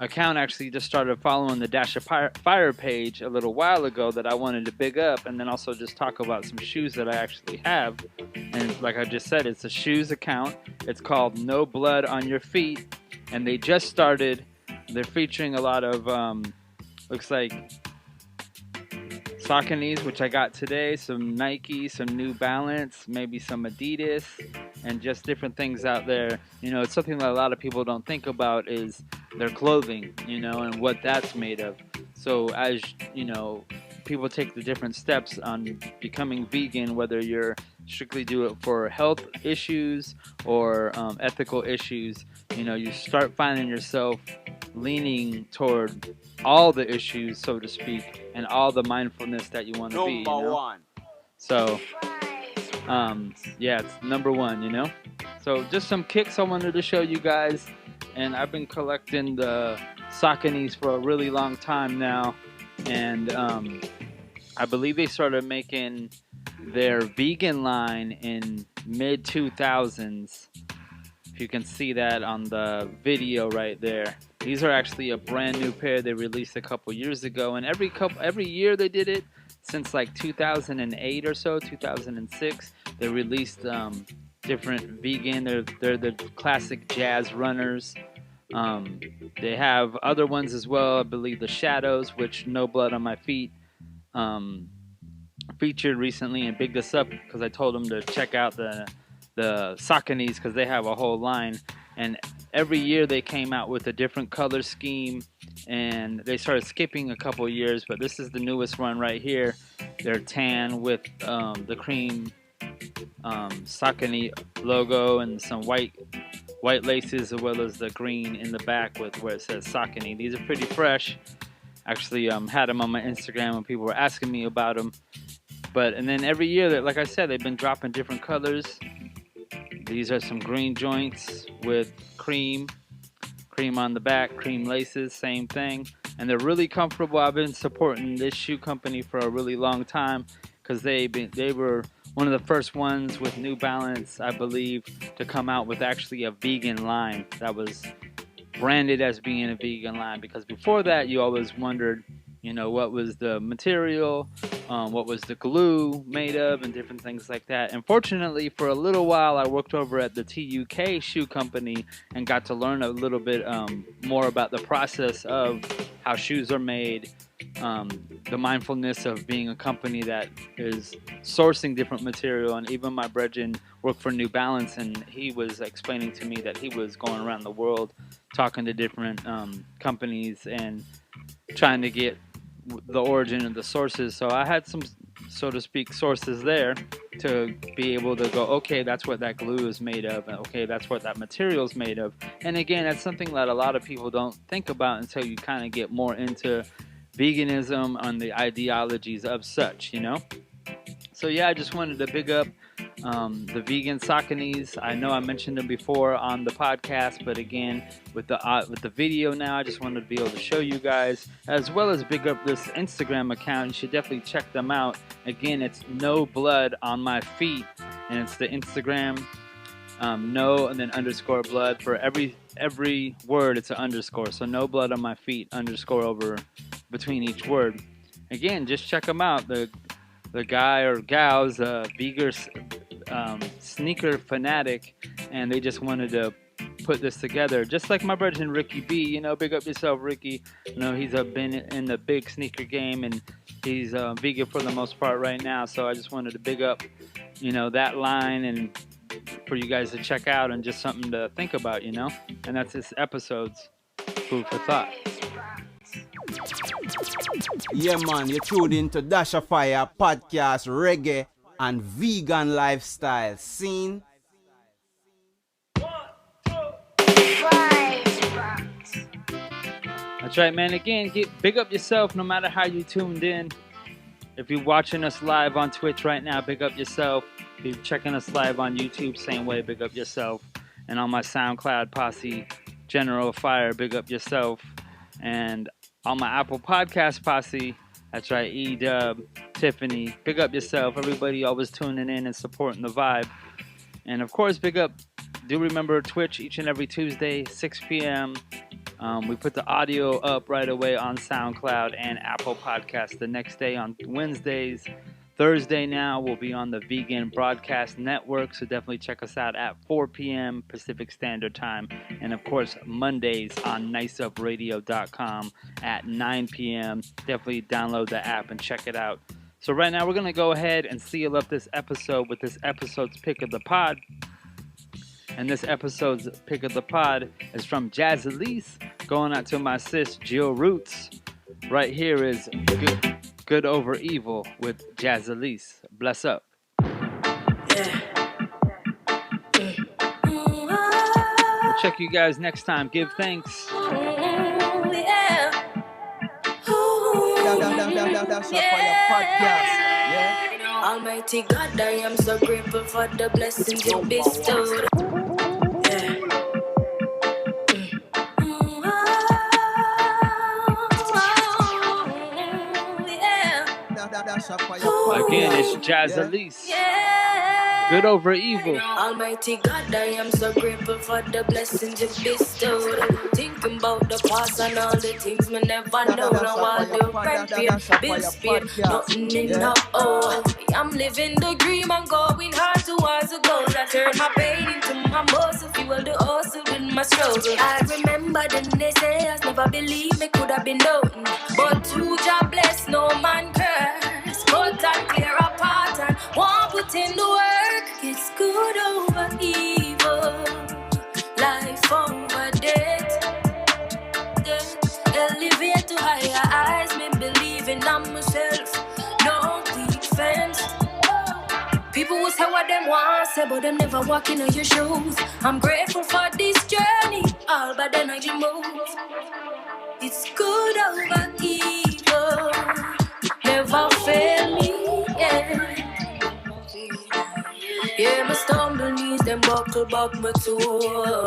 account actually just started following the Dash of Fire page a little while ago that I wanted to big up, and then also just talk about some shoes that I actually have. And like I just said, it's a shoes account. It's called No Blood on Your Feet, and they just started. They're featuring a lot of looks like Sauconys, which I got today, some Nike, some New Balance, maybe some Adidas, and just different things out there. You know, it's something that a lot of people don't think about is their clothing, you know, and what that's made of. So as, you know, people take the different steps on becoming vegan, whether you're strictly do it for health issues or ethical issues, you know, you start finding yourself leaning toward all the issues, so to speak, and all the mindfulness that you want to be. You know? Number one. So, yeah, it's number one, you know? So just some kicks I wanted to show you guys. And I've been collecting the Sauconys for a really long time now. And I believe they started making their vegan line in mid-2000s. If you can see that on the video right there. These are actually a brand new pair they released a couple years ago, and every year they did it since like 2008 or so, 2006. They released different vegan. They're the classic jazz runners. They have other ones as well. I believe the Shadows, which No Blood on My Feet featured recently and bigged us up because I told them to check out the Sauconys because they have a whole line. And every year they came out with a different color scheme, and they started skipping a couple years, but this is the newest one right here. They're tan with the cream Saucony logo and some white laces, as well as the green in the back with where it says Saucony. These are pretty fresh. Actually, had them on my Instagram when people were asking me about them. And then every year, like I said, they've been dropping different colors. These are some green joints with cream on the back, cream laces, same thing. And they're really comfortable. I've been supporting this shoe company for a really long time because they were one of the first ones with New Balance, I believe, to come out with actually a vegan line that was branded as being a vegan line. Because before that, you always wondered, you know, what was the material, what was the glue made of, and different things like that. And fortunately, for a little while, I worked over at the TUK shoe company and got to learn a little bit more about the process of how shoes are made, the mindfulness of being a company that is sourcing different material. And even my brethren worked for New Balance, and he was explaining to me that he was going around the world talking to different companies and trying to get the origin of the sources. So I had some, so to speak, sources there to be able to go, okay, that's what that glue is made of, and okay, that's what that material is made of. And again, that's something that a lot of people don't think about until you kind of get more into veganism and the ideologies of such, you know? So yeah, I just wanted to big up the vegan Sauconys. I know I mentioned them before on the podcast, but again, with the video now, I just wanted to be able to show you guys, as well as big up this Instagram account. You should definitely check them out. Again, it's No Blood on My Feet, and it's the Instagram, no and then underscore blood. For every word, it's an underscore. So No Blood on My Feet underscore over between each word. Again, just check them out. The guy or gal's vegan sneaker fanatic, and they just wanted to put this together. Just like my brother Ricky B, you know, big up yourself, Ricky. You know, he's been in the big sneaker game, and he's vegan for the most part right now. So I just wanted to big up, you know, that line and for you guys to check out, and just something to think about, you know. And that's this episode's food for thought. Yeah, man, you tuned into Dash of Fire podcast, reggae and vegan lifestyle scene. That's right, man. Again, big up yourself no matter how you tuned in. If you're watching us live on Twitch right now, big up yourself. If you're checking us live on YouTube, same way, big up yourself. And on my Soundcloud posse, General Fire, big up yourself. And on my Apple Podcast posse, that's right, E-Dub, Tiffany, big up yourself. Everybody always tuning in and supporting the vibe. And of course, big up, do remember Twitch each and every Tuesday, 6 p.m. We put the audio up right away on Soundcloud and Apple Podcasts the next day on Wednesdays. Thursday now will be on the Vegan Broadcast Network, so definitely check us out at 4 p.m. Pacific Standard Time. And of course, Mondays on niceupradio.com at 9 p.m. Definitely download the app and check it out. So right now we're going to go ahead and seal up this episode with this episode's pick of the pod. And this episode's pick of the pod is from Jazzalise, going out to my sis Jill Roots. Right here is Good Over Evil with Jazzalise. Bless up. We'll check you guys next time. Give thanks. Almighty God, I am so grateful for the blessings you bestowed. Again, it's Jazzalise. Good Over Evil. Almighty God, I am so grateful for the blessings you bestowed. Thinking about the past and all the things me never know. Now all the rent paid, bills paid, nothing in the I'm living the dream and going hard towards the goal. I turn my pain into my muscle, fuel the hustle with my struggle. I remember the naysayers never believed me could have been done, but through God bless, no man curse. Cut and clear apart and one put in the work. It's good over evil, life over death. Elevate to higher heights, me believing on myself. No defense. People will say what them want, say, but them never walking on your shoes. I'm grateful for this journey, all but energy moves. It's good over evil, never fail me, yeah, my stumble knees, them buckle back my toe.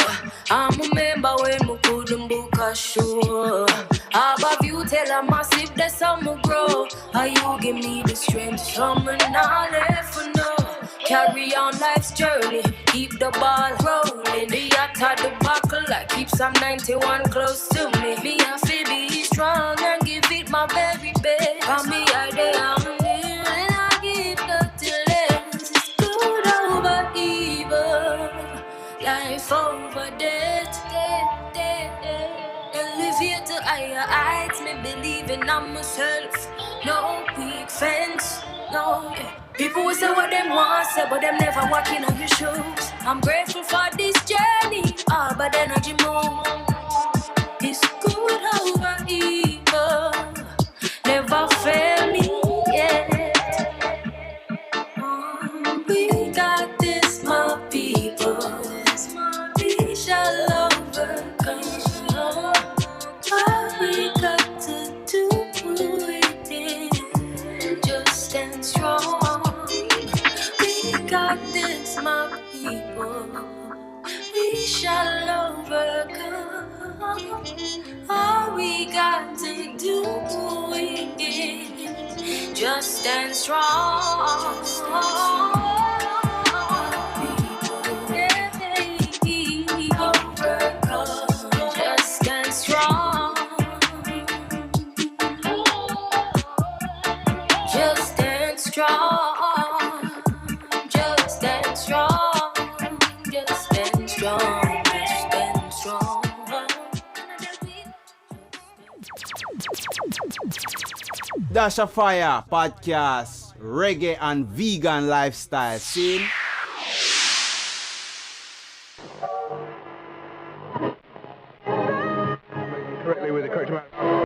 I remember when we couldn't book a show. Above you tell a massive that summer grow. How you give me the strength, summer not left for no. Carry on life's journey, keep the ball rolling. The yacht at the buckle, I keep some 91 close to me. Me I feel be strong and give it my very best. From me I am here and I give nothing less. Good over evil, life over death. Elevate to higher heights, me believing on myself. No weak fence, no. People will say what them want, say, but them never walking on your shoes. I'm grateful for this journey, all but energy move. It's good over evil, never fail me, yeah. We got this, my people. We shall overcome. All we got to do is just stand strong. We got this, my people. We shall overcome. All we got to do is just stand strong. Just stand strong. Just stand strong. Just stand strong. Just stand strong. Just stand strong. Dash of Fire podcast, reggae and vegan lifestyle scene. Correctly with the correct amount.